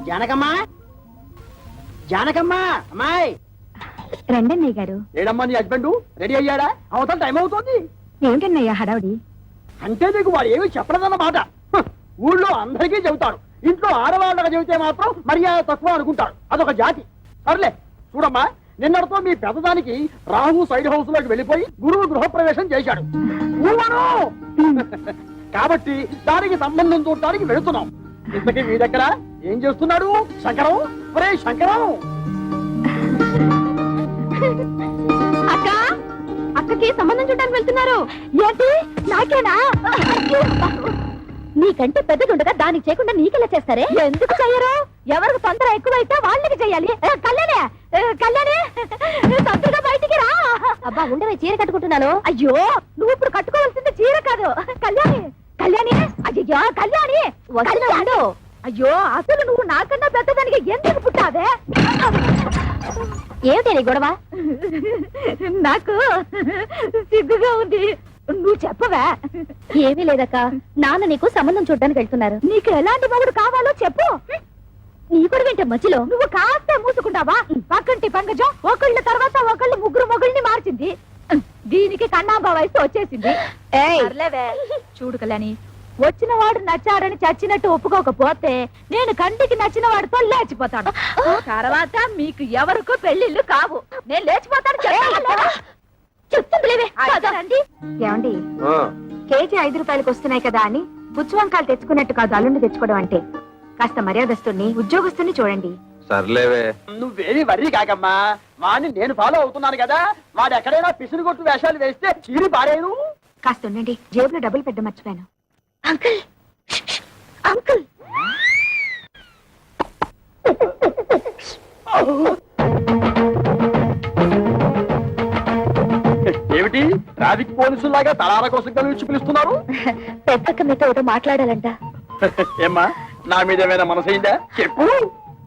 జానకమ్మా, జానకమ్మా, అమ్మాయి రండన్నయ్య గారు. ఏడమ్మా నీ హస్బెండ్ రెడీ అయ్యాడా? అవతల టైం అవుతోంది. ఏమిటన్నయ్య హడావుడి? అంటే నీకు వాడు ఏమి చెప్పలేదన్నమాట. ఊళ్ళో అందరికీ చెబుతాడు, ఇంట్లో ఆడవాళ్ళగా చెబితే మాత్రం మర్యాద తక్కువ అనుకుంటాడు. అదొక జాతి. సర్లే చూడమ్మా, నిన్నటితో మీ పెద్దదానికి రాహు సైడ్ హౌస్ లోకి వెళ్ళిపోయి గురువు గృహప్రవేశం చేశాడు. కాబట్టి దానికి సంబంధం చూడటానికి వెళుతున్నాం. ఇంతకీ మీ దగ్గర ఏం చేస్తున్నాడు శంకరం? ఒరే శంకరం! అక్క, అక్కకి సంబంధం చూడడానికి వెళ్తున్నారు ఏంటి? నాకేనా? నీకంటే పెద్దదుండగా దానికి చేయకుండా నీకెలా చేస్తారే? ఎందుకు చెయ్యరు? ఎవరికి తొందర ఎక్కువైతే వాళ్ళకి చెయ్యాలి. కళ్యాణే, కళ్యాణే, తొందరగా బయటికి రా. అబ్బా ఉండవే, చీర కట్టుకుంటున్నాను. అయ్యో, నువ్వు ఇప్పుడు కట్టుకోవాల్సింది చీర కాదు. కళ్యాణి, కళ్యాణి, అయ్యో కళ్యాణి, వస్తున్నాడు. అయ్యో, అసలు నువ్వు నాకన్నా పెద్దదానికి ఎందుకు పుట్టావే? ఏమిటి నీ గొడవ? నాకు సిగ్గుగా ఉంది. నువ్వు చెప్పవా? ఏమీ లేదక్క, నాన్న నీకు సంబంధం చూడడానికి వెళ్తున్నారు. నీకు ఎలాంటి మొగుడు కావాలో చెప్పు. నీ కూడా వింటే మధ్యలో నువ్వు కాస్త మూసుకుంటావా? పక్కంటి పంకజం ఒకళ్ళ తర్వాత ఒకళ్ళు ముగ్గురు మొగుల్ని మార్చింది. దీనికి కన్నాంబా వయసు వచ్చేసింది. చూడు కళ్యాణి, వచ్చిన వాడు నచ్చాడని చచ్చినట్టు ఒప్పుకోకపోతే నేను కంటికి నచ్చిన వాడితో లేచిపోతాను. తర్వాత మీకు ఎవరికో పెళ్లిళ్ళు కావు. నేను లేచిపోతాను. ఏమండి, కేజీ 5 రూపాయలకు వస్తున్నాయి కదా అని పుచ్చువంకాయలు తెచ్చుకున్నట్టు కాదు అల్లుండి తెచ్చుకోవడం అంటే. కాస్త మర్యాదస్తుని ఉద్యోగస్తుని చూడండి. సర్లేవే, నువ్వేమి వర్రీ కాకమ్మా. వాడిని నేను ఫాలో అవుతున్నాను కదా. వాడు ఎక్కడైనా పిసురు కొట్టు వేషాలు వేస్తే చీరి పారేను. కాస్త ఉండండి, జేబులో డబ్బులు పెద్ద మర్చిపోయాను. అంకుల్, అంకుల్, ఏమిటి ట్రాఫిక్ పోలీసులాగా తలాల కోసం కలిసి పిలుస్తున్నారు? పెద్దక్క మీతో ఏదో మాట్లాడాలంట. ఏమ్మా, నా మీద ఏమైనా మనసైందా? చెప్పు.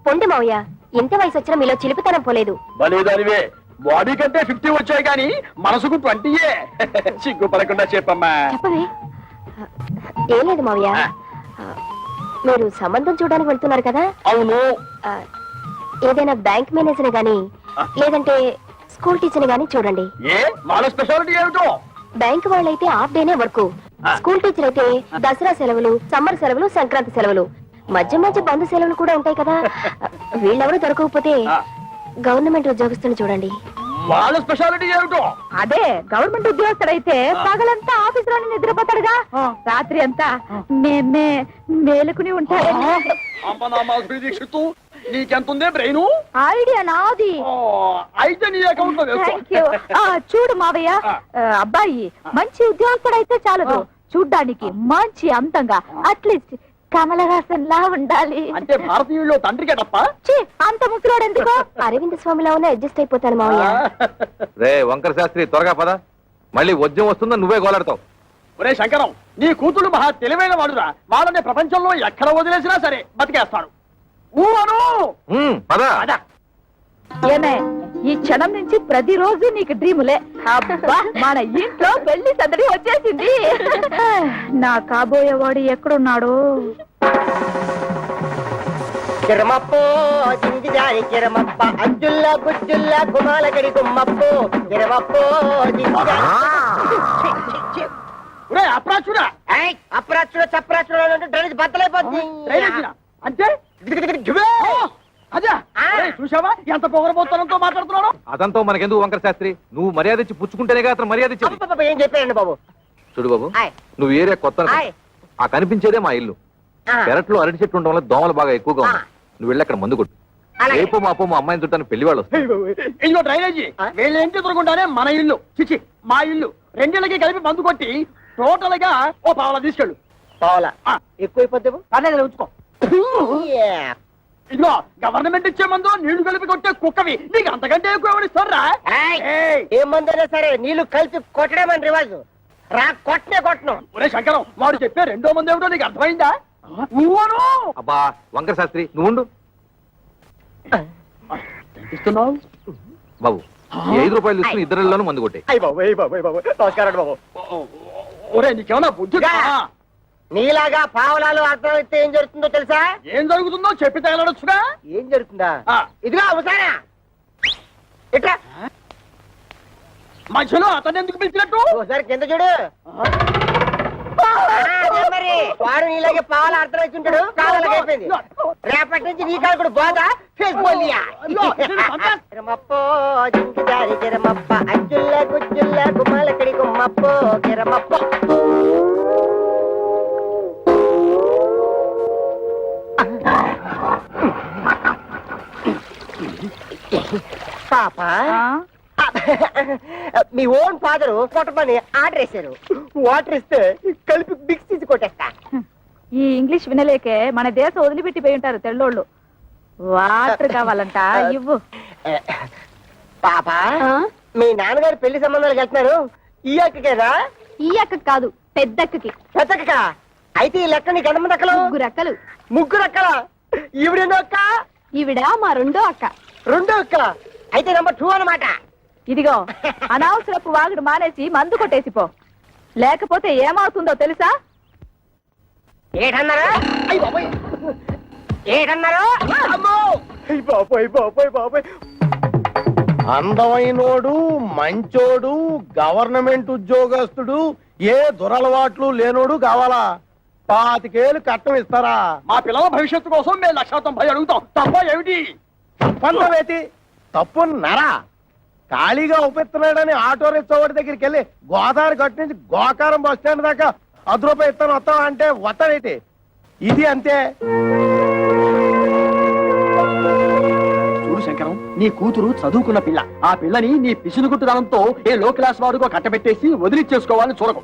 పొండి మావయ్య, ఇంత వయసు వచ్చినా మీలో చిలిపితనం పోలేదు. బలేదానివే, బాడీ కంటే 50 వచ్చాయి కానీ మనసుకు 20. సిగ్గుపడకుండా చెప్పమ్మా. చెప్పవే. ఏం లేదు మావయ్య, మీరు సంబంధం చూడడానికి వెళ్తున్నారు కదా? అవును. ఏదైనా బ్యాంక్ మేనేజర్ గాని లేదంటే స్కూల్ టీచర్ గాని చూడండి. ఏ వాళ్ళ స్పెషాలిటీ ఏమిటో? బ్యాంక్ వాళ్ళైతే హాఫ్ డేనే వర్క్. స్కూల్ టీచర్ అయితే దసరా సెలవులు, సమ్మర్ సెలవులు, సంక్రాంతి సెలవులు, మధ్య మధ్య బంధు సెలవులు కూడా ఉంటాయి కదా. వీళ్ళెవరూ దొరకకపోతే గవర్నమెంట్ ఉద్యోగస్తుని చూడండి. వాళ్ళ స్పెషాలిటీ ఏమిటో? అదే, గవర్నమెంట్ ఉద్యోగస్తుడైతే పగలంతా ఆఫీస్ లోనే నిద్రపోతాడుగా, రాత్రి అంతా మేలుకుని ఉంటాడు. దీక్షిత్తు, నీకెంతుందే బ్రెయిన్? ఐడియా నాది. అయితే నీ అకౌంట్ లో వేసుకో. చూడు మావయ్య, అబ్బాయి మంచి ఉద్యోగస్తుడైతే చాలదు, చూడ్డానికి మంచి అంతంగా, అట్లీస్ట్ కమల హాసన్ లా ఉండాలి. అంటే భారతీయుల్లో తండ్రికే తప్ప అంత ముసలోడు ఎందుకు? అరవింద్ స్వామిలా ఉన్న అడ్జస్ట్ అయిపోతాను మావయ్య. రే వంకర శాస్త్రి, త్వరగా పద, మళ్ళీ వద్యం వస్తుందా నువ్వే గోలాడతావు. ఒరే శంకరం, నీ కూతురు మహా తెలివైన వాడురా. వాళ్ళని ప్రపంచంలో ఎక్కడ వదిలేసినా సరే బతికేస్తాడు. ఏమే, ఈ క్షణం నుంచి ప్రతిరోజు నీకు డ్రీములే. అబ్బా, మన ఇంట్లో పెళ్లి సందడి వచ్చేసింది. నా కాబోయేవాడు ఎక్కడున్నాడు? కిరమప్పో జింజిదారి కిరమప్ప అజ్జుల్లా గుజ్జుల్లా గుమాలగడి గుమ్మప్పో కిరమప్పో అప్రాచుడా అప్రాచుడ చప్రాచుడ డ్రైనేజ్ బద్దలైపోతుంది. అంటే అదే చూసావా ఎంత పొగరబోతనంతో మాట్లాడుతున్నాడు? అదంతా మనకెందుకు వంకర శాస్త్రి, నువ్వు మర్యాద ఇచ్చి పుచ్చుకుంటేనే అతను మర్యాద ఇచ్చి. ఏం చెప్పారండి బాబు? చూడు బాబు, నువ్వు ఏరియా కొత్త, ఆ కనిపించేదే మా ఇల్లు. పెరట్లో అరటి చెట్టు ఉండడం వల్ల దోమలు బాగా ఎక్కువగా ఉన్నాయి. నువ్వు వెళ్ళి అక్కడ మందు కొట్టు. రేపు మాపో మా అమ్మాయిని చుట్టాను పెళ్లి వాళ్ళు వస్తారు. ఇదిగో డ్రైనేజీ, వీళ్ళ ఇంటి ఎదురుకుండానే మన ఇల్లు, చిచి మా ఇల్లు. రెండిళ్ళకి కలిపి మందు కొట్టి టోటల్ గా ఓ పావలా తీసుకెళ్ళు. పావలా ఎక్కువైపోద్ది, పర్లేదు ఉంచుకో. ఇదిగో గవర్నమెంట్ ఇచ్చే మందు నీళ్లు కలిపి కొట్టే కుక్కవి నీకు అంతకంటే ఎక్కువ ఎవరిస్తారా? ఏ మందైనా సరే నీళ్లు కలిపి కొట్టడమని రివాజు. రా కొట్టనే కొట్టను. ఒరే శంకరం, వాడు చెప్పే రెండో మంది ఏమిటో నీకు అర్థమైందా? అబ్బా వంకర శాస్త్రి, నువ్వు ఉండు బాబు. 5 రూపాయలు తీసుకుని ఇద్దరిలోనూ మందు కొట్టే. నమస్కారం బాబు. ఒరే నీకేమన్నా బుద్ధి? నీలాగా పావలాలు అర్థం అయితే ఏం జరుగుతుందో తెలుసా? ఏం జరుగుతుందో చెప్పి తగలడొచ్చుగా. ఏం జరుగుతుందా? ఆ. ఇదిగా అవసానా ఇట్లా మధ్యలో అతను ఎందుకు పిలిచినట్టు? ఒకసారి కింద చూడు. అదే మరి వాడు నీలాగే పావాల అర్థం వచ్చి ఉంటాడు. కావాలకి అయిపోయింది. రేపటి నుంచి నీ కాలు కూడా బాగా ఫేస్ బోలియా. కిరమప్పో జింకిదారి కిరమప్ప అజ్జుల్ల గుజ్జుల్ల గుమ్మలకడి గుమ్మప్పో కిరమప్పో. పాప మీ ఓన్ ఫాదరు కొట్టమని ఆర్డర్ వేశారు. వాటర్ ఇస్తే కలిపి మిక్స్ తీసి కొట్టేస్తా. ఈ ఇంగ్లీష్ వినలేకే మన దేశం వదిలిపెట్టిపోయి ఉంటారు తెల్లోళ్ళు. వాటర్ కావాలంట ఇవ్వు. పాప మీ నాన్నగారు పెళ్లి సంబంధాలకు వెళ్తున్నారు. ఈ అక్కకేనా? ఈ అక్క కాదు, పెద్దక్కకి. పెద్దక్క అయితే ఈ లెక్క నీకు ఎంతమంది అక్కలు? ముగ్గురు అక్కలు. ముగ్గురు అక్కల. ఈవిడెన్నో అక్క? ఈవిడ మా రెండో అక్క. రెండో అక్క అయితే నెంబర్ 2 అన్నమాట. ఇదిగో అనవసరపు వాగుడు మానేసి మందు కొట్టేసిపో, లేకపోతే ఏమవుతుందో తెలుసా? ఏటన్నారా? ఏటన్నారా? బాబాయ్ బాబాయ్ బాబాయ్. అందమైనోడు, మంచోడు, గవర్నమెంట్ ఉద్యోగస్తుడు, ఏ దురలవాట్లు లేనోడు కావాలా? 25 ఏళ్ళు కట్టం ఇస్తారా? మా పిల్లల భవిష్యత్తు కోసం మేము 190 అడుగుతాం. తప్ప ఏమిటి? తప్పంతవేతి తప్పు నరా. ఖాళీగా ఉపేస్తున్నాడని ఆటో రిక్షావాడి దగ్గరికి వెళ్ళి గోదావరి గట్టు నుంచి గోకారం బస్ స్టాండ్ దాకా 10 రూపాయలు ఇస్తాను వస్తావా అంటే వస్తాడేటి? ఇది అంతే. చూడు శంకరం, నీ కూతురు చదువుకున్న పిల్ల. ఆ పిల్లని నీ పిసినుగుట్టుదనంతో ఏ లో క్లాస్ వాడుకో కట్టబెట్టేసి వదిలిచ్చేసుకోవాలని చూడకు.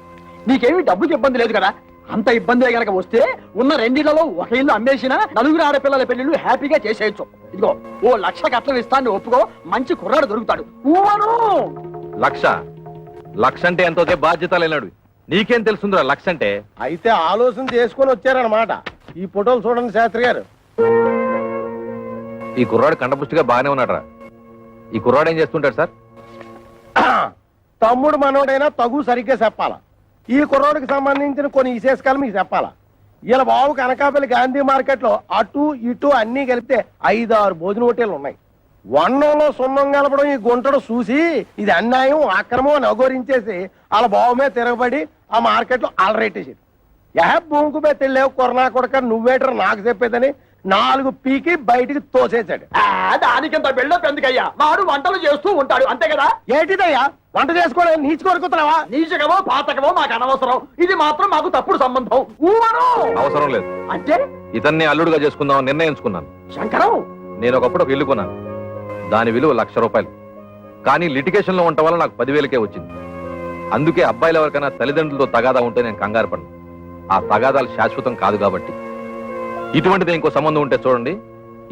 నీకేమీ డబ్బుకి ఇబ్బంది లేదు కదా. అంత ఇబ్బంది గనక వస్తే ఉన్న 2 ఇళ్లలో ఒక ఇల్లు అమ్మేసినా 4 ఆడపిల్లల పెళ్లిళ్ళు హ్యాపీగా చేసేయచ్చు. ఇదిగో ఓ 1,00,000 కట్నం ఇస్తాను, ఒప్పుకో. మంచి కుర్రాడు దొరుకుతాడు. ఊవను 1,00,000 అంటే ఎంతో బాధ్యత లేనాడు. నీకేం తెలుసుందిరా 1,00,000 అంటే? అయితే ఆలోచన చేసుకొని వచ్చారన్నమాట. ఈ ఫోటోలు చూడండి శాస్త్రి గారు. ఈ కుర్రాడు కండపుష్టిగా బాగానే ఉన్నాడురా. ఈ కుర్రాడు ఏం చేస్తుంటాడు సార్? తమ్ముడు మనోడైనా తగు సరిగ్గా చెప్పాలా. ఈ కుర్రోడికి సంబంధించిన కొన్ని విశేషకాలు మీకు చెప్పాలా. ఇలా బాబు కనకాపల్లి గాంధీ మార్కెట్ లో అటు ఇటు అన్ని కలిపితే 5-6 భోజన హోటేలు ఉన్నాయి. వన్నంలో సున్నం కలపడం ఈ గుంటడు చూసి ఇది అన్యాయం, అక్రమం అని అఘోరించేసి వాళ్ళ బాబు మీద తిరగబడి ఆ మార్కెట్ లో అలరేటేసాడు. భూమికి మీద తెలియవు కొరనా కొడక నువ్వేటర్ నాకు చెప్పేదని 4 పీకి బయటికి తోసేశాడు. దానికింత బిల్డప్ ఎందుకయ్యా? వాడు వంటలు చేస్తూ ఉంటాడు, అంతే కదా. ఏంటిదయ్యా వంట చేసుకోవడం? నీచి కొరుకుతున్నావా? నీచకమో పాతకమో మాకు అనవసరం. ఇది మాత్రం మాకు తప్పుడు సంబంధం. ఊవను అవసరం లేదు. అంటే ఇతన్ని అల్లుడుగా చేసుకుందామని నిర్ణయించుకున్నాను. శంకరం, నేను ఒకప్పుడు ఒక ఇల్లు కొన్నాను. దాని విలువ 1,00,000 రూపాయలు. కానీ లిటిగేషన్ లో ఉండటం వల్ల నాకు 10,000కే వచ్చింది. అందుకే అబ్బాయిలు ఎవరికైనా తల్లిదండ్రులతో తగాదా ఉంటే నేను కంగారు పడను. ఆ తగాదాలు శాశ్వతం కాదు కాబట్టి. ఇటువంటిది ఇంకో సంబంధం ఉంటే చూడండి,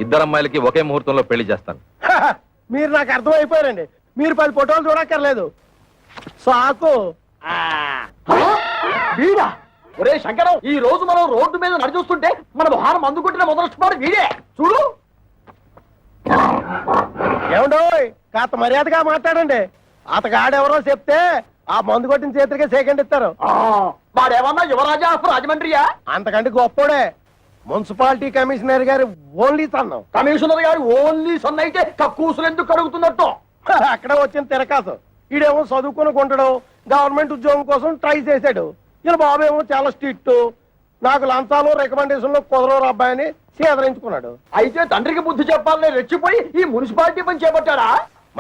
2 అమ్మాయిలకి ఒకే ముహూర్తంలో పెళ్లి చేస్తాను. మీరు నాకు అర్థమైపోయారండి. మీరు 10 ఫోటోలు చూడక్కర్లేదు. సాకు. వీడా? ఒరే శంకరం, ఈ రోజు మనం రోడ్డు మీద నడిచూస్తుంటే మన భారం అందుకుంటున్న మొదలెట్టుకోవడం వీడే. చూడు. ఏమండో కాస్త మర్యాదగా మాట్లాడండి. అతగాడెవరో చెప్తే ఆ మందు కొట్టిన చేతులకే సెకండ్ ఇస్తారు. వాడేమన్నా యువరాజా ఆఫ్ రాజమండ్రియా? అంతకంటే గొప్పోడే. మున్సిపాలిటీ కమిషనర్ గారి ఓన్లీ సన్నం. కమిషనర్ గారు ఓన్లీ సన్ అయితే కక్కూసులు ఎందుకు కడుగుతున్నట్టు? అక్కడ వచ్చిన తిరకాసు. ఈడేమో చదువుకుని కొంటాడు, గవర్నమెంట్ ఉద్యోగం కోసం ట్రై చేశాడు. ఇలా బాబేమో చాలా స్ట్రిక్ట్. నాకు లంచాలు రికమెండేషన్లు కుదరరు అబ్బాయిని సేదరించుకున్నాడు. అయితే తండ్రికి బుద్ధి చెప్పాలని రెచ్చిపోయి ఈ మున్సిపాలిటీ పని చేపట్టాడా?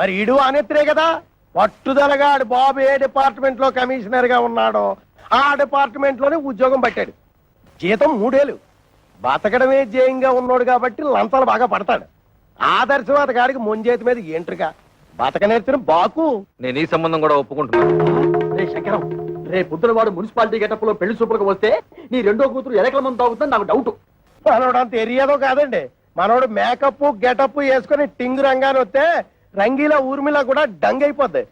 మరి ఈడు అనేత్రే కదా. పట్టుదలగా ఆడు బాబు ఏ డిపార్ట్మెంట్ లో కమిషనర్ గా ఉన్నాడో ఆ డిపార్ట్మెంట్ లోనే ఉద్యోగం పట్టాడు. జీతం 3 ఏళ్ళు. బతకడమే జయంగా ఉన్నాడు కాబట్టి లంచాలు బాగా పడతాడు. ఆదర్శవాద గాడికి ముంజేతి మీద ఏంట్రుగా బతక నేర్చిన బాకు. నేను ఈ సంబంధం కూడా ఒప్పుకుంటున్నాను. రే శంకరం, రే పొద్దున వాడు మున్సిపాలిటీ గెటప్ లో పెళ్లి చూపులకు వస్తే నీ రెండో కూతురు ఎలకల మంది తాగుతుంది నాకు డౌట్. మనోడు అంత ఎరియాదో కాదండి. మనోడు మేకప్ గెటప్ వేసుకుని టింగు రంగాన్ని వస్తే రంగీలా ఊర్మిలా కూడా డంగ్ అయిపోద్ది.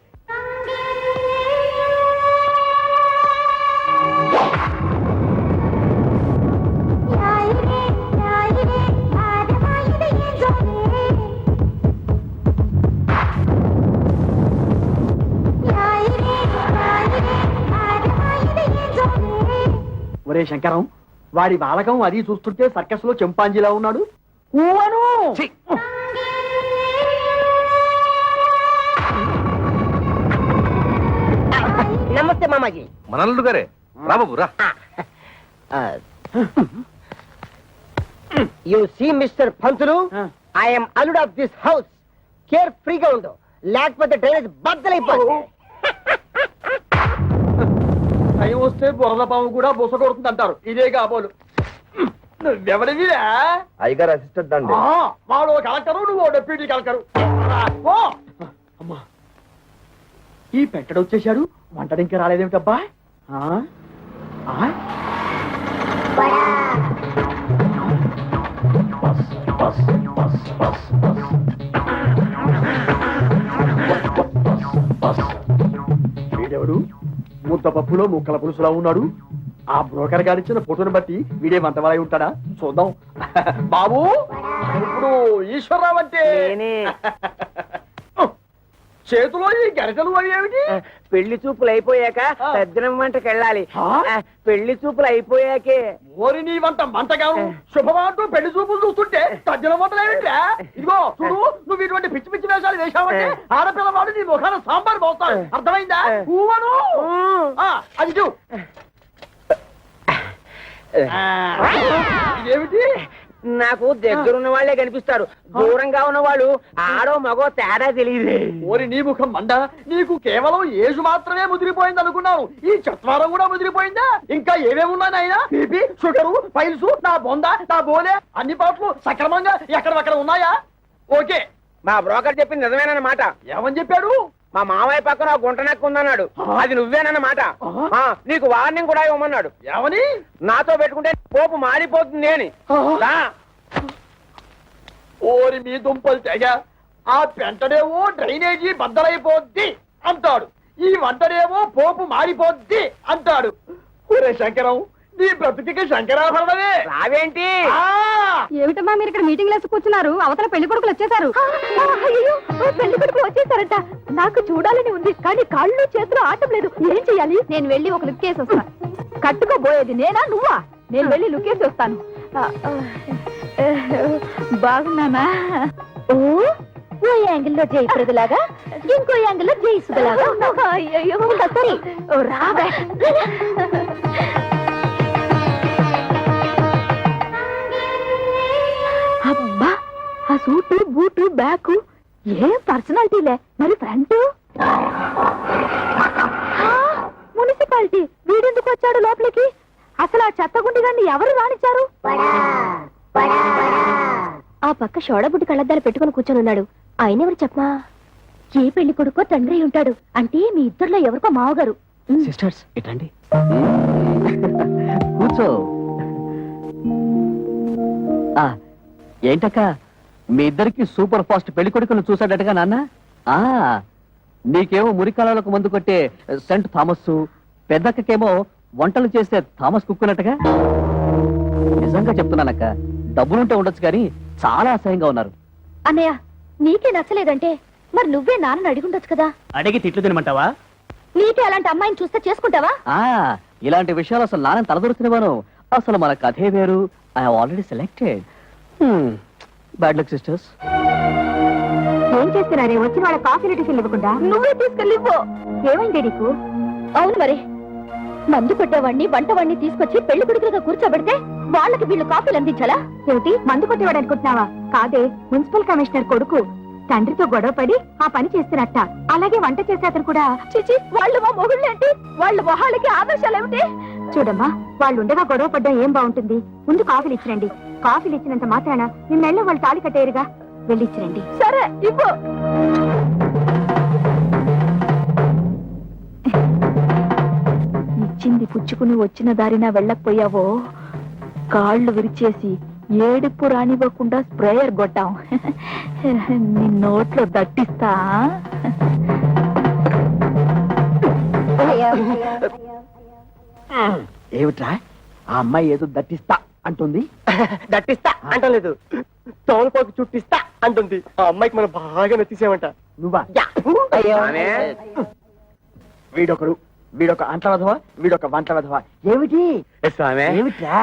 ఒరే శంకరం, వాడి బాలకం అది చూస్తుంటే సర్కస్ లో చింపాంజీలా ఉన్నాడు. ఊవను ఛీ! నమస్తే మామాజీ. మనల్లుడు గారే, రా బాబు రా. You see mister Pantulu, I'm అల్లుడ్ ఆఫ్ దిస్ హౌస్. కేర్ ఫ్రీగా ఉండు, లేకపోతే డ్రైనేజ్ బద్దలైపోతుంది. టైం వస్తే బురద పాము కూడా బుస కొడుతుంది అంటారు. ఇదే కాబోలు. నువ్వెవడివిరా? అయ్యగారు అసిస్టెంట్ అండి. వాడు కలెక్టరు, నువ్వు డెప్యూటీ కలెక్టరు. ఓ అమ్మా, ఈ పెట్టడు వచ్చేసాడు. వంటడు ఇంకా రాలేదేమిటబ్బా? ఆ? ఆ? Bus, bus, bus, bus, bus. Bus. వీడెవడు? ముద్ద పప్పులో ముక్కల పులుసులా ఉన్నాడు. ఆ బ్రోకర్ గారిచ్చిన ఫోటోని బట్టి వీడే మంతవాలై ఉంటాడా? చూద్దాం. బాబు, ఇప్పుడు ఈశ్వరరావు అంటే చేతిలో ఈ గరిటలు అవి ఏమిటి? పెళ్లి చూపులు అయిపోయాక సజ్జనం వంటకి వెళ్ళాలి. పెళ్లి చూపులు అయిపోయాకే. ఓరి నీ వంట మంటగాను శుభమంటూ పెళ్లి చూపులు చూస్తుంటే తజ్జల వంటలు ఏమిట్రా? ఇదిగో చూడు, నువ్వు ఇటువంటి పిచ్చి పిచ్చి వేషాలు వేశావంటే ఆడపిల్లవాడు నీ ముఖాన సాంబార్ పోస్తాడు. అర్థమైందా? ఊవను. అది చూ. ఇదేమిటి? నాకు దగ్గరున్న వాళ్ళే కనిపిస్తారు, దూరంగా ఉన్న వాళ్ళు ఆడో మగో తేడా తెలియదు. ఓరి నీ ముఖం మండ, నీకు కేవలం ఏజు మాత్రమే ముదిరిపోయింది అనుకున్నాను. ఈ చత్వారం కూడా ముదిరిపోయిందా? ఇంకా ఏమేమున్నాయి నాయనా? బీపీ, షుగరు, పైల్స్, నా బొంద, నా బోలే అన్ని పాటలు సక్రమంగా ఎక్కడక్కడ ఉన్నాయా? ఓకే. మా బ్రోకర్ చెప్పింది నిజమేనన్నమాట. ఏమని చెప్పాడు? మా మామయ్య పక్కన గుంట నక్కు ఉందన్నాడు. అది నువ్వేనన్నమాట. నీకు వార్నింగ్ కూడా ఇవ్వమన్నాడు. ఏమని? నాతో పెట్టుకుంటే పోపు మారిపోతుంది అని. ఓరి మీ దుంపలు తెగ, ఆ పెంటడేమో డ్రైనేజీ బద్దలైపోద్ది అంటాడు, ఈ వంటడేమో పోపు మారిపోద్ది అంటాడు. ఒరే శంకరం, నీ బ్రతుకి శంకరాభరణమే. రావేంటి? ఏమిటమ్మా మీరు ఇక్కడ మీటింగ్ లేసి కూర్చున్నారు? అవతల పెళ్లి కొడుకులు వచ్చేసారు. పెళ్లి కొడుకులు వచ్చేసారట. నాకు చూడాలని ఉంది, కానీ కాళ్ళు చేతులు ఆటం లేదు. ఏం చెయ్యాలి? నేను వెళ్ళి ఒక లుక్ వేసి వస్తాను. కట్టుకోబోయేది నేనా నువ్వా? నేను వెళ్ళి లుక్ వేసి వస్తాను. బాగున్నానా? ఓ యాంగిల్లో జయప్రదలాగా, ఇంకో యాంగిల్లో జయసుదలాగా. అయ్యో సరే, రాబే. అబ్బా, ఆ సూటు బూటు బ్యాగు ఏం పర్సనాలిటీలే. మరి ఫ్రంట్ మున్సిపాలిటీ. వీడెందుకు వచ్చాడు లోపలికి? అసలు ఆ చెత్తగుండి గారిని ఎవరు రానిచ్చారు? ఆ పక్క షోడబుడ్డి కళ్ళద్దాలు పెట్టుకుని కూర్చొని ఉన్నాడు. ఆయన ఎవరు చెప్పమా? ఏ పెళ్లి కొడుకో తండ్రి ఉంటాడు. అంటే మీ ఇద్దరులో ఎవరికో మావగారు. సిస్టర్స్ ఇటండి, కూర్చో. ఏంటక్క, మీ ఇద్దరికి సూపర్ ఫాస్ట్ పెళ్లి కొడుకును చూసాడటగా నాన్న? నీకేమో మురికాలకు మందు కొట్టే సెంట్ థామస్, పెద్దక్కకేమో వంటలు చేసే థామస్ కుక్కునట్టుగా. నిజంగా చెప్తున్నానక్క, డబ్బులుంటే ఉండొచ్చు కానీ చాలా అసహ్యంగా ఉన్నారు. అన్నయ్య, నీకే నచ్చలేదంటే మరి నువ్వే నాన్నని అడిగుండొచ్చు కదా. అడిగి తిట్లు తినమంటావా? నీకే అలాంటి అమ్మాయిని చూస్తే చేసుకుంటావా? ఇలాంటి విషయాలు అసలు నాన్న తలదొరుతున్నాను. అసలు మన కథే వేరు. I have already selected. Bad luck sisters. ఏం చేస్తున్నారే? వచ్చిన వాళ్ళ కాఫీ టిఫిన్ ఇవ్వకుండా నువ్వే తీసుకెళ్ళి ఇవ్వు. ఏమైంది నీకు? అవును మరి, మందు కొట్టేవాడిని వంటవాడిని తీసుకొచ్చి పెళ్లి కొడుకులుగా కూర్చోబెడితే వాళ్ళకి వీళ్ళు కాఫీలు అందించాలా? ఏమిటి, మందు కొట్టేవాడు అనుకుంటున్నావా? కాదే, మున్సిపల్ కమిషనర్ కొడుకు తండ్రితో గొడవ పడి ఆ పని చేస్తున్నట్ట. అలాగే వంట చేసే అతను కూడా. చిచి, వాళ్ళు మా మొగుళ్ళేంటి? వాళ్ళ మొహాలకి ఆదర్శాలు ఏమిటి? చూడమ్మా, వాళ్ళు ఉండగా గొడవ పడ్డం ఏం బాగుంటుంది? ముందు కాఫీలు ఇచ్చిరండి. కాఫీలు ఇచ్చినంత మాత్రాన మీ మెళ్ళ వాళ్ళు తాళి కట్టేరుగా. వెళ్ళిచ్చిరండి. సరే, ఇవ్వు. ఇచ్చింది పుచ్చుకుని వచ్చిన దారిన వెళ్ళకపోయావో కాళ్ళు విరిచేసి ఏడుపు రానివ్వకుండా స్ప్రేయర్ కొట్టాం. నీ నోట్లో దట్టిస్తా. ఏమిట్రా, ఆ అమ్మాయి ఏదో దట్టిస్తా అంటుంది? దట్టిస్తా అంటలేదు, తోలుపోకి చుట్టిస్తా అంటుంది. ఆ అమ్మాయికి మనం బాగా నచ్చేసామంట. నువ్వా? అయ్యో, వీడొకడు వీడొక అంట్ల వెధవ, వీడొక వంట వెధవ. ఏమిటి స్వామి ఏమిట్రా?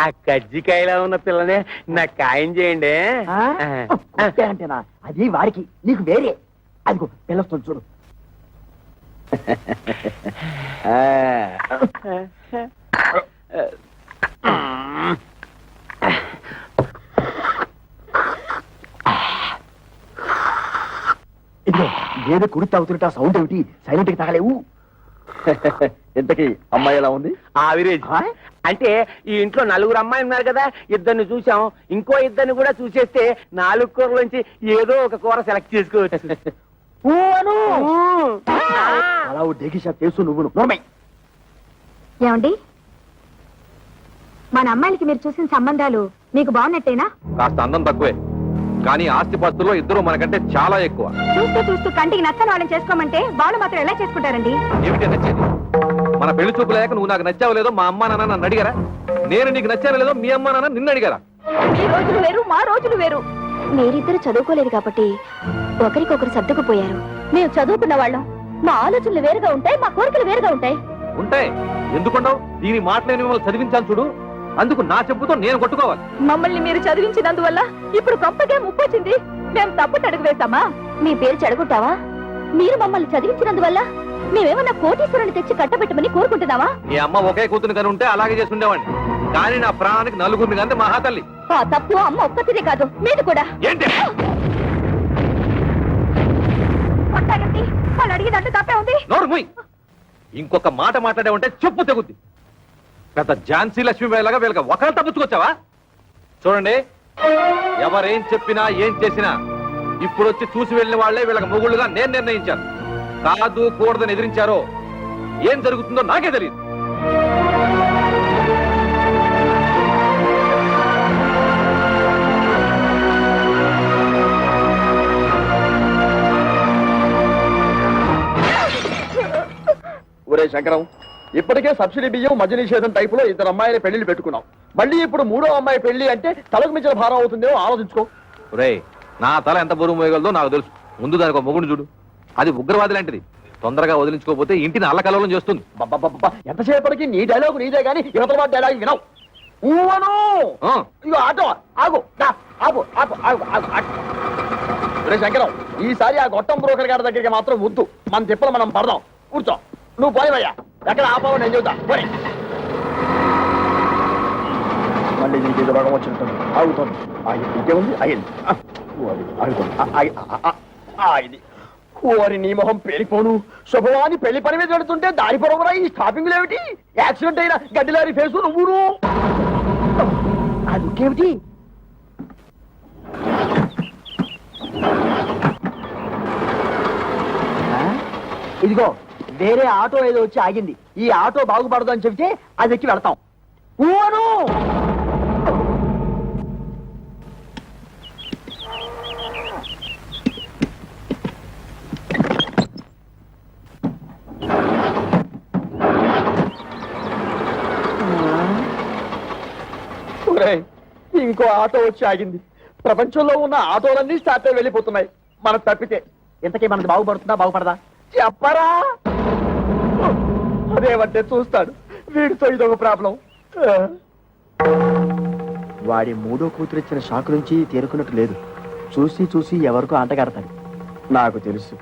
ఆ కజ్జికాయలా ఉన్న పిల్లనే నాకు ఖాయం చేయండి. ఆ? అంతేనా? అది వారికి, నీకు వేరే. అదిగో పిల్లస్తుంది చూడు. ఇదిగో ఏదో కుడి తాగుతుంటే ఆ సౌండ్ ఏమిటి? సైలెంట్ కి తాగలేవు. ఇంతకీ అమ్మాయి ఎలా ఉంది? ఆవిరేజ్ ఆ? అంటే ఈ ఇంట్లో నలుగురు అమ్మాయి ఉన్నారు కదా, ఇద్దరిని చూసాం, ఇంకో ఇద్దరిని కూడా చూసేస్తే 4 కూరలోంచి ఏదో ఒక కూర సెలెక్ట్ చేసుకోవచ్చు. ఊ అను. అలా డేగిషా తెలుసు నువ్వు నోర్మై. ఏమండి, మన అమ్మాయిలకి మీరు చూసిన సంబంధాలు మీకు బాగున్నట్టేనా? కాస్త అందం తక్కువే, కానీ ఆస్తిపాస్తుల్లో ఇద్దరు మనకంటే చాలా ఎక్కువ. చూస్తూ చూస్తూ కంటికి నచ్చని వాళ్ళని చేసుకోమంటే వాళ్ళు మాత్రం ఎలా చేసుకుంటారండి? ఏమిటి నచ్చేది? మన పెళ్లి చూపు లేక నువ్వు నాకు నచ్చావు లేదో మా అమ్మా నాన్న నన్ను అడిగారా? నేను నీకు నచ్చాను లేదో మీ అమ్మా నాన్న నిన్ను అడిగారా? మీ రోజులు వేరు, మా రోజులు వేరు. మీరిద్దరు చదువుకోలేదు కాబట్టి ఒకరికొకరు సర్దుకుపోయారు. మేము చదువుకున్న వాళ్ళం, మా ఆలోచనలు వేరుగా ఉంటాయి, మా కోరికలు వేరుగా ఉంటాయి. ఉంటాయి, ఎందుకుండవు? దీని మాటలేని మిమ్మల్ని చదివించాను చూడు, అందుకు నా చెప్పుతో నేను కొట్టుకోవాలి. మమ్మల్ని మీరు చదివించినందువల్ల ఇప్పుడు గొప్పగా ముప్పొచ్చింది. మేము తప్పు అడుగు వేస్తామా? మీ పేరు చెడగొట్టావా? మీరు మమ్మల్ని చదివించినందువల్ల మేమేమన్నా కోటీశ్వరుని తెచ్చి కట్టబెట్టమని కోరుకుంటున్నావా? మీ అమ్మ ఒకే కూతురు కని ఉంటే అలాగే చేసుకుండేవాడిని, కానీ నా ప్రాణానికి నలుగురిని కంటే మహాతల్లి. ఆ తప్పు అమ్మ ఒక్కతిదే కాదు, మీది కూడా. ఏంటి? కొట్టాగండి, వాళ్ళు అడిగినట్టు తప్పే ఉంది. నోరు మూయ్. ఇంకొక మాట మాట్లాడే ఉంటే చెప్పు తెగుద్ది. పెద్ద ఝాన్సీ లక్ష్మీబాయిలాగా వీళ్ళకి ఒకరు తప్పుచ్చుకొచ్చావా? చూడండి, ఎవరేం చెప్పినా ఏం చేసినా ఇప్పుడు వచ్చి చూసి వెళ్ళిన వాళ్లే వీళ్ళకి మొగుళ్ళుగా నేను నిర్ణయించాను. కాదు కూడదని ఎదిరించారో ఏం జరుగుతుందో నాకే తెలియదు. ఒరే శంకరం, ఇప్పటికే సబ్సిడీ బియ్యం, మద్య నిషేధం టైపులో 2 అమ్మాయిల పెళ్లిళ్ళు పెట్టుకున్నాం. మళ్ళీ ఇప్పుడు 3వ అమ్మాయి పెళ్లి అంటే తలకు మించిన భారం అవుతుందేమో ఆలోచించుకో. ఒరేయ్, నా తల ఎంత బరువు మోయగలదో నాకు తెలుసు. ముందు దానికి ఒక మొగుడు చూడు, అది ఉగ్రవాది లాంటిది. తొందరగా వదిలించుకోకపోతే ఇంటిని అల్లకల్లోలం చేస్తుంది. ఎంతసేపటికి నీ డైలాగు నీదే గానీ యువతల వాడి డైలాగ్ వినవు. ఊవను. ఆ. ఇగో ఆటో ఆగు, దా, ఆగు ఆగు ఆగు ఆగు ఆగు. ఒరే శంకరం, ఈసారి ఆ గొట్టం బ్రోకర్ గారి దగ్గరికి మాత్రం వద్దు. మన తిప్పలు మనం పడదాం. కూర్చో. నువ్వు పోయివయ్యా, ఎక్కడ ఆపావు నేను చెబుతా. పోయి. మళ్ళీ నీకు ఏదో రోగం వచ్చినట్టుంది. ఆగుతుంది. ఇంకేముంది? అయింది. ఆగుతుంది. ఆగింది. ఓరి నీ మొహం పేలిపోను. శుభవాని పెళ్లి పని మీద పెడుతుంటే దారి పొరవరా ఈ స్టాపింగ్లు ఏమిటి? యాక్సిడెంట్ అయిన గడ్డిలారి ఫేసు నువ్వును. అదుకేమిటి? ఇదిగో వేరే ఆటో ఏదో వచ్చి ఆగింది. ఈ ఆటో బాగుపడదు అని చెబితే అది ఎక్కి వెళ్తాం. ఊను. ఇంకో ఆటో వచ్చి ఆగింది. ప్రపంచంలో ఉన్న ఆటోలన్నీ స్టార్ట్ అయి వెళ్ళిపోతున్నాయి. మనం తప్పితే ఇంతకీ మనది బాగుపడుతుందా బాగుపడదా చెప్పరా? అదేమంటే చూస్తాడు. వీడితో ఇదొక ప్రాబ్లం. వాడి 3వ కూతురు ఇచ్చిన షాక్ నుంచి తేరుకున్నట్టు లేదు. చూసి చూసి ఎవరికో అంటగడతాడు. నాకు తెలుసు.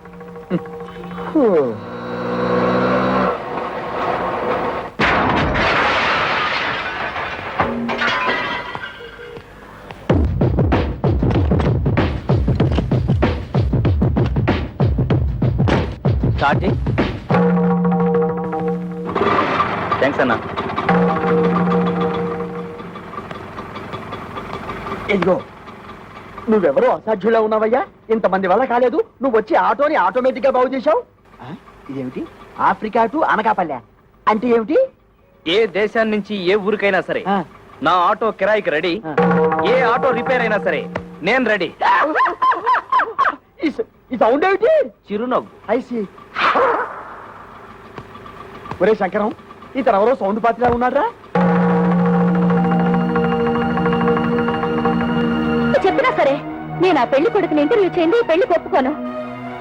థ్యాంక్స్ అన్నా. ఇదిగో నువ్వెవరో అసాధ్యులా ఉన్నావయ్యా. ఇంతమంది వల్ల కాలేదు. నువ్వు వచ్చి ఆటోని ఆటోమేటిక్ గా బాగు చేశావు. ఇదేమిటి? ఆఫ్రికా టు అనకాపల్లె అంటే ఏమిటి? ఏ దేశాన్ని నుంచి ఏ ఊరికైనా సరే ఆ. నా ఆటో కిరాయికి రెడీ. ఆ. ఏ ఆటో రిపేర్ అయినా సరే నేను రెడీ. ఈ సౌండ్ ఏమిటి? చిరునవ్వు. ఐసి. ఒరే శంకరం, ఇతను ఎవరో సౌండ్ పాత్రలా ఉన్నారా? చెప్పినా సరే నేను ఆ పెళ్లి కొడుకుని ఇంటర్వ్యూ చేయండి, పెళ్లి ఒప్పుకోను.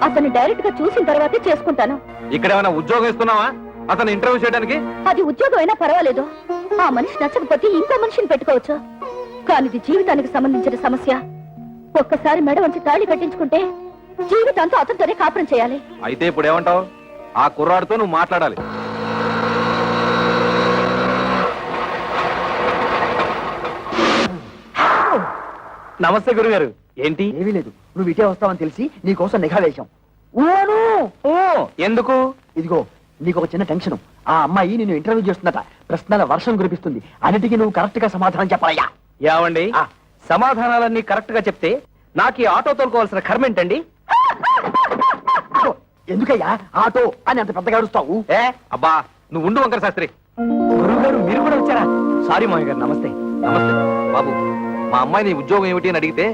అతన్ని డైరెక్ట్ గా చూసిన తర్వాతే చేసుకుంటాను. ఇక్కడ ఏమైనా ఉద్యోగం ఇస్తున్నావా? అతను ఇంటర్వ్యూ చేయడానికి? అది ఉద్యోగం అయినా పర్వాలేదు, ఆ మనిషి నచ్చకపోతే ఇంకో మనిషిని పెట్టుకోవచ్చు. కానీ ఇది జీవితానికి సంబంధించిన సమస్య. ఒక్కసారి మెడ వంచి తాళి కట్టించుకుంటే జీవితాంతో అతనితోనే కాపురం చేయాలి. అయితే ఇప్పుడు ఏమంటావు? ఆ కుర్రాడితో నువ్వు మాట్లాడాలి. నమస్తే గురుగారు. ఏంటి? ఏమీ లేదు, నువ్వు ఇటే వస్తావని తెలిసి నీకోసం నిఘా వేశాం. ఓ, ఎందుకు? ఇదిగో నీకు ఒక చిన్న టెన్షన్. ఆ అమ్మాయి నిన్ను ఇంటర్వ్యూ చేస్తుందట. ప్రశ్నల వర్షం కురిపిస్తుంది. అన్నిటికీ నువ్వు కరెక్ట్ గా సమాధానం చెప్పాలయ్యా. ఏమండి, సమాధానాలన్నీ కరెక్ట్ గా చెప్తే నాకు ఈ ఆటో తోలుకోవాల్సిన కర్మ ఏంటండి? ఎందుకయ్యా ఆటో అని అంత పెద్దగా అరుస్తావు? అబ్బా నువ్వు ఉండు వంకర శాస్త్రి. గురువు గారు మీరు కూడా వచ్చారా? సారీ మామయ్య గారు. నమస్తే. నమస్తే బాబు. మా అమ్మాయి నీ ఉద్యోగం ఏమిటి అని అడిగితే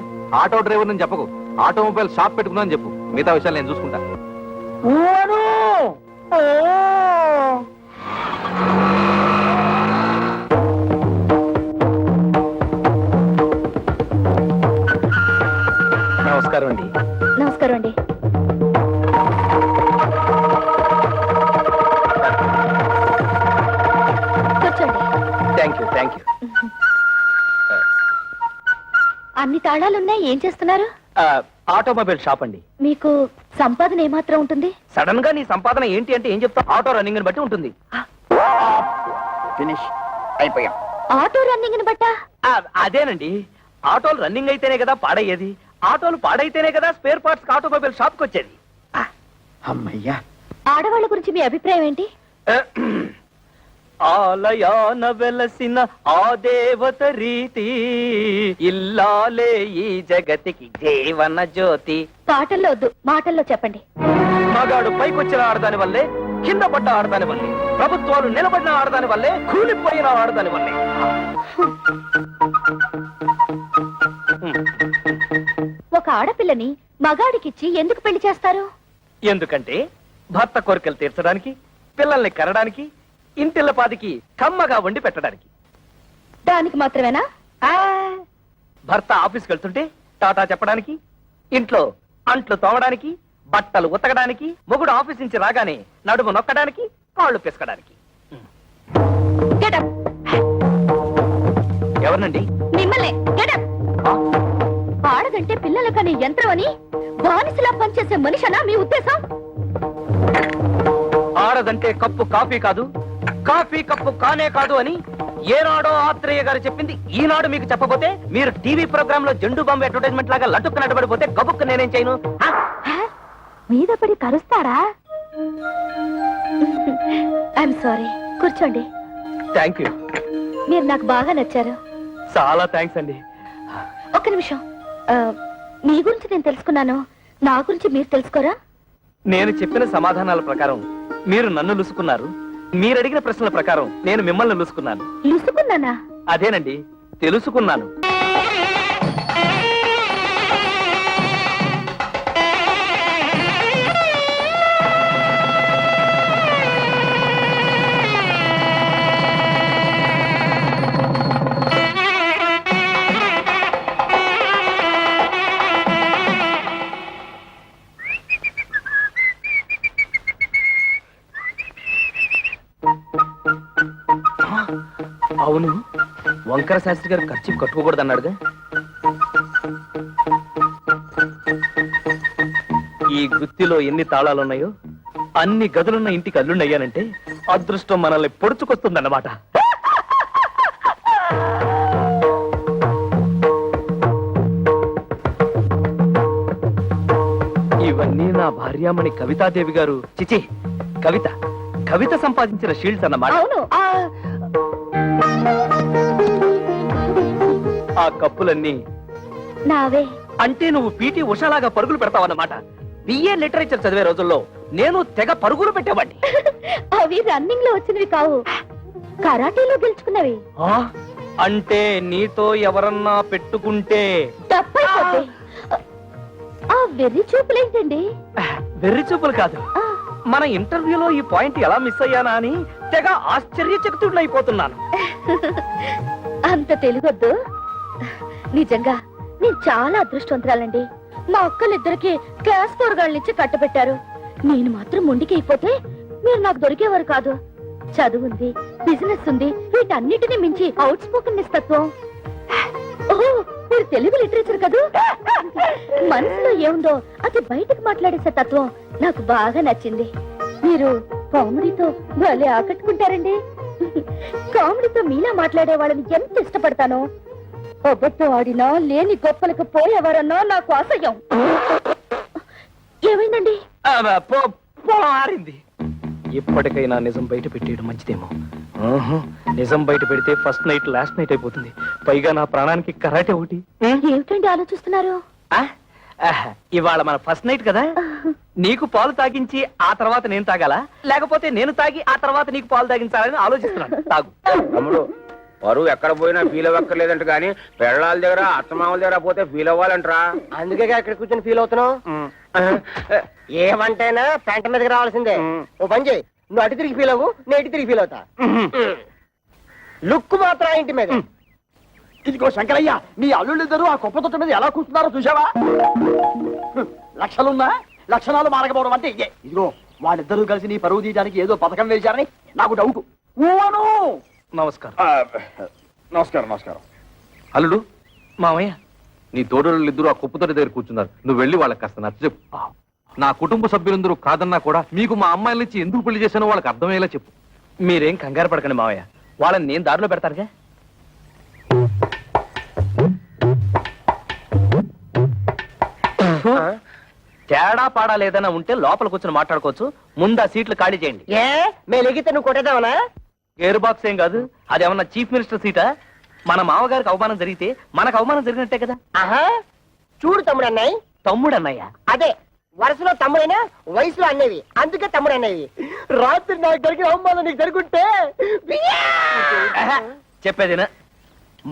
ఆటో డ్రైవర్ అని చెప్పకు, ఆటోమొబైల్ షాప్ పెట్టుకున్నా చెప్పు. మిగతా విషయాలు నేను చూసుకుంటా. నమస్కారం అండి. నమస్కారం అండి. కూర్చోండి. Thank you. అన్ని తాళాలున్నాయి, ఏం చేస్తున్నారు? ఆటోమొబైల్ షాప్ అండి. మీకు సంపాదన ఏమాత్రం ఉంటుంది? సడన్ గా నీ సంపాదన ఏంటి అంటే ఏం చెప్తావు? ఆటో రన్నింగ్ బట్టి ఉంటుంది. ఫినిష్ అయిపోయాం. ఆటో రన్నింగ్ బట్టా? అదేనండి, ఆటోలు రన్నింగ్ అయితేనే కదా పాడయ్యేది, ఆటోలు పాడైతేనే కదా స్పేర్ పార్ట్స్ ఆటోమొబైల్ షాప్ కి వచ్చేది. అమ్మయ్యా. ఆడవాళ్ళ గురించి మీ అభిప్రాయం ఏంటి? ఆలయాన వెలసిన ఆ దేవత రీతి, ఇల్లాలే ఈ జగతికి జీవన జ్యోతి. పాటల్లో వద్దు, మాటల్లో చెప్పండి. మగాడు పైకొచ్చిన ఆడదాని వల్లే, కింద పడ్డ ఆడదాని వల్లే, ప్రభుత్వాలు నిలబడిన ఆడదాని వల్లే, కూలిపోయిన ఆడదాని వల్లే. ఒక ఆడపిల్లని మగాడికిచ్చి ఎందుకు పెళ్లి చేస్తారు? ఎందుకంటే భర్త కోరికలు తీర్చడానికి, పిల్లల్ని కనడానికి, ఇంటిల్లపాదికి కమ్మగా వండి పెట్టడానికి. దానికి మాత్రమేనా? భర్త ఆఫీస్కి వెళ్తుంటే టాటా చెప్పడానికి, ఇంట్లో అంట్లు తోమడానికి, బట్టలు ఉతకడానికి, మొగుడు ఆఫీస్ నుంచి రాగానే నడుము నొక్కడానికి, కాళ్ళు పిసకడానికి. Get up. ఎవరినండి? మిమ్మల్ని. Get up. ఆడదంటే పిల్లల కనే యంత్రం అని బానిసలా పనిచేసే మనిషనా మీ ఉద్దేశం? ఆడదంటే కప్పు కాఫీ కాదు, కాఫీ కప్పు కానే కాదు అని ఏనాడో ఆత్రేయ గారు చెప్పింది ఈనాడు మీకు చెప్పబోతే, మీరు టీవీ ప్రోగ్రామ్ లో జెండు బాంబు అడ్వర్టైజ్మెంట్ లాగా లట్టుకు నడబడిపోతే గబుక్కు నేనేం చేయను? మీద పడి కరుస్తారా? I'm sorry. కూర్చోండి. Thank you. మీరు నాకు బాగా నచ్చారు. చాలా థ్యాంక్స్ అండి. ఒక్క నిమిషం. మీ గురించి నేను తెలుసుకున్నాను, నా గురించి మీరు తెలుసుకోరా? నేను చెప్పిన సమాధానాల ప్రకారం మీరు నన్ను లుసుకున్నారు, మీరు అడిగిన ప్రశ్నల ప్రకారం నేను మిమ్మల్ని లుసుకున్నాను. లుసుకున్నానా? అదేనండి, తెలుసుకున్నాను. అవును, వంకర శాస్త్రి గారు ఖర్చు కట్టుకోకూడదు అన్నాడుగా. ఈ గుత్తిలో ఎన్ని తాళాలున్నాయో అన్ని గదులున్న ఇంటికి అల్లుండయ్యానంటే అదృష్టం మనల్ని పొడుచుకొస్తుందన్నమాట. ఇవన్నీ నా భార్యామణి కవితాదేవి గారు, చిచి కవిత కవిత సంపాదించిన షీల్డ్స్ అన్నమాట. అవును. ఆ కప్పులన్నీ నావే. అంటే నువ్వు పీటీ ఉషాలాగా పరుగులు పెడతావన్నమాట. బిఏ లిటరేచర్ చదివే రోజుల్లో నేను తెగ పరుగులు పెట్టేవాడిని. అవి రన్నింగ్ లో వచ్చినవి కావు, కరాటీలో గెలుచుకున్నవి. అంటే నీతో ఎవరన్నా పెట్టుకుంటే తప్పైపోతే ఆ వెర్రి చూపులేంటండి? వెర్రి చూపులు కాదు, ఆ, మన ఇంటర్వ్యూలో ఈ పాయింట్ ఎలా మిస్ అయ్యానా అని తెగ ఆశ్చర్యచకితుడినైపోతున్నాను. అంత తెలుగొద్దు. నిజంగా నేను చాలా అదృష్టవంతురాలండి. మా అక్కలిద్దరికి క్లాస్ 4 నుంచి కట్టబెట్టారు. నేను మాత్రం మొండికి అయిపోతే మీరు నాకు దొరికేవారు కాదు. చదువుంది, బిజినెస్ ఉంది, వీటన్నిటిని మించి అవుట్ స్పోకెన్ తత్వం. ఓహో, మీరు తెలుగు లిటరేచర్ కదూ. మనసులో ఏముందో అది బయటకు మాట్లాడేసే తత్వం నాకు బాగా నచ్చింది. మీరు కామెడీతో భలే ఆకట్టుకుంటారండి. కామెడీతో మీలా మాట్లాడే వాళ్ళని ఎంత ఇష్టపడతానో. అబద్ధం ఆడినా లేని గొప్పలకు పోయేవారన్నా నాకు అసహ్యం. ఏమైందండి? మారింది. ఇప్పటికైనా నిజం బయట పెట్టేయడం మంచిదేమో. నిజం బయట పెడితే ఫస్ట్ నైట్ లాస్ట్ నైట్ అయిపోతుంది. పైగా నా ప్రాణానికి కరాటే ఒకటి. ఏమిటండి ఆలోచిస్తున్నారు? ఇవాళ మన ఫస్ట్ నైట్ కదా, నీకు పాలు తాగించి ఆ తర్వాత నేను తాగాలా, లేకపోతే నేను తాగి ఆ తర్వాత నీకు పాలు తాగించాలని ఆలోచిస్తున్నాను. తాగు. తమ్ముడు, పరువు ఎక్కడ పోయినా ఫీల్ అవ్వక్కర్లేదంట కానీ పెళ్ళాల దగ్గర అత్తమామల దగ్గర పోతే ఫీల్ అవ్వాలంటరా. అందుకే ఇక్కడ కూర్చొని ఫీల్ అవుతున్నావు. ఏమంటైనా పెంట మీదకి రావాల్సిందే. ఓ పని చేయి, నువ్వు అటు తిరిగి ఫీల్ అవ్వు, నేను ఇటు తిరిగి ఫీల్ అవుతా. లుక్ మాత్రం ఆ ఇంటి మీద. ఇదిగో శంకరయ్య, నీ అల్లుళ్ళిద్దరూ ఆ కుప్ప తొట్ట మీద ఎలా కూర్చున్నారో చూసావా? లక్షలున్నా లక్షణాలు మారకపోవడం అంటే ఇదే. ఇదిగో వాళ్ళిద్దరూ కలిసి నీ పరువు తీయడానికి ఏదో పథకం వేశారని నాకు డౌట్. నమస్కారం. నమస్కారం. నమస్కారం. అల్లుడు, మామయ్య, నీ తోడోళ్ళిద్దరూ ఆ కుప్పతోటి దగ్గర కూర్చున్నారు. నువ్వు వెళ్ళి వాళ్ళకి కాస్త నచ్చ చెప్పు. నా కుటుంబ సభ్యులందరూ కాదన్నా కూడా మీకు మా అమ్మాయిల నుంచి ఎందుకు పెళ్లి చేశానో వాళ్ళకి అర్థమయ్యేలా చెప్పు. మీరేం కంగారు పడకండి మామయ్య, వాళ్ళని నేను దారిలో పెడతారుగా. తేడా పాడా లేదన్నా ఉంటే లోపల కూర్చొని మాట్లాడుకోవచ్చు. ముందు ఆ సీట్లు ఖాళీ చేయండి. ఏ మేము ఎగితే నువ్వు కొట్టేదావనా? గేర్ బాక్స్ ఏం కాదు, అదేమన్నా చీఫ్ మినిస్టర్ సీటా? మన మామగారికి అవమానం జరిగితే మనకు అవమానం జరిగినట్టే కదా. ఆహా, చూడు తమ్ముడు అన్నాయి. తమ్ముడు అన్నయ్య అదే వరుసలో తమ్ముడైనా వయసులో అన్నవి, అందుకే తమ్ముడు అన్నవి. రాత్రి నాకు జరిగిన అవమానం నీకు జరుగుంటే చెప్పేదినా,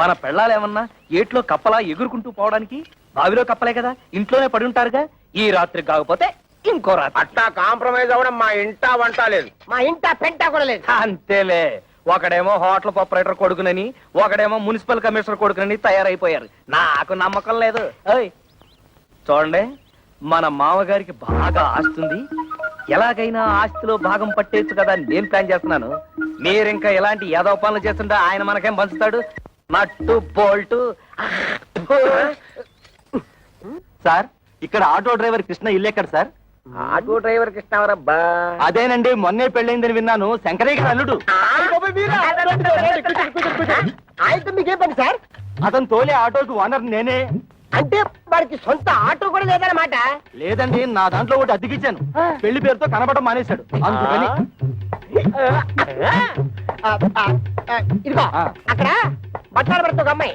మన పెళ్ళాలేమన్నా ఏట్లో కప్పలా ఎగురుకుంటూ పోవడానికి బావిలో కప్పలే కదా, ఇంట్లోనే పడి ఉంటారుగా. ఈ రాత్రి కాకపోతే ఇంకో రాత్రి. అట్టా కాంప్రమైజ్ అవ్వడం మా ఇంటా వంట లేదు. మా ఇంట పెంట కూడా లేదు. అంతేలే, ఒకడేమో హోటల్ ఆపరేటర్ కొడుకునని, ఒకడేమో మున్సిపల్ కమిషనర్ కొడుకునని తయారైపోయారు. నాకు నమ్మకం లేదు. ఓయ్ చూడండి, మన మామగారికి బాగా ఆస్తుంది. ఎలాగైనా ఆస్తిలో భాగం పట్టేచ్చు కదా అని నేను ప్లాన్ చేస్తున్నాను. మీరింకా ఎలాంటి యాదవ పనులు చేస్తుంటే ఆయన మనకేం పంచుతాడు? నట్టు బోల్టు. సార్, ఇక్కడ ఆటో డ్రైవర్ కృష్ణ ఇల్లు ఎక్కడ సార్? Auto driver కృష్ణవరబ్బా. అదేనండి, మొన్నే పెళ్ళైందని విన్నాను. శంకరయ్య గారు అల్లుడు. ఆయనతో మీకేం పని సార్? అతను తోలే ఆటోకి ఓనర్ నేనే. అంటే వాడికి సొంత ఆటో కూడా లేదన్నమాట. లేదండి, నా దాంట్లో ఒకటి అద్దెకిచ్చాను. పెళ్లి పేరుతో కనబడడం మానేశాడు, అందుకని. ఇదిగో అక్కడ బట్టాల భర్త ఒక అమ్మాయి,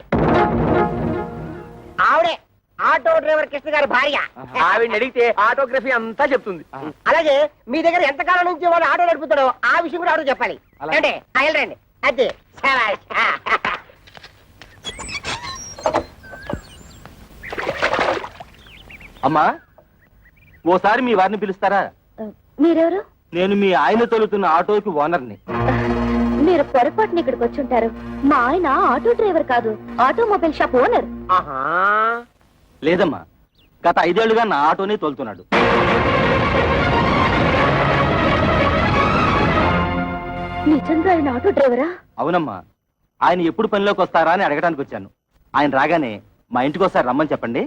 ఆవిడే ఆటో డ్రైవర్ కృష్ణ గారి భార్య. ఆవిడని అడిగితే ఆటోగ్రఫీ అంతా చెప్తుంది. అలాగే మీ దగ్గర ఎంతకాలం నుంచి వాళ్ళు ఆటో నడుపుతాడో ఆ విషయం కూడా ఆటో చెప్పాలి. అలాగే. అంటే వెళ్ళండి. అదే శభాష్. అమ్మా, ఓసారి మీ వారిని పిలుస్తారా? మీరెవరు? నేను మీ ఆయన తోలుతున్న ఆటోకి ఓనర్ని. మీరు పొరపాటున ఇక్కడికి వచ్చి ఉంటారు. మా ఆయన ఆటో డ్రైవర్ కాదు, ఆటోమొబైల్ షాప్ ఓనర్. ఆహా, లేదమ్మా, గత 5 ఏళ్లుగా నా ఆటోనే తోలుతున్నాడు. నిజంగా ఆయన ఆటో డ్రైవరా? అవునమ్మా, ఆయన ఎప్పుడు పనిలోకి వస్తారా అని అడగడానికి వచ్చాను. ఆయన రాగానే మా ఇంటికి ఒకసారి రమ్మని చెప్పండి.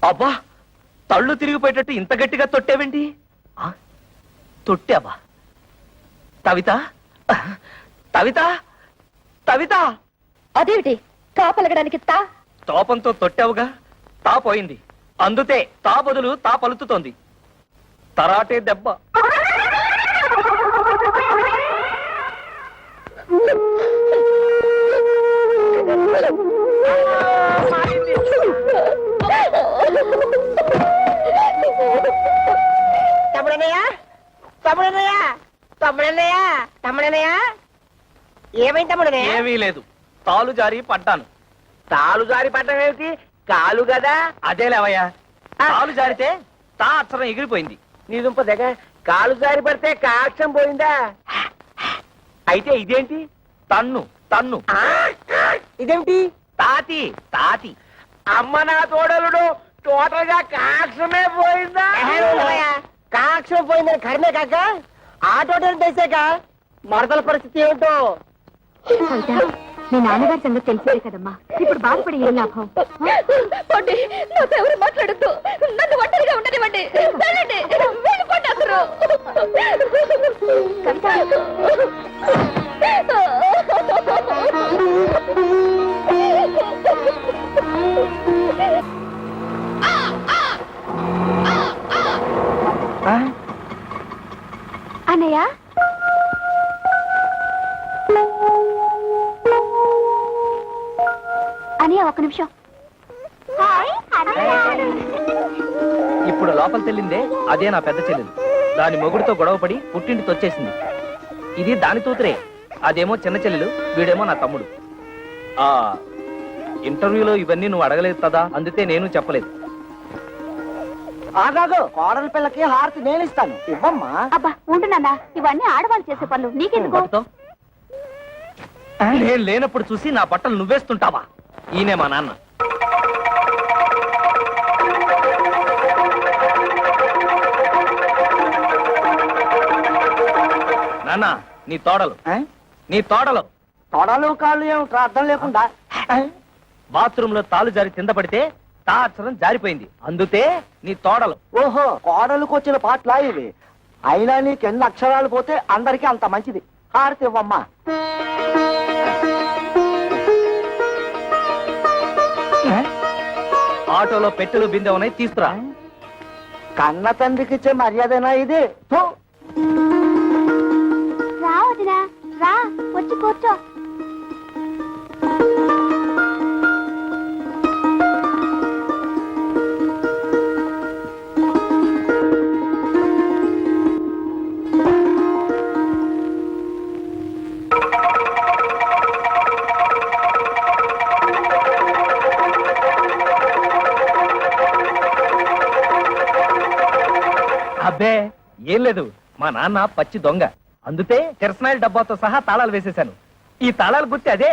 అబ్బా, తళ్ళు తిరిగిపోయేటట్టు ఇంత గట్టిగా తొట్టేవేంటి? తొట్టావా? తవిత, తవిత, తవిత. అదేమిటి తాపలగడానికి తా? తోపంతో తొట్టావుగా, తా పోయింది. అందుతే తా బదులు తా పలుకుతోంది. తరాటే దెబ్బ. తమ్ముడన్నయ్య, తమ్ముడన్నయ్య, తమ్ముడనయ్య ఏమైంది తమ్ముడనయ్య ఏమీ లేదు, తాలు జారి పడ్డాను. తాలు జారి పట్టడం ఏమిటి? కాలు కదా. అదే లేవయ్యా, తాలు జారితే తా అక్షరం ఎగిరిపోయింది. నీ దుంప దగ్గ కాలు జారి పడితే కాక్షం పోయిందా? అయితే ఇదేంటి? తన్ను తన్ను. ఇదేమిటి తాతి తాతి. అమ్మ నా తోడలుడు, టోటల్ గా కాక్షమే పోయిందా? కాక్షం పోయిందని కర్మే కాక ఆటో తెసాక మరదల పరిస్థితి ఏమిటో. మీ నాన్నగారి సంగతి తెలిసేదే కదమ్మా, ఇప్పుడు బాధపడి ఏం లాభం? నాతో ఎవరు మాట్లాడద్దు, నన్ను ఒంటరిగా ఉండనివ్వండి. వెళ్ళండి, వెళ్ళిపోండి అందరూ. అన్నయ్య, అన్నయ్య ఒక్క నిమిషం. ఇప్పుడు లోపల తెల్లిందే అదే నా పెద్ద చెల్లెలు. దాని మొగుడితో గొడవపడి పుట్టింటికి వచ్చేసింది. ఇది దాని తూతురే, అదేమో చిన్న చెల్లెలు, వీడేమో నా తమ్ముడు. ఆ ఇంటర్వ్యూలో ఇవన్నీ నువ్వు అడగలేదు కదా, అందుకే నేను చెప్పలేదు. ఆగాగు, కోడల పిల్లకి హారతి నేను ఇస్తాను, ఇవ్వమ్మా. అబ్బా ఉంటున్నా, ఇవన్నీ ఆడవాళ్ళు చేసే పనులు, నీకెందుకు? పట్టుకో. నేను లేనప్పుడు చూసి నా బట్టలు నువ్వేస్తుంటావా? ఈయనే మా నాన్న. నాన్న, నీ తోడలు నీ తోడలు తొడలు కాళ్ళు ఏమిట్రా అర్థం లేకుండా? బాత్రూమ్ లో తాలు జారి కింద పడితే తా అక్షరం జారిపోయింది, అందుతే నీ తోడలు. ఓహో, కోడలకు వచ్చిన పాటలా ఇవి. అయినా నీకు ఎన్ని అక్షరాలు పోతే అందరికీ అంత మంచిది. హారతి ఇవ్వమ్మా. ఆటోలో పెట్టెలు బిందె ఉన్నాయి, తీసుకురా. కన్న తండ్రికి ఇచ్చే మర్యాదనా ఇది? థు. రా వదినా, రా వచ్చి కూర్చో. అబ్బే ఏం లేదు, మా నాన్న పచ్చి దొంగ, అందుతే కిరసనాయిల డబ్బాతో సహా తాళాలు వేసేశాను. ఈ తాళాలు గుర్తి అదే.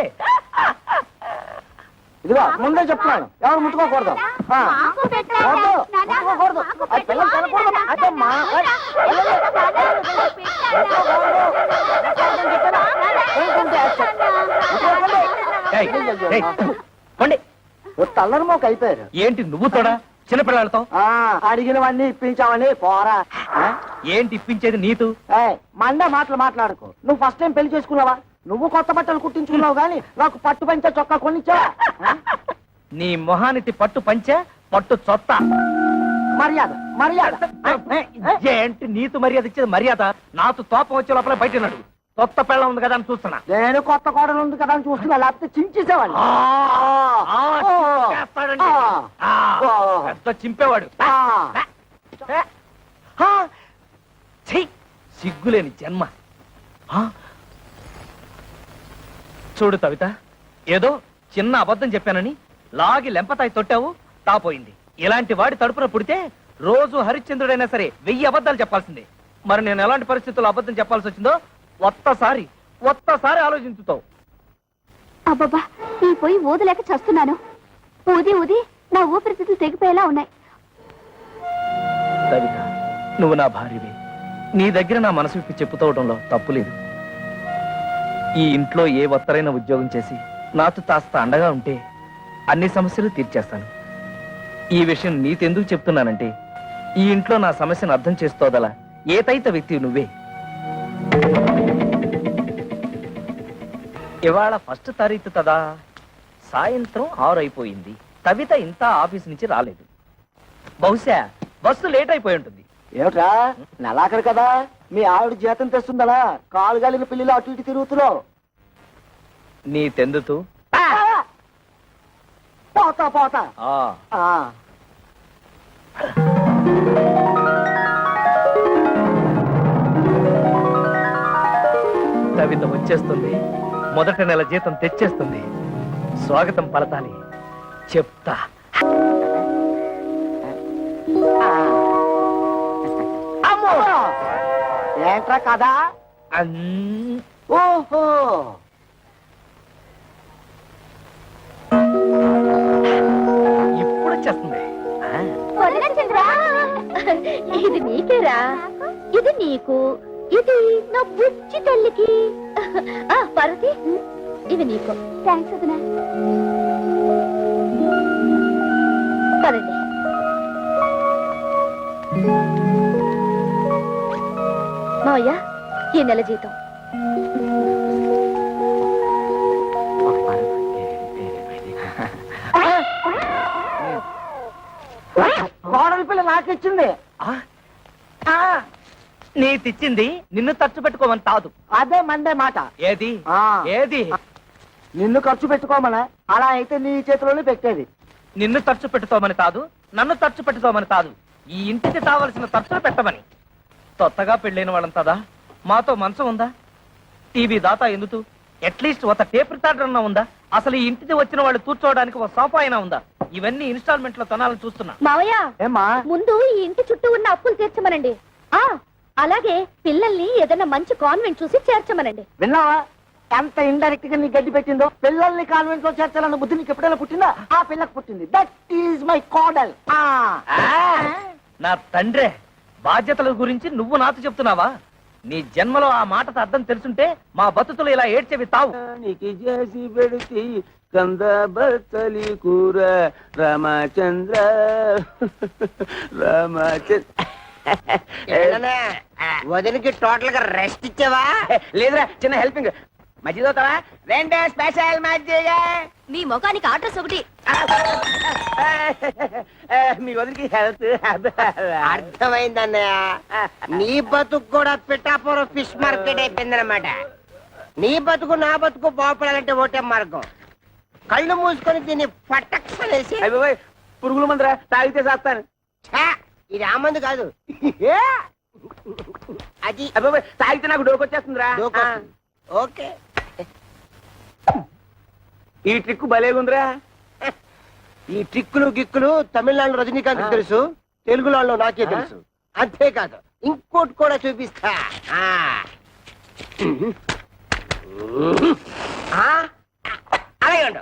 ఇదిగో ముందే చెప్తున్నాను, ఎవరు ముట్టుకోకూడదు. ముట్టుకోకూడదు, ఆ పిల్లలు తినకూడదు. అదమ్మా. ఏయ్, ఏయ్, పోండి. తల్లరి మోక అయిపోయారు. ఏంటి నువ్వు తోడా చిన్నపిల్లలతో? అడిగినవన్నీ ఇప్పించామని పోరా. ఏంటి ఇప్పించేది నీతు? మండే మాటలు మాట్లాడుకో. నువ్వు ఫస్ట్ టైం పెళ్లి చేసుకున్నావా? నువ్వు కొత్త బట్టలు కుట్టించుకున్నావు గానీ నాకు పట్టు పంచ చొక్కా కొనిచ్చా. నీ మొహానికి పట్టు పంచే పట్టు చొత్త. మర్యాద మర్యాద. ఏంటి నీతు మర్యాద ఇచ్చేది? మర్యాద నాతో తోపం వచ్చే లోపల బయట నడు. కొత్త పిల్ల ఉంది కదా అని చూస్తున్నా. నేను కొత్త కోడలు ఉంది కదా అని చూస్తున్నా, లేకపోతే చించేసేవాళ్ళు. చేస్తాడండి. పెద్ద చింపేవాడు. సిగ్గులేని జన్మ. చూడు కవిత, ఏదో చిన్న అబద్ధం చెప్పానని లాగి లెంపతాయి తొట్టావు, తాపోయింది. ఇలాంటి వాడి తడుపున పుడితే రోజు హరిశ్చంద్రుడైనా సరే 1000 అబద్ధాలు చెప్పాల్సిందే. మరి నేను ఎలాంటి పరిస్థితుల్లో అబద్ధం చెప్పాల్సి వచ్చిందో ఒక్కసారి ఆలోచించుతావు. అబ్బబ్బా, ఈ పొయ్యి ఊదలేక చస్తున్నాను. ఊది ఊది నా ఊపిరితిత్తులు తెగిపోయేలా ఉన్నాయి. కవిత, నువ్వు నా భార్యవి. నీ దగ్గర నా మనసు విప్పి చెప్పుకోవడంలో తప్పులేదు. ఈ ఇంట్లో ఏ ఒత్తరైన ఉద్యోగం చేసి నాతో కాస్త అండగా ఉంటే అన్ని సమస్యలు తీర్చేస్తాను. ఈ విషయం నీతెందుకు చెప్తున్నానంటే, ఈ ఇంట్లో నా సమస్యను అర్థం చేసుకోదలా ఏతైత వ్యక్తి నువ్వే. ఇవాళ 1వ తారీఖు కదా, సాయంత్రం 6 అయిపోయింది. కవిత ఇంత ఆఫీస్ నుంచి రాలేదు. బహుశా బస్సు లేట్ అయిపోయి ఉంటుంది. ఏమిట్రా, నెలాఖరు కదా, మీ ఆవిడ జీతం తెస్తుందలా కాలు గాలిన పిల్లలు అటు ఇటు తిరుగుతున్నావు. నీ తెందుతూ పోతా పోతా. కవిత వచ్చేస్తుంది, మొదటి నెల జీతం తెచ్చేస్తుంది. స్వాగతం పలతాలి, చెప్తా. అమ్మో ఏంట్రా కదా ఓహో ఇప్పుడు వచ్చేస్తుంది. వదినా చంద్ర, ఇది నీకేరా, ఇది నీకు, ఇది నా బుజ్జి తల్లికి. పార్వతి, ఇది నీకు. థ్యాంక్స్ వదినా. పదండి. మావయ్య, ఈ నెల జీతం. కోడలి పిల్ల నాకిచ్చింది. నీ తెచ్చింది నిన్ను ఖర్చు పెట్టుకోమని కాదు. అదే మండే మాట. ఏది ఆ. ఏది? నిన్ను ఖర్చు పెట్టుకోమనా? అలా అయితే నీ చేతిలోనే పెట్టేది. నిన్ను ఖర్చు పెట్టుకోమని కాదు, నన్ను ఖర్చు పెట్టుకోమని కాదు, ఈ ఇంటికి కావలసిన ఖర్చులు పెట్టమని. కొత్తగా పెళ్ళైన వాళ్ళంతదా మాతో మంచం ఉందా? టీవీ దాతా ఎందుకు? అట్లీస్ట్ ఒక టేప్ రికార్డర్ అన్నా ఉందా? అసలు ఈ ఇంటికి వచ్చిన వాళ్ళు కూర్చోవడానికి ఒక సోఫా అయినా ఉందా? ఇవన్నీ ఇన్స్టాల్మెంట్ లో కొనాలని చూస్తున్నా. మావయ్య, ఏమా ముందు ఈ ఇంటి చుట్టూ ఉన్న అప్పులు తీర్చమనండి. అలాగే పిల్లల్ని ఏదైనా మంచి కాన్వెంట్ చూసి చేర్చమనండి. విన్నావా ఎంత ఇండైరెక్ట్ గా నీ గడ్డి పెట్టిందో? పిల్లల్ని కాన్వెంట్ లో చేర్చాలన్న బుద్ధి నీకు ఎప్పుడైనా పుట్టిందా? ఆ పిల్లకు పుట్టింది. దట్ ఈజ్ మై కోడల్. నా తండ్రే, బాధ్యతల గురించి నువ్వు నాతో చెప్తున్నావా? నీ జన్మలో ఆ మాటకు అర్థం తెలుసుంటే మా బతుకులు ఇలా ఏడ్చేవి తావు. నీకు చేసి పెడితే కంద బత్తలి కూర రామచంద్ర రామచంద్ర. వదిలికి టోటల్ గా రెస్ట్ ఇచ్చావా? లేదురా, చిన్న హెల్పింగ్. మధ్యలో రెండే స్పెషల్ మజ్జిగ. మీ ముఖానికి అడ్రస్ ఒకటి. మీ వదిలికి హెల్త్ అర్థమైందన్నయ్య. నీ బతుకు కూడా పిఠాపురం ఫిష్ మార్కెట్ అయిపోయిందన్నమాట. నీ బతుకు నా బతుకు బాగుపడాలంటే ఒకటే మార్గం. కళ్ళు మూసుకొని దీన్ని పట్టక్షలేసి. పురుగుల మందురా, తాగితే చేస్తాను. ఇది ఆ మందు కాదు, అది తాగితే నాకు డోకొచ్చేస్తుందిరా. డోకొస్తుంది. ఓకే, ఈ ట్రిక్ భలేగుందిరా. ఈ ట్రిక్కులు గిక్కులు తమిళనాడు రజనీకాంత్ తెలుసు, తెలుగులో నాకే తెలుసు. అంతేకాదు ఇంకోటి కూడా చూపిస్తా. అలాగే ఉండు.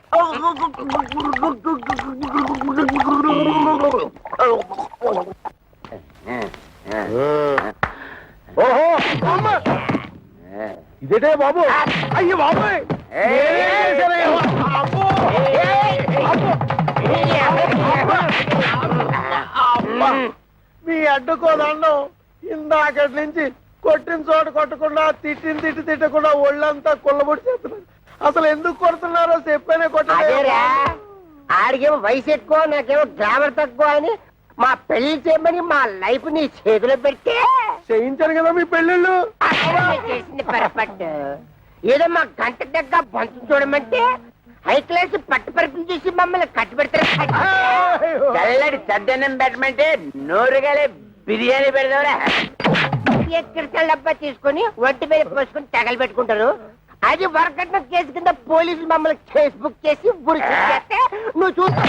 ఓహో అమ్మ! ఇదేటే బాబు? అయ్యో బాబు! మీ అడ్డుకో దండం. ఇందాకటి నుంచి కొట్టిన చోట కొట్టకుండా, తిట్టిన తిట్టకుండా ఒళ్ళంతా కుళ్ళబొడి చేస్తున్నారు. అసలు ఎందుకు కొడుతున్నారో చెప్పేనే కొట్టలేదు. ఆడికేమో వయసు ఎక్కువ, నాకేమో గ్రామర్ తక్కువ అని మా పెళ్లి చేయమని మా లైఫ్ నీ చేతిలో పెడితే చేయించాను కదా మీ పెళ్ళిళ్ళు. చేసింది పొరపాటు. ఏదో మా గంట దగ్గర బంతు చూడమంటే హై క్లాస్ పట్టు పరిపులు చూసి మమ్మల్ని కట్టు పెడతారు. చల్లడి చద్దన్నం పెట్టమంటే నోరుగాలే బిర్యానీ పెడదావరా. ఎక్కడికి డబ్బా తీసుకొని ఒంటి మీద పోసుకొని తగలు పెట్టుకుంటారు. అది వరకట్న కేసు కింద పోలీసులు మమ్మల్ని కేసు బుక్ చేసి ఉరి చేస్తే నువ్వు చూస్తా.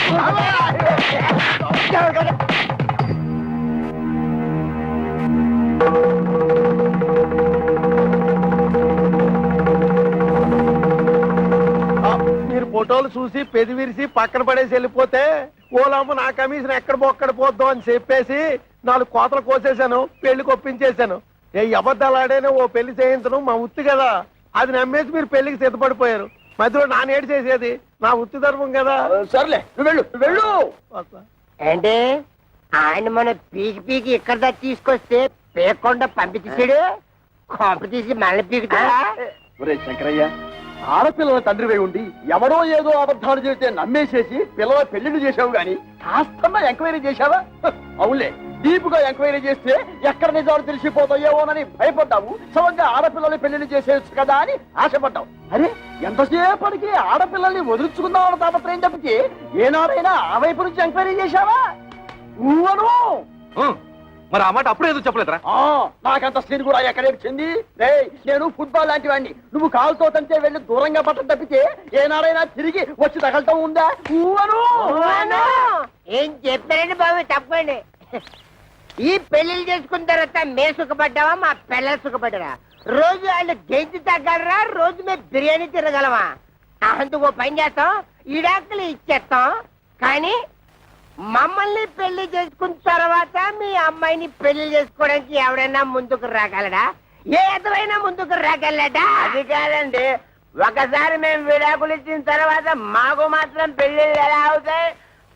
మీరు ఫోటోలు చూసి పెది విరిసి పక్కన పడేసి వెళ్ళిపోతే ఓలమ్మ నా కమిషన్ ఎక్కడ బొక్కడ పోద్దాం అని చెప్పేసి 4 కోతలు కోసేశాను, పెళ్లికి ఒప్పించేశాను. ఏ అబద్ధాలాడేనే ఓ పెళ్లి చేయించడం మా ఉత్తి కదా. అది నమ్మేసి మీరు పెళ్లికి సిద్ధపడిపోయారు. మధ్యలో నానేడు చేసేది నా వృత్తి ధర్మం కదా. సర్లే, నువ్వు వెళ్ళు, నువ్వు వెళ్ళు. అంటే ఆయన మన పీకి పీకి ఇక్కడ దాకా తీసుకొస్తే పేకుండా పంపించేసాడు. కాంప తీసి మళ్ళీ పీకుతాడా? ఒరే శంకరయ్య, ఆడపిల్లల తండ్రివై ఉండి ఎవరో ఏదో అబద్ధాలు చేస్తే నమ్మేసేసి పిల్లల పెళ్లిళ్ళు చేశావు గాని కాస్తన్నా ఎంక్వైరీ చేశావా? అవునులే, డీపుగా ఎంక్వైరీ చేస్తే ఎక్కడ నిజాలు తెలిసిపోతాయేమోనని భయపడ్డావు. సమంగా ఆడపిల్లల్ని పెళ్లిళ్ళు చేసేయచ్చు కదా అని ఆశపడ్డావు. అరే, ఎంతసేపటికి ఆడపిల్లల్ని వదులుచుకుందామన్న తాపత్రయం తప్పితే ఏనాడైనా ఆ వైపు నుంచి ఎంక్వైరీ చేశావా? నువ్వను మరి ఆ మాట అప్పుడే ఎందుకు చెప్పలేదురా? నాకంత సీన్ కూడా ఎక్కడేచింది రే. నేను ఫుట్బాల్ లాంటి వాడిని. నువ్వు కాలుతో తంటే వెళ్ళి దూరంగా పట్టం తప్పితే ఏనాడైనా తిరిగి వచ్చి తగలటం ఉందా? అవునా? ఏం చెప్పారండి బాబు, తప్పండి. ఈ పెళ్లిళ్ళు చేసుకున్న తర్వాత మే సుఖపడ్డావా, మా పిల్లలు సుఖపడ్డారా? రోజు వాళ్ళు గెంజి తగ్గలరా, రోజు మేము బిర్యానీ తినగలమా? అందుకో పని చేస్తాం, ఈడాకులు ఇచ్చేస్తాం. కానీ మమ్మల్ని పెళ్లి చేసుకున్న తర్వాత మీ అమ్మాయిని పెళ్లి చేసుకోవడానికి ఎవరైనా ముందుకు రాగలడా? ఏ ఎదురైనా ముందుకు రాగలడా? అది కాదండి, ఒకసారి మేము విడాకులు ఇచ్చిన తర్వాత మాకు మాత్రం పెళ్లిళ్ళు ఎలా అవుతాయి?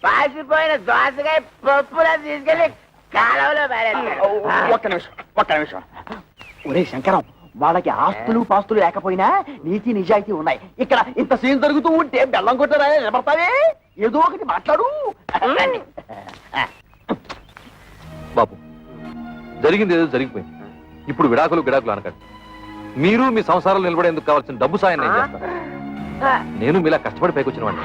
పాసిపోయిన దోసకాయ పప్పులా తీసుకెళ్లి కాలంలో ఒక్క నిమిషం. ఒరే శంకరం, వాళ్ళకి ఆస్తులు పాస్తులు లేకపోయినా నీతి నిజాయితీ ఉన్నాయి. ఇక్కడ ఇంత సీన్ జరుగుతూ ఉంటే బెల్లం కొట్టరా నిలబడతావే? ఏదో ఒకటి మాట్లాడు. బాబు, జరిగింది ఏదో జరిగిపోయింది. ఇప్పుడు విడాకులు అనకండి. మీరు మీ సంసారాలు నిలబడేందుకు కావాల్సిన డబ్బు సాయం నేను చేస్తాను. నేను మీలా కష్టపడి పైకొచ్చిన వాడిని.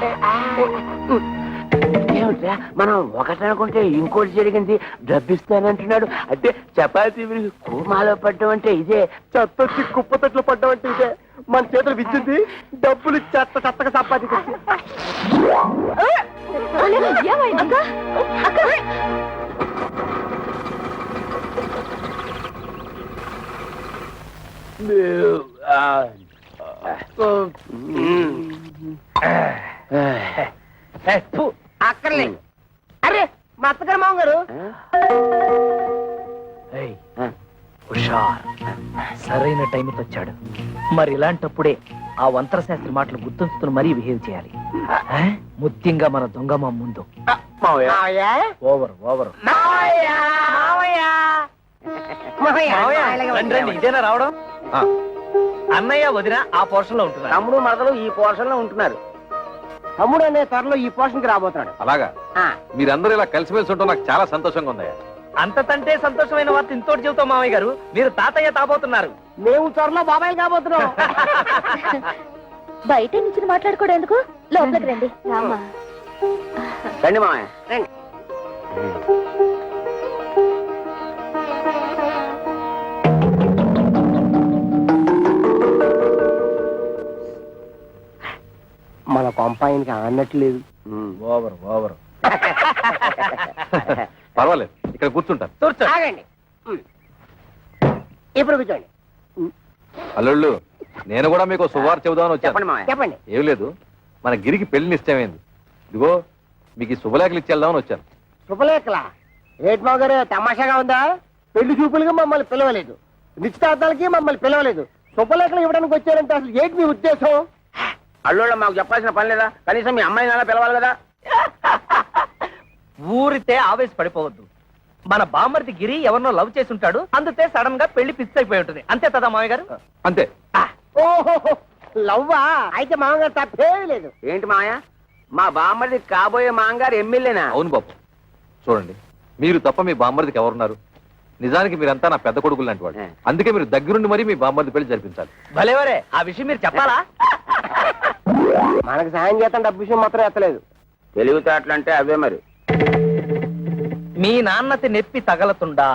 ఏమిట్రా మనం ఒకటి అనుకుంటే ఇంకోటి జరిగింది, డబ్బిస్తానంటున్నాడు. అంటే చపాతీ కూమాలో పడ్డం అంటే ఇదే, చెత్తొచ్చి కుప్పతట్లు పడ్డం అంటే ఇదే. మన చేతులు విచ్చింది, డబ్బులు చెత్తగా సంపాదించి. అక్కర్లేదు. అరే మా అత్తగారు మామగారు, హుషార్, సరైన టైంకి వచ్చాడు. మరి ఇలాంటప్పుడే ఆ వంతర శాస్త్రి మాటలు గుర్తుంచుకుని మరీ బిహేవ్ చేయాలి. ముఖ్యంగా మన దొంగమ్మ ముందు. మావయ్య ఓవర్ ఓవర్. మావయ్య మావయ్య ఇదేనా రావడం? అన్నయ్య వదిన ఆ పోర్షన్ లో ఉంటున్నారు, తమ్ముడు మరదలు ఈ పోర్షన్ లో ఉంటున్నారు. తమ్ముడు అనే త్వరలో ఈ పోర్షన్ కి రాబోతున్నాడు. అలాగా? మీరందరూ ఇలా కలిసిమెలిసి ఉండటం నాకు చాలా సంతోషంగా ఉందయ్యా. అంతకంటే సంతోషమైన వార్త ఇంతోటి చెబుతాం మామయ్య గారు, మీరు తాతయ్య తాబోతున్నారు. మేము త్వరలో బాబాయ్ కాబోతున్నాం. బయట నుంచి మాట్లాడుకోవడం ఎందుకు, లోపలికి రండి. రామా రండి మామయ్య రండి. మన కొంపాయనికి అన్నట్లేదు. Over over. పర్వాలేదు, ఇక్కడ కూర్చుంటాను. ఆగండి, ఇప్పుడు కూర్చోండి. అల్లుళ్ళు, నేను కూడా మీకు శుభవార్త చెబుదామని వచ్చాను. చెప్పండి మామయ్య. చెప్పండి. ఏం లేదు, మన గిరికి పెళ్లి నిశ్చయమైంది. ఇదిగో మీకు ఈ శుభలేఖలు ఇచ్చేద్దామని వచ్చాను. శుభలేఖలా? రేట్మావు గారు తమాషాగా ఉందా? పెళ్లి చూపులుగా మమ్మల్ని పిలవలేదు, నిశ్చితార్థాలకి మమ్మల్ని పిలవలేదు, శుభలేఖలు ఇవ్వడానికి వచ్చారంటే అసలు ఏంటి మీ ఉద్దేశం? అల్లుళ్ళ మాకు చెప్పాల్సిన పని లేదా? కనీసం మీ అమ్మాయిని అలా పిలవాలి కదా. ఊరితే ఆవేశపడిపోవద్దు. మన బామ్మర్ది గిరి ఎవరినో లవ్ చేసి ఉంటాడు, అందుకే సడన్ గా పెళ్లి ఫిక్స్ అయిపోయి ఉంటుంది. అంతే కదా మామయ్య గారు? అంతే. ఓహో, లవ్వా? అయితే మామగారు తప్పేమీ లేదు. ఏంటి మామయ్య, మా బామ్మది కాబోయే మాంగారు ఎమ్మెల్యేనా? అవును బాబు, చూడండి, మీరు తప్ప మీ బామ్మర్దికి ఎవరున్నారు? నిజానికి మీరంతా నా పెద్ద కొడుకులు లాంటి వాడు. అందుకే మీరు దగ్గరుండి మరీ మీ బామ్మర్ది పెళ్లి జరిపించాలి. భలేవరే, ఆ విషయం మీరు చెప్పాలా? మనకు సాయం చేస్తాం, డబ్బు విషయం మాత్రం ఎత్తలేదు. తెలివితేటలు అంటే అవే మరి. మీ నాన్నతి నెప్పి తగలతుండా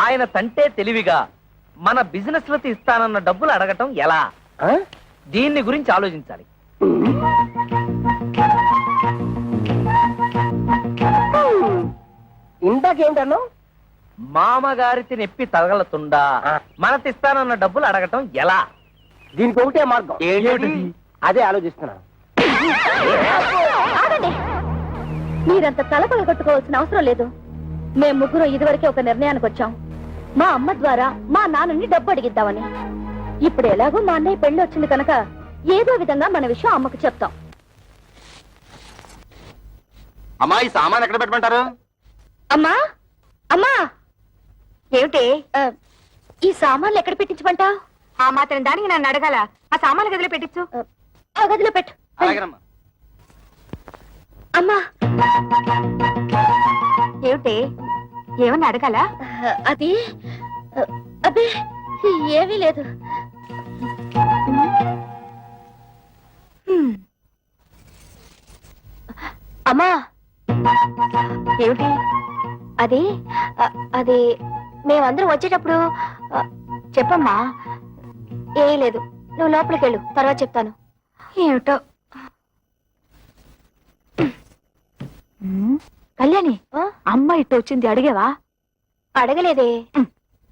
ఆయన తంటే తెలివిగా మన బిజినెస్ లకి ఇస్తానన్న డబ్బులు అడగటం ఎలా? దీన్ని గురించి ఆలోచించాలి. ఇందాకేంటన్నా? మామగారికి నెప్పి తగలతుండా మనతిస్తానన్న డబ్బులు అడగటం ఎలా? దీనికి ఒకటే మార్గం. అదే ఆలోచిస్తున్నాను. ఆగండి, మీరంత తలపల కట్టుకోవాల్సిన అవసరం లేదు. మేము ముగ్గురు ఇదివరకే ఒక నిర్ణయానికి వచ్చాం. మా అమ్మ ద్వారా మా నాన్నని డబ్బు అడిగిద్దామని. ఇప్పుడు ఎలాగో మా అన్నయ్య పెళ్లి వచ్చింది కనుక ఏదో విధంగా మన విషయం అమ్మకు చెప్తాం. అమ్మా, ఈ సామాన్ ఎక్కడ పెట్టమంటారు? అమ్మా అమ్మా, ఏమిటి ఈ సామాన్లు ఎక్కడ పెట్టించమంటా? ఆ మాత్రం దానికి నన్ను అడగాల? ఆ సామాన్లు గదిలో పెట్టించు. ఆ గదిలో పెట్టు. అమ్మా, ఏమిటి, ఏమన్నా అడగాల? అది అబ్బే ఏమీ లేదు. అమ్మా, ఏమిటి అది? అది మేమందరం వచ్చేటప్పుడు చెప్పమ్మా. ఏ లేదు, నువ్వు లోపలికి వెళ్ళు, తర్వాత చెప్తాను. ఏమిటో. కళ్యాణి, అమ్మ ఇట్టు వచ్చింది, అడిగేవా? అడగలేదే.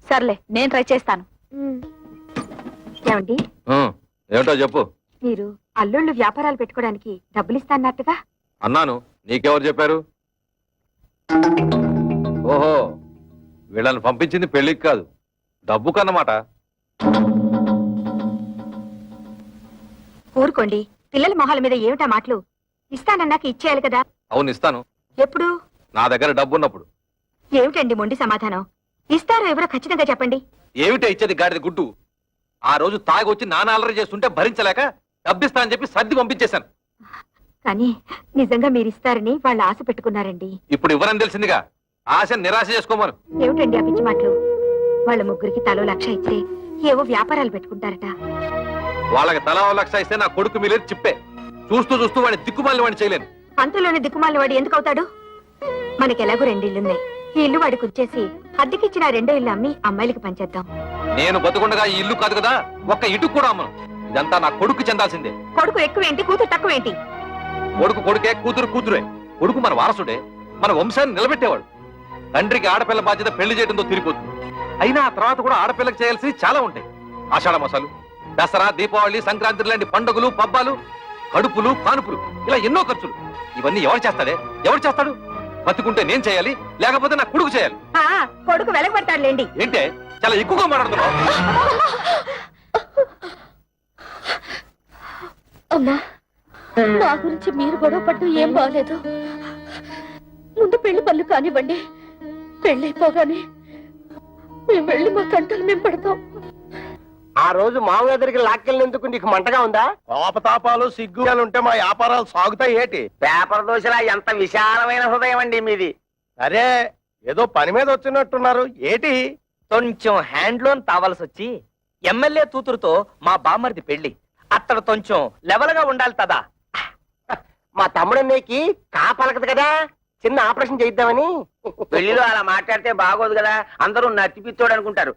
సర్లే, నేను ట్రై చేస్తాను. ఏమండి, ఏమిటో చెప్పు. మీరు అల్లుళ్ళు వ్యాపారాలు పెట్టుకోవడానికి డబ్బులు ఇస్తాన్నట్టుగా? అన్నాను, నీకెవరు చెప్పారు? ఓహో, వీళ్ళని పంపించింది పెళ్లికి కాదు, డబ్బు కన్నమాట. ఊరుకోండి, పిల్లల మొహాల మీద ఏమిటా మాటలు? ఇస్తానన్నాక ఇచ్చేయాలి కదా. అవును, ఇస్తాను. ఎప్పుడు? నా దగ్గర డబ్బు ఉన్నప్పుడు. ఏమిటండి మొండి సమాధానం? ఇస్తారో ఎవరో ఖచ్చితంగా చెప్పండి. ఏమిటో ఇచ్చేది గాడిద గుడ్డు. ఆ రోజు తాగి వచ్చి నాన్న అల్లరి చేస్తుంటే భరించలేక డబ్బిస్తా అని చెప్పి సర్ది పంపించేశాను. కానీ నిజంగా మీరు ఇస్తారని వాళ్ళు ఆశ పెట్టుకున్నారండి. ఇప్పుడు ఇవ్వరని తెలిసిందిగా, ఆశ నిరాశ చేసుకోమను. ఏమిటండి ఆ పిచ్చి మాటలు? వాళ్ళ ముగ్గురికి తలో 1,00,000 ఇస్తే ఏవో వ్యాపారాలు పెట్టుకుంటారట. వాళ్ళకి తలా 1,00,000 ఇస్తే నా కొడుకు మీలేదు చిప్పే. చూస్తూ చూస్తూ వాడిని దిక్కుమాలి వాడిని చేయలేను. అంతలోనే దిక్కుమాలిన వాడు ఎందుకు అవుతాడు? మనకెలాగో 2 ఇళ్లున్నాయి. ఈ ఇల్లు వాడికి వచ్చేసి అద్దెకిచ్చిన 2వ ఇల్లు అమ్మి అమ్మాయిలకి పంచేద్దాం. నేను బతుకుండగా ఈ ఇల్లు కాదు కదా, ఒక్క ఇటుకు కూడా అమ్మను. ఇదంతా నా కొడుకు చెందాల్సిందే. కొడుకు ఎక్కువేంటి, కూతురు తక్కువేంటి? కొడుకు కొడుకే, కూతురు కూతురే. కొడుకు మన వారసుడే, మన వంశాన్ని నిలబెట్టేవాడు. తండ్రికి ఆడపిల్ల బాధ్యత పెళ్లి చేయడంతో తిరిగిపోతుంది. అయినా ఆ తర్వాత కూడా ఆడపిల్లకి చేయాల్సి చాలా ఉంటాయి. ఆషాఢ మాసాలు, దసరా, దీపావళి, సంక్రాంతి లాంటి పండుగలు, పబ్బాలు, కడుపులు, కానుపులు, ఇలా ఎన్నో ఖర్చులు. ఇవన్నీ ఎవరు చేస్తాడే? ఎవరు చేస్తాడు? బతుకుంటే నేను చేయాలి, లేకపోతే నా కొడుకు చేయాలి. కొడుకు వెలగబడతాడులేండి. ఏంటే చాలా ఎక్కువగా మాట్లాడుతున్నావు? అమ్మా, మా గురించి మీరు గొడవ పట్టు ఏం బాగలేదు. ముందు పెళ్లి పనులు కానివ్వండి. పెళ్ళైపోగానే మేము వెళ్ళి మా కంటలు మేము పడతాం. ఆ రోజు మామూలు దగ్గరికి లాక్కెళ్ళినందుకు నీకు మంటగా ఉందా? కోపతాపాలు సిగ్గులు ఉంటే మా వ్యాపారాలు సాగుతాయి ఏటి? పేపర్ దోశలా ఎంత విశాలమైన హృదయం అండి మీది. అరే, ఏదో పని మీద వచ్చినట్టున్నారు ఏటి? కొంచెం హ్యాండ్ లోన్ తావాల్సి వచ్చి ఎమ్మెల్యే కూతురుతో మా బామ్మర్ది పెళ్లి. అతడు కొంచెం లెవెల్ గా ఉండాలి కదా. మా తమ్ముడన్నయ్యకి కాపలకదు కదా, చిన్న ఆపరేషన్ చేయిద్దామని. పెళ్లిలో అలా మాట్లాడితే బాగోదు కదా, అందరూ నత్తిపిత్తోడు అనుకుంటారు.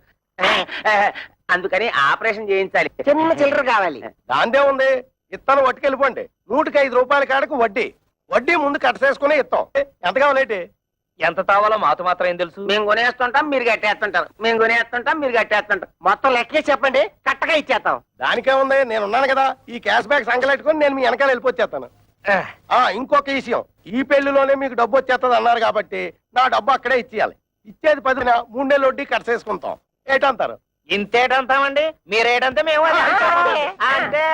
అందుకని ఆపరేషన్ చేయించాలి. చిన్న చిల్లర కావాలి. దాందే ఉంది, ఇత్తనం పట్టుకెళ్ళిపోండి. 105 రూపాయల కాడకు వడ్డీ. వడ్డీ ముందు కట్ చేసుకుని ఇస్తాం. ఎంత కావాలేటి? ఎంత తావాలో మాతో మాత్రం ఏం తెలుసు. మేము కొనేస్తుంటాం, మీరు కట్టేస్తుంటారు. మేము కొనేస్తుంటాం, మీరు కట్టేస్తుంటాం. మొత్తం లెక్కే చెప్పండి, కట్టగా ఇచ్చేస్తాం. దానికే ఉంది, నేనున్నాను కదా. ఈ క్యాష్ బ్యాక్ సంకలెట్టుకుని నేను మీ వెనకాల వెళ్ళిపోచ్చేస్తాను. ఇంకొక విషయం, ఈ పెళ్లిలోనే మీకు డబ్బు వచ్చేస్తుంది అన్నారు కాబట్టి నా డబ్బు అక్కడే ఇచ్చేయాలి. ఇచ్చేది 10న 3 నెలలు వడ్డీ కట్ చేసుకుంటాం. ఏటంటారు? ఇంతేటంతామండి, మీరేటంటే మేము అదే అంటామండి. అంటే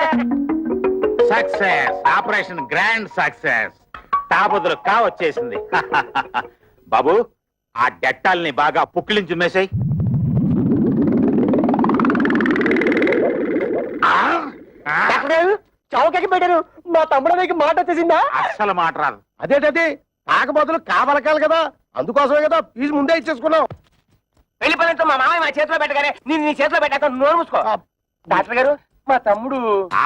సక్సెస్, ఆపరేషన్ గ్రాండ్ సక్సెస్. తాబుదులు కా వచ్చేసింది. బాబు, ఆ డెట్టాల్ని బాగా పుక్కిలించి మేసాయి. చౌకకి పెట్టారు. మా తమ్ముడికి మాట వచ్చేసిందా? అస్సలు మాట రాదు. అదేటది, కాకపోతే కావలకాలి కదా, అందుకోసమే కదా ఫీజు ముందే ఇచ్చేసుకున్నాం. పెళ్లి పనితో మా మామయ్య మా చేతిలో పెట్టగానే నేను నీ చేతిలో పెట్టాక నోరు మూసుకో. డాక్టర్ గారు, మా తమ్ముడు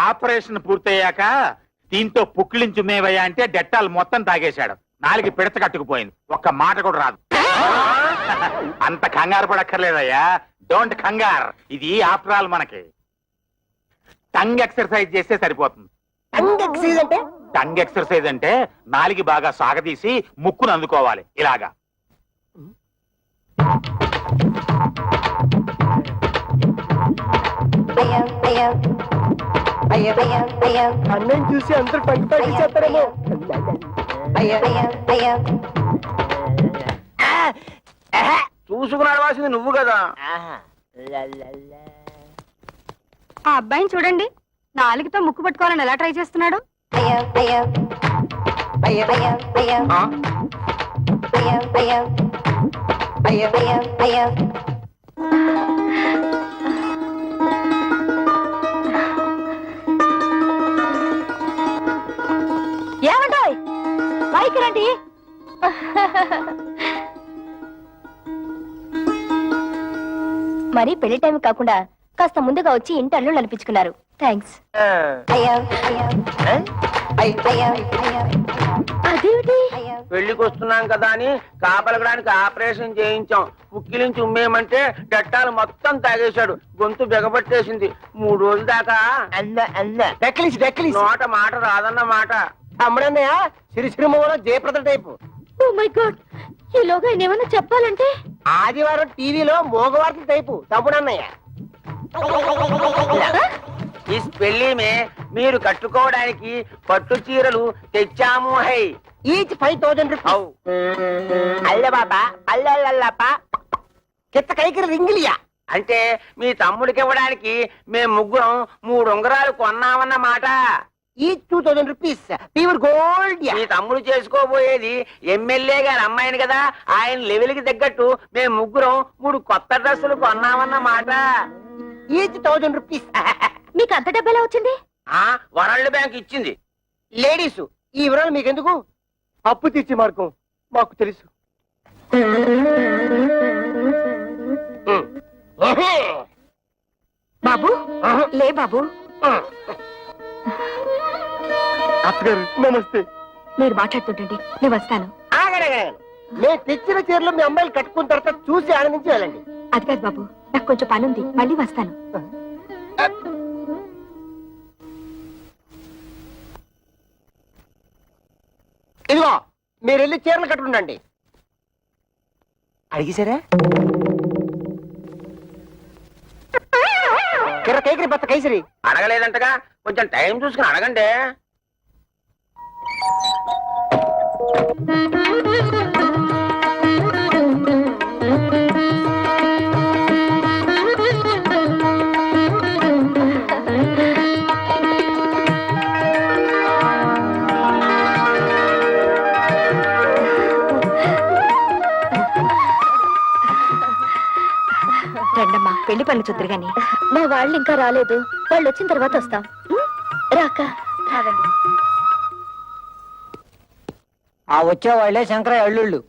ఆపరేషన్ పూర్తయ్యాక దీంతో పుక్కిలించు మేవయ్యా అంటే డెట్టాల్ మొత్తం తాగేశాడు. 4 పిడత కట్టుకుపోయింది, ఒక్క మాట కూడా రాదు. అంత కంగారు పడక్కర్లేదయ్యా, డోంట్ కంగార్. ఇది ఆఫ్టర్ ఆల్ మనకి టంగ్ ఎక్సర్సైజ్ చేస్తే సరిపోతుంది. ఎక్సైజ్ అంటే? టంగ్ ఎక్సర్సైజ్ అంటే నాలికి బాగా సాగదీసి ముక్కును అందుకోవాలి ఇలాగా. అన్నయ్య చూసి అందరూ టంగ్ చేస్తారేమో. చూసుకుని అడవాల్సింది నువ్వు కదా. ఆ అబ్బాయిని చూడండి, 4తో ముక్కు పట్టుకోవాలని ఎలా ట్రై చేస్తున్నాడు. ఏమంటాయ్, పైకి రండి. మరి పెళ్లి టైం కాకుండా కాస్త ముందుగా వచ్చి ఇంటర్లు నడిపించుకున్నారు. థ్యాంక్స్. అదేమిటి, పెళ్లికి వస్తున్నాం కదా అని కాపలగడానికి ఆపరేషన్ చేయించాం. పుక్కిలించి ఉమ్మేయమంటే డట్టాలు మొత్తం తాగేశాడు. గొంతు బిగబట్టేసింది. 3 రోజుల దాకా డెక్కలిసి నోట మాట రాదన్న మాట. తమ్ముడన్నయ్య సిరిసిరిమూల Jayaprada type. Oh my god, ఈలోగా ఆయన ఏమన్నా చెప్పాలంటే ఆదివారం టీవీలో మోగవార్తల టైపు తమ్ముడన్నయ్య. ఈ పెళ్లి మే మీరు కట్టుకోవడానికి పట్టు చీరలు తెచ్చాము. High each 5,000 rupees. అల్ల బాబా అల్లల్లప్ప కిత్త కైకిరి రింగిలియా. అంటే మీ తమ్ముడికి ఇవ్వడానికి మేము ముగ్గురం 3 ఉంగరాలు కొన్నామన్నమాట. Each 2,000 rupees pure gold. మీ తమ్ముడు చేసుకోబోయేది ఎమ్మెల్యే గారి అమ్మాయిని కదా, ఆయన లెవెల్ కి తగ్గట్టు మేము ముగ్గురం 3 కొత్త డ్రెస్సులు కొన్నామన్నమాట. Each 1,000 rupees. మీకు అంత డబ్బెలా వచ్చింది? వరల్డ్ బ్యాంక్ ఇచ్చింది. లేడీస్ ఈ వివరాలు మీకెందుకు? అప్పు తీర్చి మార్గం మాకు తెలుసు. బాబు లే బాబు. అత్తగారు నమస్తే. మీరు మాట్లాడుతుంటండి, నేను వస్తాను. నేను తెచ్చిన చీరలు మీ అమ్మాయిలు కట్టుకున్న తర్వాత చూసి ఆనందించి వెళ్ళండి. అది కాదు బాబు, నాకు కొంచెం పనుంది, మళ్ళీ వస్తాను. ఇదిగో మీరు వెళ్ళి చీరలు కట్టుకుండండి. అడిగిసారా? కిర కైకిరి బత్త కైసరి అడగలేదంటగా, కొంచెం టైం చూసుకుని అడగండి. రండమ్మా, పెళ్లి పనులు చూద్దరు గాని. మా వాళ్ళు ఇంకా రాలేదు, వాళ్ళు వచ్చిన తర్వాత వస్తాం. రాక రావండి. ఆ వచ్చే వాళ్ళే శంకరయ్య అల్లుళ్ళు.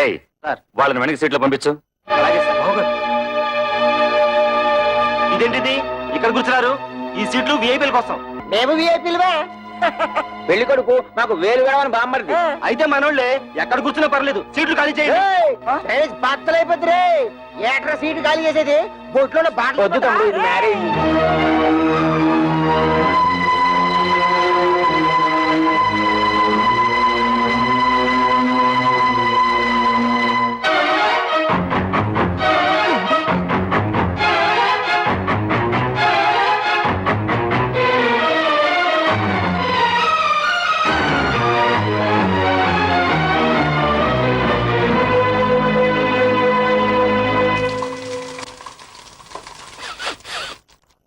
ఏయ్ వాళ్ళని వెనక సీట్లో పంపించు. ఇదేంటిది ఇక్కడ కూర్చున్నారు? ఈ సీట్లు విఐపీల కోసం. మేము విఐపీలువే. పెళ్లి కొడుకు మాకు వేలు వేడమని బామ్మరిది. అయితే మనోళ్ళే ఎక్కడ కూర్చున్నా పర్లేదు, సీట్లు ఖాళీ చేయండి. బట్టలైపోతుంది. ఏట్రా సీటు ఖాళీ చేసేది? బొట్లో బాటలు. వద్దు తమ్ముడు, ఇది మ్యారేజ్.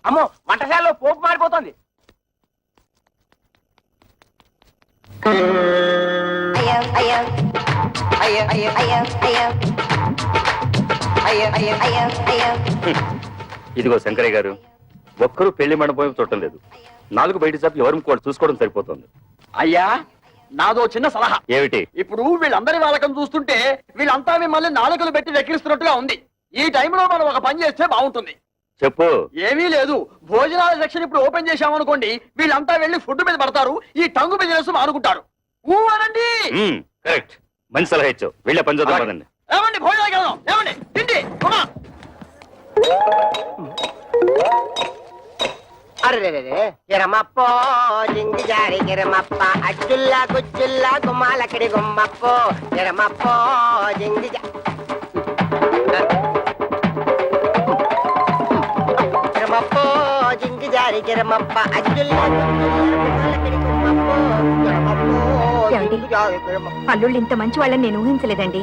అమ్మో, వంటశాలలో పోపు మారిపోతుంది. ఇదిగో శంకరయ్య గారు, ఒక్కరూ పెళ్లి మండపం చూడటం లేదు. 4 బయట చెప్పి ఎవరు కూడా చూసుకోవడం సరిపోతుంది. అయ్యా, నాదో చిన్న సలహా. ఏమిటి? ఇప్పుడు వీళ్ళందరి వాళ్ళకం చూస్తుంటే వీళ్ళంతా మిమ్మల్ని నాలుకలు పెట్టి వెక్కిరిస్తున్నట్టుగా ఉంది. ఈ టైంలో మనం ఒక పని చేస్తే బాగుంటుంది. చెప్పు. ఏమీ లేదు, భోజనాల సెక్షన్ ఇప్పుడు ఓపెన్ చేశామనుకోండి, వీళ్ళంతా వెళ్ళి ఫుడ్ మీద పడతారు, ఈ టంగు బిజినెస్ మానుకుంటారు. అనండి. కరెక్ట్, మంచి సలహా ఇచ్చావు. వెళ్ళే పని చూద్దాం పదండి. ఏమండి, భోజనాలకు వెళ్దాం. ఏమండి, తిండి. అరే కిరమప్పో జింగి జారి కిరమప్ప అచ్చుల్లా గుచ్చుల్లా గుమ్మాలక్కడి గుమ్మప్పో కిరమప్పో జింగి కిరమప్పో జింగి జారి కిరమప్ప అచ్చుల్లా గుమ్మాలక్కడి గుమ్మప్పో కిరమప్పో జింగి జారి కిరమప్ప. అల్లుళ్ళు ఇంత మంచి వాళ్ళని నేను ఊహించలేదండి.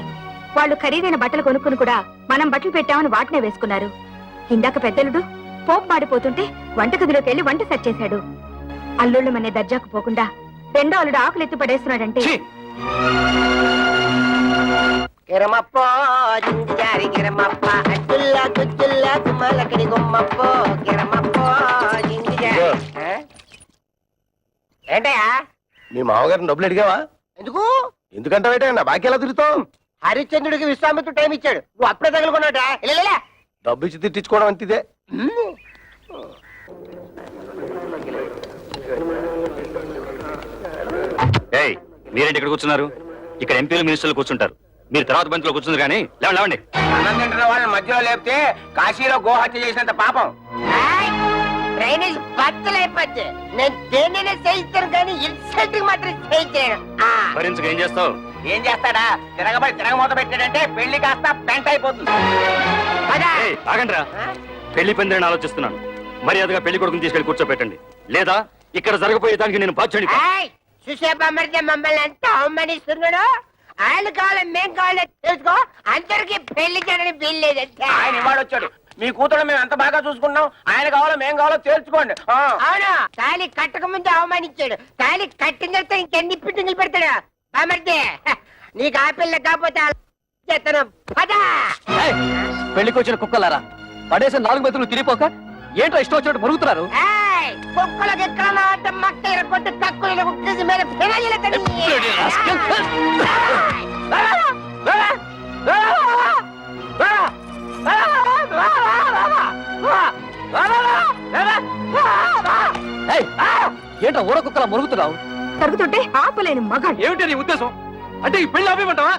వాళ్ళు ఖరీదైన బట్టలు కొనుక్కుని కూడా మనం బట్టలు పెట్టామని వాటినే వేసుకున్నారు. ఇందాక పెద్దలుడు పోపు మాడిపోతుంటే వంటగదిలోకి వెళ్లి వంట సెట్ చేశాడు. అల్లుళ్ళు మనే దర్జాకు పోకుండా రెండో అల్లుడు ఆకులు ఎత్తి పడేస్తున్నాడంటే. కిరమప్పో జింగి జారి కిరమప్ప అచ్చుల్లా గుచ్చుల్లా గుమ్మాలక్కడి గుమ్మప్పో కిరమప్పో జింగి జారి. ఏంటయ్యా? మీ మామగారిని డబ్బులు అడిగావా? ఎందుకు? ఎందుకంటే నా బాకీ ఎలా తిరుగుతావు? హరిశ్చంద్రుడికి విశ్వామిత్రుడు టైం ఇచ్చాడు, నువ్వు అప్పుడే తగులుకున్నాడా? ఇలా డబ్బు ఇచ్చి తిట్టించుకోవడం అంతిదే. ఏయ్, మీరేంటి ఇక్కడ కూర్చున్నారు? ఇక్కడ ఎంపీలు మినిస్టర్లు కూర్చుంటారు, మీరు తర్వాత బంతిలో కూర్చుంది కానీ లేవండి. అన్నం తింటున్న వాళ్ళని మధ్యలో లేపితే కాశీలో గోహత్య చేసినంత పాపం. డ్రైనేజ్ బద్దలైపోద్ది. నేను దేన్నైనా చేయిస్తాను కానీ ఇన్సల్ట్ మాత్రం చేయించాను. భరించక ఏం చేస్తావు? ఏం చేస్తాడా? తిరగమూత పెట్టాడంటే పెళ్లి కాస్త పెంట అయిపోతుంది. ఏయ్, ఆగండ్రా. పెళ్లి పందిరిని ఆలోచిస్తున్నాను. మర్యాదగా పెళ్లి కొడుకుని తీసుకెళ్లి కూర్చోబెట్టండి, లేదా ఇక్కడ జరగబోయే దానికి నేను బాధ్యుని. సుషేపమరితే మమ్మల్ని ఎంత అవమానిస్తున్నాడు. ఆయన కావాలి, మేం కావాలి తెలుసుకో. అందరికి పెళ్లి చేయడానికి వీల్లేదంటే ఆయన ఇవాడు వచ్చాడు, మీ కూతురు మేము ఎంత బాగా చూసుకున్నాం, ఆయన కావాలో మేం కావాలో తేల్చుకోండి. అవును, తాళి కట్టక ముందు అవమానించాడు, తాళి కట్టిన తర్వాత ఇంకెన్ని పిట్టింగులు పెడతాడు. బామర్ది, నీకు ఆ పిల్ల కాకపోతే చేస్తాను. పదా పెళ్లికి వచ్చిన కుక్కలారా, పడేసిన 4 మెతులు తిరిగిపోక ఏంటో ఇష్టం వచ్చినట్టు మరుగుతున్నారు. కుక్కలకి ఎక్కడ అంటే మక్క ఇరగొట్టి తక్కువ కుక్కేసి మీద ఏంటో ఊర కుక్కలా మరుగుతున్నావు? తరుగుతుంటే ఆపలేని మగాడు. ఏమిటి నీ ఉద్దేశం? అంటే ఈ పెళ్లి ఆపేమంటావా?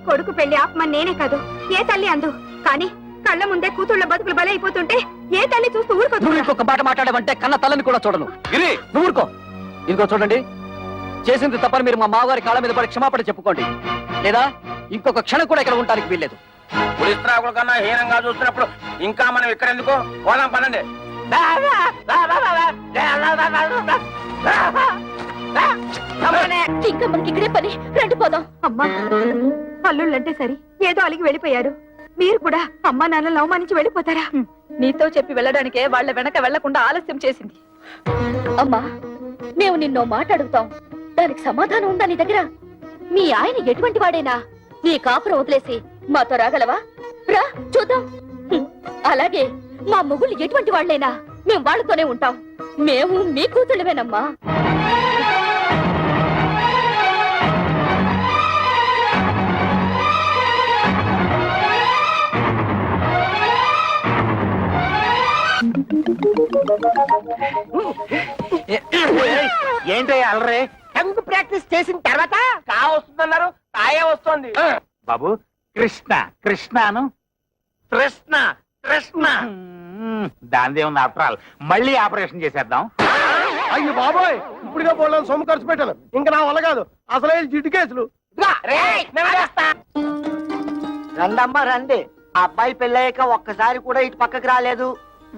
కొడుకు పెళ్లి ఆపమని నేనే కాదు, ఏ తల్లి అందు. కానీ కళ్ళ ముందే కూతుళ్ళ బతుకులు బలైపోతుంటే ఏ తల్లి చూస్తూ ఊరుకోదు. నువ్వు ఇంకొక మాట మాట్లాడమంటే కన్న తల్లని కూడా చూడను. గిరి, నువ్వు ఊరుకో. ఇంకో చూడండి, చేసింది తప్పని మీరు మా మామగారి కాళ్ళ మీద పడి క్షమాపణ చెప్పుకోండి, లేదా ఇంకొక క్షణం కూడా ఇక్కడ ఉండడానికి వీల్లేదు. పులిస్త్రాకుల కన్నా హీనంగా చూస్తున్నప్పుడు ఇంకా మనం ఇక్కడ ఎందుకు? పోదాం పనండి. ఇంకా మనకి ఇక్కడే పని, రండి పోదాం. అమ్మా, అల్లుళ్ళంటే సరి ఏదో అలిగి వెళ్ళిపోయారు, మీరు కూడా అమ్మా నాన్నలు అవమానించి వెళ్ళిపోతారా? నీతో చెప్పి వెళ్ళడానికే వాళ్ళ వెనక వెళ్లకుండా ఆలస్యం చేసింది. అమ్మా, మేము నిన్నో మాట అడుగుతాం, దానికి సమాధానం ఉందా నీ దగ్గర? మీ ఆయన ఎటువంటి వాడేనా? నీ కాపురం వదిలేసి మాతో రాగలవా? రా చూద్దాం. అలాగే మా మొగుళ్ళు ఎటువంటి వాళ్లైనా మేము వాళ్ళతోనే ఉంటాం. మేము మీ కూతుళ్ళమేనమ్మా. ఏంటో అలరే? టంగు ప్రాక్టీస్ చేసిన తర్వాత కా వస్తుందన్నారు, కాయే వస్తుంది. బాబు, కృష్ణ కృష్ణను కృష్ణ కృష్ణ దానిదే ఉంది. ఆఫ్టర్ ఆల్ మళ్ళీ ఆపరేషన్ చేసేద్దాం. అయ్యో బాబోయ్, ఇప్పుడుగా పోలేని సొమ్ము ఖర్చు పెట్టాను. ఇంకా నా వల్ల కాదు, అసలే జిడ్డు కేసులు. రండమ్మా రండి. అబ్బాయి పెళ్ళయ్యాక ఒక్కసారి కూడా ఇటు పక్కకి రాలేదు.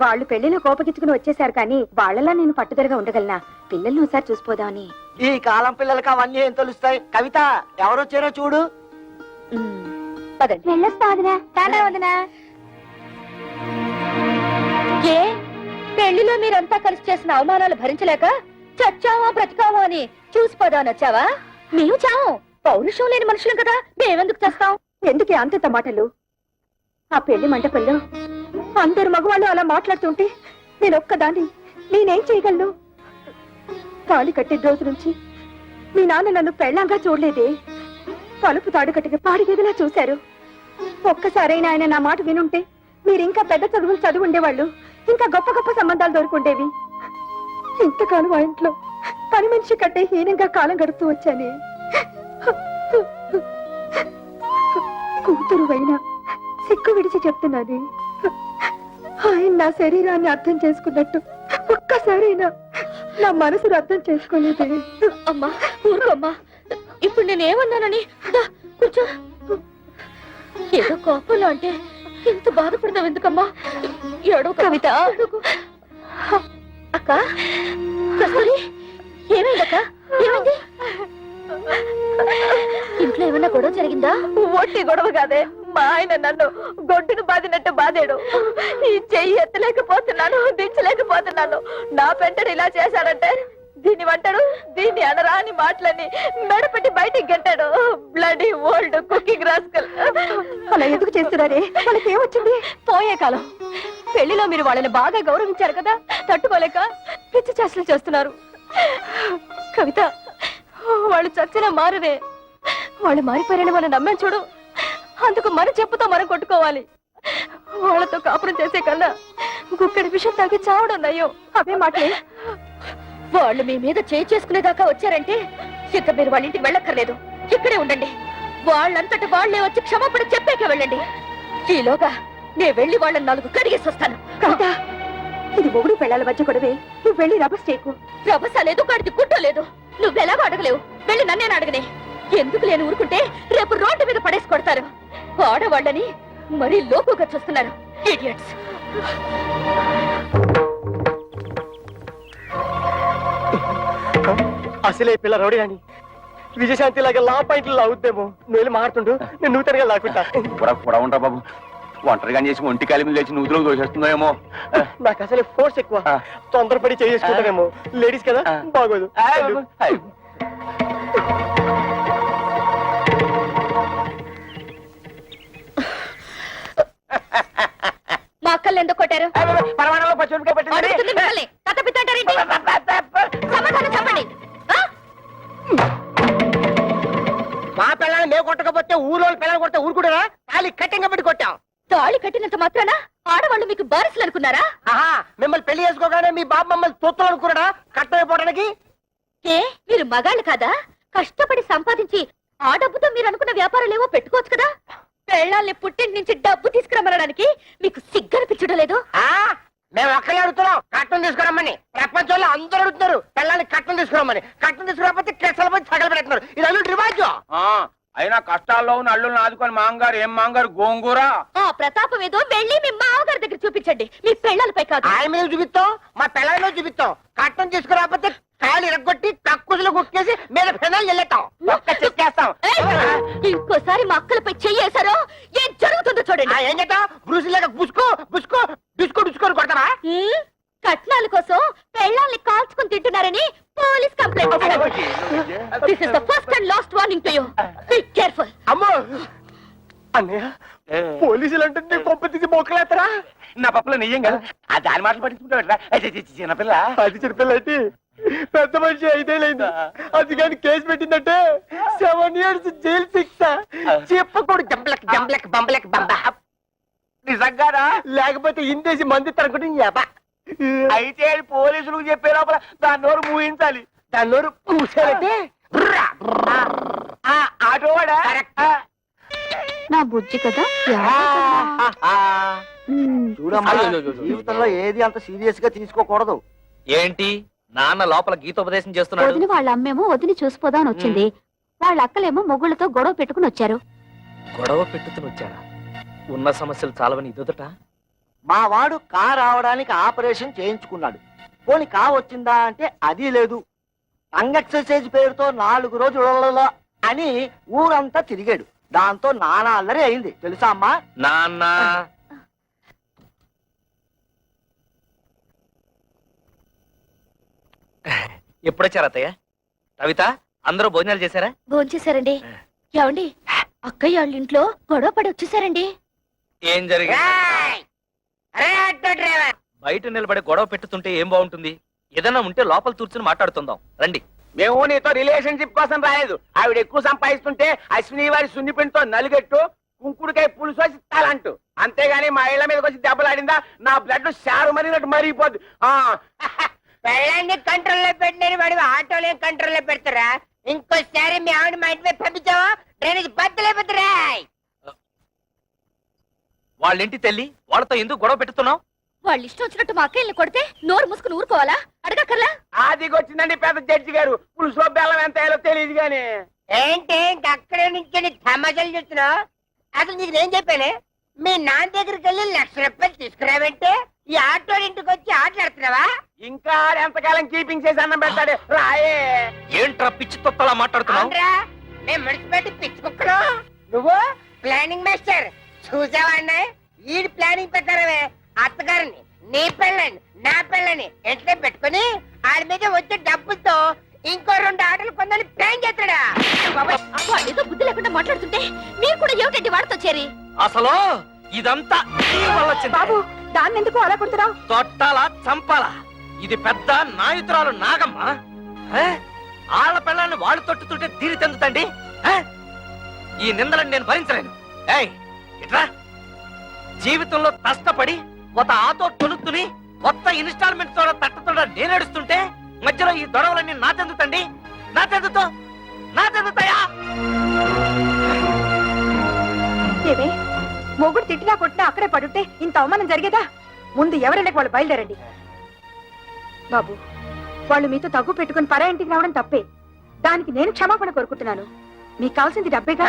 వాళ్ళు పెళ్లిలో కోపగించుకుని వచ్చేసారు కానీ వాళ్ళలా నేను పట్టుదలగా ఉండగలనా? పిల్లల్ని ఒకసారి చూసిపోదామని. ఈ కాలం పిల్లలకి అవన్నీ ఏం తెలుస్తాయి? కవిత, ఎవరొచ్చారో చూడు. ఏ పెళ్లిలో మీరంతా కలిసి చేసిన అవమానాలు భరించలేక చచ్చావా బ్రతికావా అని చూసిపోదామని మేము చావు పౌరుషం లేని మనుషులం కదా, మేమెందుకు చేస్తాం? ఎందుకే అంత మాటలు? ఆ పెళ్లి మంటపంలో అందరు మగవాళ్ళు అలా మాట్లాడుతుంటే నేను ఒక్కదాన్ని నేనేం చేయగలను? తాళి కట్టే రోజు నుంచి మీ నాన్న నన్ను పెళ్ళంగా చూడలేదే. కలుపు తాడు కట్టిన పాడిగేదిలా చూశారు. ఒక్కసారైనా ఆయన నా మాట వినుంటే మీరు ఇంకా పెద్ద చదువులు చదువు ఉండేవాళ్ళు, ఇంకా గొప్ప గొప్ప సంబంధాలు దొరుకుండేవి. ఇంతకాలం ఆ ఇంట్లో పని మనిషి కంటే హీనంగా కాలం గడుపుతూ వచ్చానే. కూతురు అయినా సిక్కు విడిచి చెప్తున్నాను, ఆయన నా శరీరాన్ని అర్థం చేసుకున్నట్టు ఒక్కసారైనా నా మనసును అర్థం చేసుకోలేదే. అమ్మా ఊరుకోమ్మా, ఇప్పుడు నేనేమన్నానని కూర్చో. ఏదో కోపంలో అంటే ఇంత బాధపడతావు ఎందుకమ్మా? ఏడో కవిత. అక్క ఏమైందక్క? ఏమైంది? ఇంట్లో ఏమన్నా గొడవ జరిగిందా? ఒట్టి గొడవ కాదే, మా ఆయన నన్ను గొడ్డును బాదినట్టు బాధాడు. ఈ చెయ్యి ఎత్తలేకపోతున్నాను, దించలేకపోతున్నాను. నా పెంటడు ఇలా చేశాడంటే దీన్ని వంటాడు, దీన్ని అనరా అని మాటలని మెడపెట్టి బయటికి గంటాడు. Bloody old cooking rascal. అలా ఎందుకు చేస్తున్నారే? వాళ్ళకి ఏమొచ్చింది? పోయే కాలం పెళ్లిలో మీరు వాళ్ళని బాగా గౌరవించారు కదా, తట్టుకోలేక పిచ్చి చేష్టలు చేస్తున్నారు. కవిత, వాళ్ళు చచ్చిన మారరే. వాళ్ళు మారిపోయారని మనం నమ్మాం చూడు, అందుకు మన చెప్పుతో మనం కొట్టుకోవాలి. వాళ్ళతో కాపురం చేసే కన్నా గుక్కడి విషయం తాగి చావడం నయ్యో. అవే మాటలే. వాళ్ళు మీ మీద చేసుకునేదాకా వచ్చారంటే ఇక మీరు వాళ్ళ ఇంటికి వెళ్ళక్కర్లేదు, ఇక్కడే ఉండండి. వాళ్ళంతటి వాళ్లే వచ్చి క్షమాపణ చెప్పాక వెళ్ళండి. ఈలోగా నేను వెళ్ళి వాళ్ళని 4 కడిగేసి వస్తాను. కాదా, ఇది మొగుడు పెళ్ళాల మధ్య గొడవే. నువ్వు వెళ్ళి రభస చేయకు. రభస లేదు, కడిది గుడ్డ లేదు. నువ్వెలాగో అడగలేవు, వెళ్ళి నన్నేనా అడగనే. ఎందుకు లేని ఊరుకుంటే రేపు రోడ్డు మీద పడేసి కొడతారు. ఆడవాళ్ళని మరీ లోకుగా చూస్తున్నారు. ఇడియట్స్. అసలే పిల్ల రౌడీ అని విజయశాంతి లాగా లా పాయింట్లు లాగుద్దేమో. నువ్వు వెళ్ళి మారుతుండు, నేను నూతనగా లాక్కుంటా. కూడా ఉంటా బాబు. ఒంటరిగా చేసి ఒంటి కాలి మీద లేచి నూతులకు దోషేస్తుందేమో. నాకు అసలే ఫోర్స్ ఎక్కువ, తొందరపడి చేసుకుంటానేమో. లేడీస్ కదా, బాగోదు. మా అక్కల్ని ఎందుకు కొట్టారు? పరమాణంలో పచ్చిమిరపకాయ పట్టింది. అడుగుతుంది మిమ్మల్ని. కథ పిత్తంటారేంటి? సమాధానం చెప్పండి. మా పిల్లల్ని మేము కొట్టకపోతే ఊళ్ళో పిల్లలు కొడితే ఊరుకుంటారా? తాళి కట్టింగ్ పెట్టి కొట్టాం. తాళి కట్టినంత మాత్రాన ఆడవాళ్ళు మీకు బారసులు అనుకున్నారా? ఆహా, మిమ్మల్ని పెళ్లి చేసుకోగానే మీ బాబు మమ్మల్ని తొత్తులు అనుకున్నాడా కట్టమైపోవడానికి? ఏ మీరు మగాళ్ళు కాదా? కష్టపడి సంపాదించి ఆ డబ్బుతో మీరు అనుకున్న వ్యాపారాలేవో పెట్టుకోవచ్చు కదా. పెళ్ళాల్ని పుట్టింటి నుంచి డబ్బు తీసుకురమ్మనడానికి మీకు సిగ్గనిపించడం లేదు? మేము ఒక్కలే అడుగుతున్నాం కట్టం తీసుకురమ్మని. ప్రపంచంలో అందరూ అడుగుతున్నారు పిల్లల్ని కట్టం తీసుకురమ్మని. కట్టం తీసుకురాకపోతే కెసలు పోయి సగలు పెడుతున్నారు. ఇది అల్లుడు రివాజు. అయినా కష్టాల్లో ఉన్న అల్లుల్ని ఆదుకొని మాంగారు ఏం మాంగారు గోంగూర. ఆ ప్రతాపం ఏదో వెళ్ళి మీ మామగారి దగ్గర చూపించండి, మీ పెళ్ళాలపై కాదు. ఆయన మీద చూపిస్తాం, మా పిల్లల మీద చూపిస్తాం. కట్టం తీసుకురాకపోతే కాయలు ఇరగొట్టి కక్కుసులు కుక్కేసి మీద ఫెనాలు వెళ్ళేస్తాం. ఒక్క చెక్కేస్తాం. ఇంకోసారి మా అక్కలపై చెయ్యేశారో ఏం జరుగుతుందో చూడండి. ఏం చేస్తాం? బ్రూసిలాగా బుసుకో బుసుకో డిస్కో డిస్కోని కొడతారా? కట్నాల కోసం పెళ్ళాల్ని కాల్చుకుని తింటున్నారని పోలీస్ కంప్లైంట్ ఇచ్చారు. This is the first and last warning to you. Be careful. అమ్మో అన్నయ్య, పోలీసులు అంటే కొంప తీసి మోకలేస్తారా? నా పప్పులో నెయ్యం కదా, ఆ దాని మాటలు పట్టించుకుంటా. చిన్నపిల్ల అది చిన్నపిల్ల అయితే పెద్ద మనిషి 5 ఏళ్ళైంది. అది కానీ కేసు పెట్టిందంటే 7 years జైలు శిక్ష. చెప్పకూడదు. జంబలక్ జంబలక్ బంబలక్ బంబ. నిజంగానా? లేకపోతే ఇందేసి మంది తరగడం అయితే అది పోలీసులకు చెప్పే లోపల దాని నోరు మూయించాలి. దాని నోరు పూసారంటే ఆటోవాడా? నా బుజ్జి కదా. చూడమ్మా, జీవితంలో ఏది అంత సీరియస్ గా తీసుకోకూడదు. ఏంటి నాన్న లోపల గీతోపదేశం చేస్తున్నాడు? వదిన వాళ్ళ అమ్మేమో వదిని చూసిపోదామని వచ్చింది. వాళ్ళ అక్కలేమో మొగుళ్ళతో గొడవ పెట్టుకుని వచ్చారు. గొడవ పెట్టుకుని వచ్చారా? ఉన్న సమస్యలు చాలవని ఇదొదట. మా వాడు కా రావడానికి ఆపరేషన్ చేయించుకున్నాడు. పోనీ కా వచ్చిందా అంటే అది లేదు. టంగ్ ఎక్సర్సైజ్ పేరుతో 4 రోజులు అని ఊరంతా తిరిగాడు. దాంతో నానా అల్లరి అయింది తెలుసా అమ్మా? నాన్న ఎప్పుడొచ్చారు అత్తయ్య? కవిత, అందరూ భోజనాలు చేశారా? భోంచేశారండి. ఏమండి, అక్కయ్య వాళ్ళ ఇంట్లో గొడవ పడి వచ్చేసారండి. ఏం జరిగింది? బయట నిలబడి గొడవ పెట్టుతుంటే ఏం బాగుంటుంది? ఏదైనా ఉంటే లోపల కూర్చుని మాట్లాడుతుందాం రండి. మేము నీతో రిలేషన్షిప్ కోసం రాలేదు. ఆవిడ ఎక్కువ సంపాదిస్తుంటే అశ్విని వారి సున్నిపిండితో నలుగెట్టు కుంకుడుకాయ పులుసు వచ్చి తలంటూ, అంతేగాని మా ఇళ్ల మీదకి వచ్చి దెబ్బలాడిందా నా బ్లడ్ షారు మరినట్టు మరిగిపోద్ది. పెళ్ళాన్ని కంట్రోల్లో పెట్టినని వాడి ఆటోలో కంట్రోల్లో పెడతారా? ఇంకోసారి మీ ఆవిడ మా ఇంటి మీద పంపించావా డ్రైనేజ్ బద్దలైపోతారా? వాళ్ళ ఇంటి తల్లి, వాళ్ళతో ఎందుకు గొడవ పెట్టుతున్నావు? వాళ్ళు ఇష్టం వచ్చినట్టు మా అక్కయ్యని కొడితే నోరు మూసుకుని ఊరుకోవాలా? అడగక్కర్లా? ఆదిగొచ్చిందండి పెద్ద జడ్జి గారు. పులుసులో బెల్లం ఎంత వేయాలో తెలియదు గాని. ఏంటి అక్కడే నుంచి తమాషాలు చూస్తున్నావు? అసలు నీకు నేను చెప్పానే, మీ నాన్న దగ్గరికి వెళ్ళి 1,00,000 రూపాయలు తీసుకురావంటే ఈ ఆటో ఇంటికి వచ్చి ఆటలాడుతున్నావా? ఇంకా ఎంతకాలం కీపింగ్ చేసి అన్నం పెడతాడు రాయే. ఏంట్రా పిచ్చి తొక్కలా మాట్లాడుతున్నావు? మేము మున్సిపాలిటీ పిచ్చి కుక్కలు, నువ్వు ప్లానింగ్ మాస్టర్. చూసావా అన్న, ఈ ప్లానింగ్ ప్రకారమే అత్తగారిని నీ పెళ్ళని నా పెళ్ళని ఎంట్లో పెట్టుకుని ఆడి మీద వచ్చే డబ్బులతో ఇంకో 2 ఆటలు కొందని ప్లాన్ చేస్తాడా? ఏదో బుద్ధి లేకుండా మాట్లాడుతుంటే మీరు కూడా ఏమిటండి వాడితో చేరి? అసలు ఇదంతా నీ వల్ల వచ్చింది. బాబు, దాన్ని ఎందుకు అలా కొడుతున్నావు? తొట్టాలా చంపాలా? ఇది పెద్ద నాయుతురాలు నాగమ్మ. ఆళ్ళ పిల్లల్ని వాళ్ళు తొట్టుతుంటే తీరి తెందుతండి. ఈ నిందలను నేను భరించలేను. ఏయ్ ఇట్రా జీవితంలో కష్టపడి ఒక ఆటో తొలుతుని కొత్త ఇన్స్టాల్మెంట్ తోడ తట్టతోడ నేనేడుస్తుంటే మధ్యలో ఈ దొడవలన్నీ నా చెందుతండి నా చెందుతాయా ఏవే మొగుడు తిట్టినా కొట్టినా అక్కడే పడుంటే ఇంత అవమానం జరిగేదా? ముందు ఎవరైనా వాళ్ళు బయలుదేరండి. బాబు, వాళ్ళు మీతో తగ్గు పెట్టుకుని పరా ఇంటికి రావడం తప్పే. దానికి నేను క్షమాపణ కోరుకుంటున్నాను. మీకు కావాల్సింది డబ్బేగా,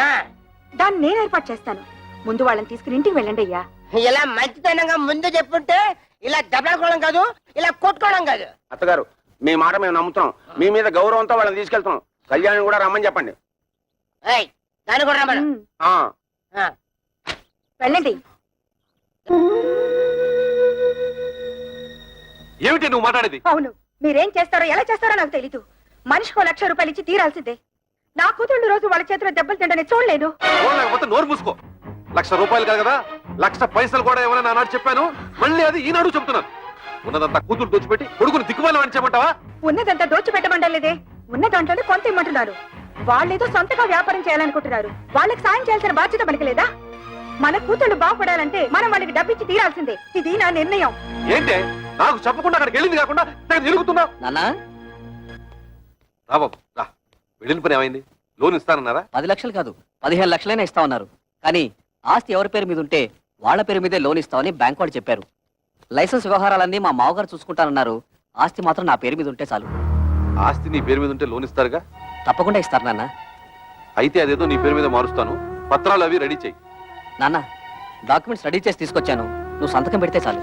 దాన్ని నేను ఏర్పాటు చేస్తాను. ముందు వాళ్ళని తీసుకుని ఇంటికి వెళ్ళండి అయ్యా. ఇలా మంచితనంగా ముందు చెప్పుంటే ఇలా దెబ్బలాడుకోవడం కాదు, ఇలా కొట్టుకోవడం కాదు. అత్తగారు మీ మాట మేము నమ్ముతున్నాం, మీ మీద గౌరవంతో వాళ్ళని తీసుకెళ్తున్నాం. కళ్యాణ్ కూడా రమ్మని చెప్పండి. ఏయ్, దాన్ని కూడా రమ్మను. ఆ వెళ్ళండి. ఏమిటి నువ్వు మాట్లాడేది? అవును, మీరేం చేస్తారో ఎలా చేస్తారో నాకు తెలీదు. మనిషికో 1,00,000 రూపాయలు ఇచ్చి తీరాల్సిందే. నా కూతుళ్ళు రోజు వాళ్ళ చేతిలో దెబ్బలు తింటని చూడలేదు. లేకపోతే నోరు మూసుకో. 1,00,000 రూపాయలు కాదు కదా, 1,00,000 పైసలు కూడా ఏమైనా నానాడు చెప్పాను, మళ్ళీ అది ఈనాడు చెప్తున్నాను. ఉన్నదంతా కూతురు దోచిపెట్టి కొడుకుని దిక్కుమాలి అని చెప్పమంటావా? ఉన్నదంతా దోచిపెట్టమంటలేదే, ఉన్న దాంట్లోనే కొంత ఇమ్మంటున్నారు. వాళ్ళేదో సొంతగా వ్యాపారం చేయాలనుకుంటున్నారు. వాళ్ళకి సాయం చేయాల్సిన బాధ్యత మనకి లేదా? మన కూతుళ్ళు బాగుపడాలంటే మనం వాళ్ళకి డబ్బిచ్చి తీరాల్సిందే. ఇది నా నిర్ణయం. ఏంటే నాకు చెప్పకుండా అక్కడికి వెళ్ళింది కాకుండా తిరుగుతున్నా? నాన్నా రా బాబు రా. వెళ్ళిన పని ఏమైంది? లోన్ ఇస్తానన్నారా? 10 లక్షలు కాదు 15 లక్షలైనా ఇస్తా ఉన్నారు. కానీ ఆస్తి ఎవరి పేరు మీద ఉంటే వాళ్ళ పేరు మీదే లోన్ ఇస్తామని బ్యాంక్ వాడు చెప్పారు. లైసెన్స్ వ్యవహారాలన్నీ మా మామగారు చూసుకుంటానన్నారు. ఆస్తి మాత్రం నా పేరు మీద ఉంటే చాలు. ఆస్తి నీ పేరు మీద ఉంటే లోన్ ఇస్తారుగా? తప్పకుండా ఇస్తారు నాన్న. అయితే అదేదో నీ పేరు మీద మారుస్తాను, పత్రాలు అవి రెడీ చెయ్యి. నాన్న, డాక్యుమెంట్స్ రెడీ చేసి తీసుకొచ్చాను, నువ్వు సంతకం పెడితే చాలు.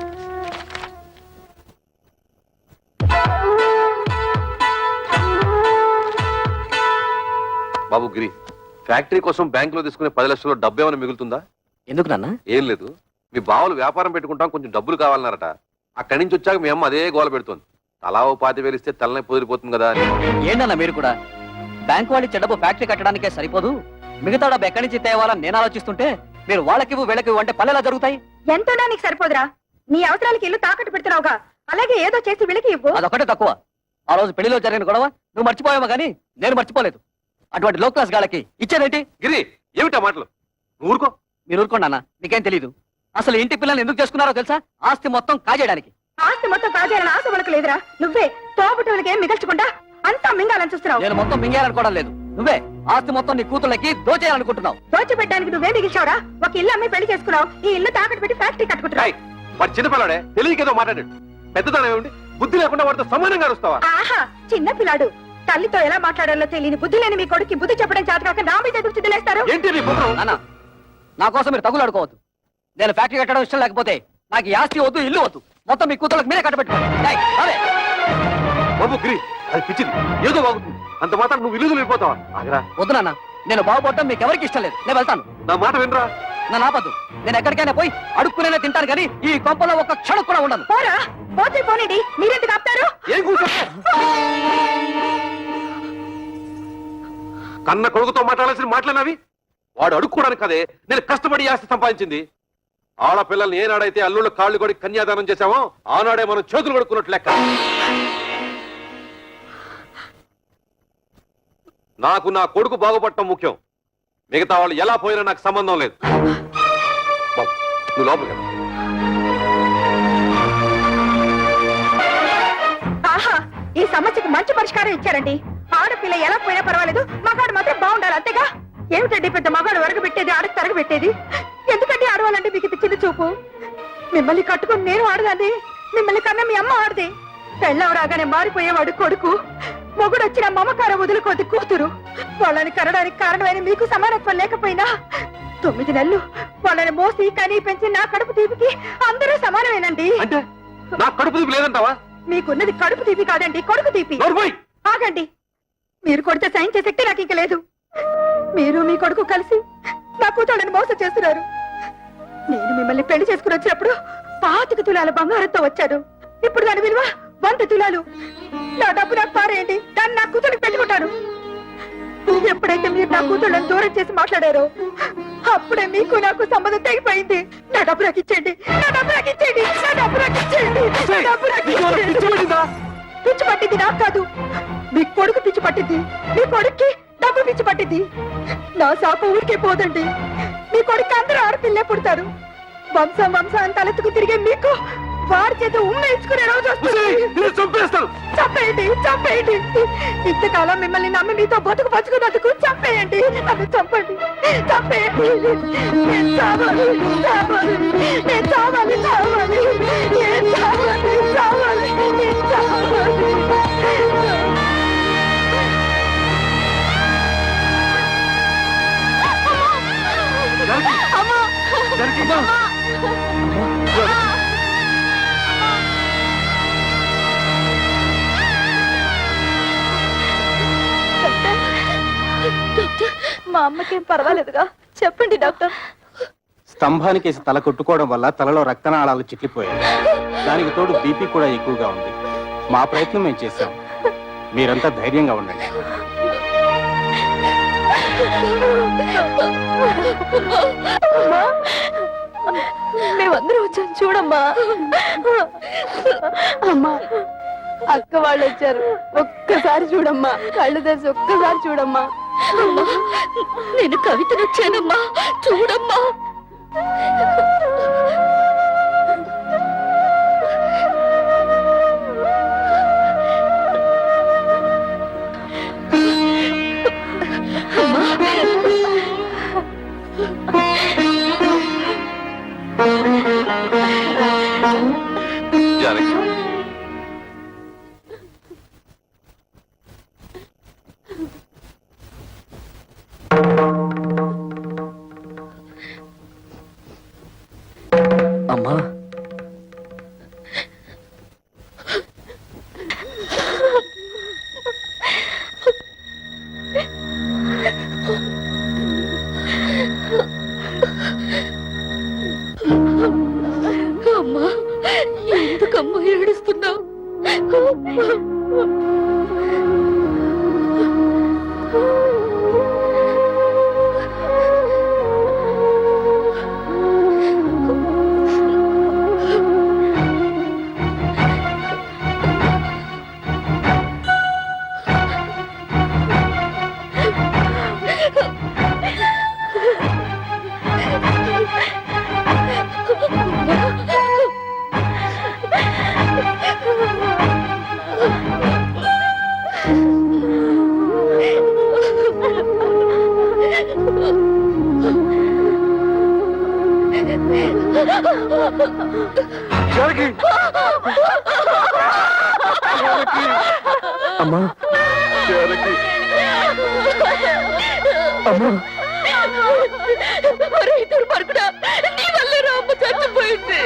బాబు గిరి, ఫ్యాక్టరీ కోసం బ్యాంకులో తీసుకునే 10 లక్షల్లో డబ్బు ఏమైనా మిగులుతుందా? ఎందుకు నాన్న? ఏం లేదు, మీ బావలు వ్యాపారం పెట్టుకుంటాం, కొంచెం డబ్బులు కావాలన్నారట. అక్కడి నుంచి వచ్చాక మీ అమ్మ అదే గోల పెడుతోంది. తలా ఓ 25,000 ఇస్తే తలనే పొదిరిపోతుంది కదా అని. ఏంటన్నా మీరు కూడా? బ్యాంకు వాళ్ళు చెడబు ఫ్యాక్టరీ కట్టడానికే సరిపోదు, మిగతా డబ్బు ఎక్కడి నుంచి తేవాలని నేను ఆలోచిస్తుంటే మీరు వాళ్ళకివ్వు వీళ్ళకివ్వు అంటే పల్లెలా జరుగుతాయి? ఎంతోనా నీకు సరిపోదురా? నీ అవసరాలకి ఇల్లు తాకట్టు పెడుతున్నావుగా, అలాగే ఏదో చేసి వీళ్ళకి ఇవ్వు. అదొకటే తక్కువ. ఆ రోజు పెళ్లిలో జరిగిన గొడవ నువ్వు మర్చిపోయావా కానీ నేను మర్చిపోలేదు. అటువంటి లో క్లాస్ గాళ్ళకి ఇచ్చేదేంటి? గిరి, ఏమిటా మాటలు? నువ్వు ఊరుకో. మీరు ఊరుకోండి అన్న, మీకేం తెలీదు. అసలు ఇంటి పిల్లల్ని ఎందుకు చేసుకున్నారో తెలుసా? ఆస్తి మొత్తం కాజేయడానికి. ఆస్తి మొత్తం కాజేయాలని ఆశ వాళ్ళకి లేదురా. నువ్వే తోబుట్టులకి ఏం మిగల్చకుండా అంతా మింగాలని చూస్తున్నావు. నేను మొత్తం మింగేయాలనుకోవడం లేదు, నువ్వే ఆస్తి మొత్తం నీ కూతుళ్ళకి దోచేయాలనుకుంటున్నావు. దోచిపెట్టడానికి నువ్వే మిగిల్చావురా. ఒక ఇల్లు అమ్మి పెళ్లి చేసుకున్నావు, ఈ ఇల్లు తాకట్టు పెట్టి ఫ్యాక్టరీ కట్టుకుంటున్నావు. వాడు చిన్నపిల్లాడే, తెలియకేదో మాట్లాడాడు. పెద్దదానం ఏమిటి? బుద్ధి లేకుండా వాడితో సమానంగా వస్తావా? ఆహా, చిన్న పిల్లాడు. తల్లితో ఎలా మాట్లాడాలో తెలియని బుద్ధి లేని మీ కొడుకు బుద్ధి చెప్పడం చేతకాక నా మీద ఎదురు చిద్దులేస్తారు. ఏంటి నీ పుత్రం? నాన్న, నా కోసం మీరు తగులాడుకోవద్దు. నేను ఫ్యాక్టరీ కట్టడం ఇష్టం లేకపోతే నాకు ఈ ఆస్తి వద్దు, ఇల్లు వద్దు, మొత్తం మీ కూతుళ్ళకి మీరే కట్టబెట్టుకోండి. బాబు గిరి, అది పిచ్చిది, ఏదో బాగుంటుంది. అంత మాత్రం నువ్వు ఇల్లు వెళ్ళిపోతావా? ఆగరా. వద్దు నాన్న, నేను బాగుపడటం మీకు ఎవరికి ఇష్టం లేదు. నేను వెళ్తాను. నా మాట వినరా? నన్ను ఆపద్దు. నేను ఎక్కడికైనా పోయి అడుక్కునే తింటాను కానీ ఈ కొంపలో ఒక్క క్షణం కూడా ఉండను. పోరా, పోతే పోనండి, మీరెందుకు ఆపుతారు? ఏం కూర్చో? కన్న కొడుకుతో మాట్లాడాల్సిన మాటలన్నవి. వాడు అడుక్కోవడానికి కదే నేను కష్టపడి ఆస్తి సంపాదించింది. ఆడపిల్లల్ని ఏనాడైతే అల్లుళ్ళ కాళ్ళు కొడి కన్యాదానం చేశామో ఆనాడే మనం చేతులు కొడుకున్నట్లు లెక్క. నాకు నా కొడుకు బాగుపడటం ముఖ్యం, మిగతా వాళ్ళు ఎలా పోయినా నాకు సంబంధం లేదు. బాబు, నువ్వు లోపలికి వెళ్ళు. ఆహా, ఈ సమస్యకు మంచి పరిష్కారం ఇచ్చారండి. ఆడపిల్ల ఎలా పోయినా పర్వాలేదు, మగాడు మాత్రం బాగుండాలి, అంతేగా? ఏమిటండి పెద్ద మగాడు వరగబెట్టేది, ఆడకు తరగబెట్టేది? ఎందుకంటే ఆడవాలంటే మీకు ఇది చిన్న చూపు? మిమ్మల్ని కట్టుకుని నేను ఆడదాన్ని, మిమ్మల్ని కన్నా మీ అమ్మ ఆడది. పెళ్ళం రాగానే మారిపోయేవాడు కొడుకు, మొగుడు వచ్చిన మమకారం వదులుకోది కూతురు. వాళ్ళని కనడానికి కారణమైన మీకు సమానత్వం లేకపోయినా 9 నెలలు వాళ్ళని మోసి కనీ పెంచి నా కడుపు తీపికి అందరూ సమానమేనండి. అంటే నా కడుపు తీపి లేదంటావా? మీకున్నది కడుపు తీపి కాదండి, కొడుకు తీపి. ఆగండి, మీరు కొడితే సైన్ చేసే శక్తి నాకు ఇంక లేదు. మీరు మీ కొడుకు కలిసి నా కూతుళ్ళని మోసం చేస్తున్నారు. నేను మిమ్మల్ని పెళ్లి చేసుకుని వచ్చినప్పుడు 25 తులాల బంగారంతో వచ్చాను. ఇప్పుడు దాని విలువ 100 తులాలు. నా డబ్బు నాకు పారేయండి, దాన్ని నా కూతురికి పెట్టుకుంటాను. ఎప్పుడైతే మీరు నా కూతుళ్ళని దూరం చేసి మాట్లాడారో అప్పుడే మీకు నాకు సంబంధం తెగిపోయింది. నా డబ్బు నాకు ఇచ్చేయండి, నా డబ్బు నాకు ఇచ్చేయండి, నా డబ్బు నాకు ఇచ్చేయండి, నా డబ్బు నాకు ఇచ్చేయండి. పిచ్చి పట్టింది నాకు కాదు, మీ కొడుకు పిచ్చి పట్టింది. మీ కొడుక్కి డబ్బు పిచ్చి పట్టింది. నా శాప ఊరికే పోదండి. మీ కొడుకు అందరూ ఆడపిల్లే పుడతారు. వంశం వంశం తలెత్తుకు తిరిగే మీకు వాడి చేత ఉమ్మేయించుకునే రోజు వస్తుంది. చంపేయండి, చంపేయండి. ఇంతకాలం మిమ్మల్ని నమ్మి మీతో బతుకు పచ్చుకున్నందుకు చంపేయండి. నన్ను చంపండి, చంపేయండి. నేను చావాలి, చావాలి, నేను చావాలి, చావాలి, నేను చావాలి, చావాలి, నేను చావాలి. అమ్మా, మా అమ్మకేం పర్వాలేదుగా? చెప్పండి డాక్టర్. స్తంభానికేసి తల కొట్టుకోవడం వల్ల తలలో రక్తనాళాలు చిట్లిపోయాయి. దానికి తోడు బీపీ కూడా ఎక్కువగా ఉంది. మా ప్రయత్నం మేము చేశాం. మీరంతా ధైర్యంగా ఉండండి. మేమందరం వచ్చాం, చూడమ్మా. అమ్మా, అక్క వాళ్ళు వచ్చారు. ఒక్కసారి చూడమ్మా, కళ్ళు తెరిచి ఒక్కసారి చూడమ్మా. నేను కవితను వచ్చానమ్మా, చూడమ్మా. జానకి, అమ్మా, అమ్మా, ఎందుకమ్మా ఏడుస్తున్నావు? అమ్మా, అమ్మా. ఇద్దరు పడుకుడా, నీ వల్లే రామ్మ చచ్చిపోయింది.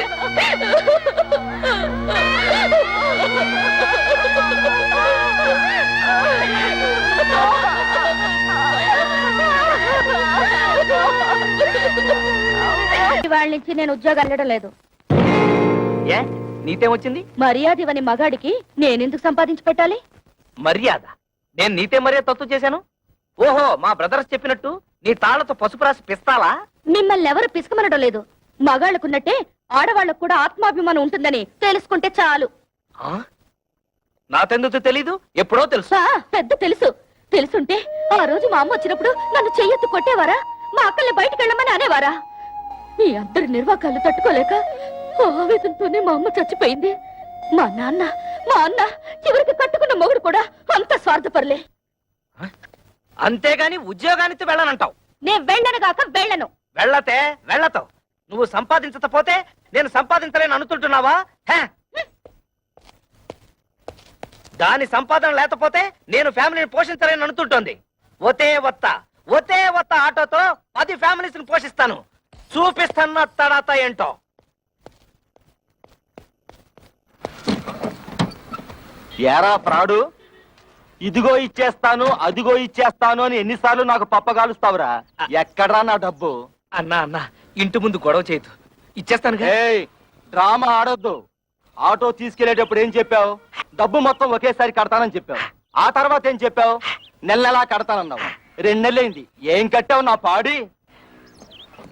వాళ్ళ నుంచి నేను ఉద్యోగం వెళ్ళడం లేదు. ఏ నీతేం వచ్చింది? మర్యాద ఇవని మగాడికి నేనెందుకు సంపాదించి పెట్టాలి? మర్యాద? నేను నీతే మర్యాద తత్వం చేశాను? ఓహో, మా బ్రదర్స్ చెప్పినట్టు నీ తాళ్లతో పసుపు రాసి పిస్తాలా? మిమ్మల్ని ఎవరు పిసుకమనడం లేదు. మగాళ్ళకున్నట్టే ఆడవాళ్ళకు కూడా ఆత్మాభిమానం ఉంటుందని తెలుసుకుంటే చాలు. ఆ? నాకెందుకు తెలీదు? ఎప్పుడో తెలుసు. పెద్ద తెలుసు. తెలుసుంటే ఆ రోజు మా అమ్మ వచ్చినప్పుడు నన్ను చెయ్యెత్తు కొట్టేవారా? మా అక్కల్ని బయటికి వెళ్ళమని అనేవారా? మీ అందరి నిర్వాకాలు తట్టుకోలేక ఆవేదనతోనే మా అమ్మ చచ్చిపోయింది. మా అన్న చివరికి కట్టుకున్న మొగుడు కూడా అంత స్వార్థపరలే. అంతేగాని ఉద్యోగానికి వెళ్ళనంటావు? నేను వెళ్ళను గాక వెళ్ళను. వెళ్ళతే వెళ్ళతావు. నువ్వు సంపాదించకపోతే నేను సంపాదించలేను అనుకుంటున్నావా? దాని సంపాదన లేకపోతే నేను ఫ్యామిలీని పోషించలేను అనుకుంటోంది. ఒతే వత్త ఆటోతో 10 ఫ్యామిలీస్ ని పోషిస్తాను. చూపిస్తాను తడాత ఏంటో. ఏరా ప్రాడు, ఇదిగో ఇచ్చేస్తాను అదిగో ఇచ్చేస్తాను అని ఎన్నిసార్లు నాకు పప్పగాలుస్తావురా? ఎక్కడ్రా నా డబ్బు? అన్నా ఇంటి ముందు గొడవ చేయదు, ఇచ్చేస్తాను. ఏయ్, డ్రామా ఆడొద్దు. ఆటో తీసుకెళ్లేటప్పుడు ఏం చెప్పావు? డబ్బు మొత్తం ఒకేసారి కడతానని చెప్పావు. ఆ తర్వాత ఏం చెప్పావు? నెలలా కడతానన్నావు. 2 నెలలైంది, ఏం కట్టావు నా పాడి?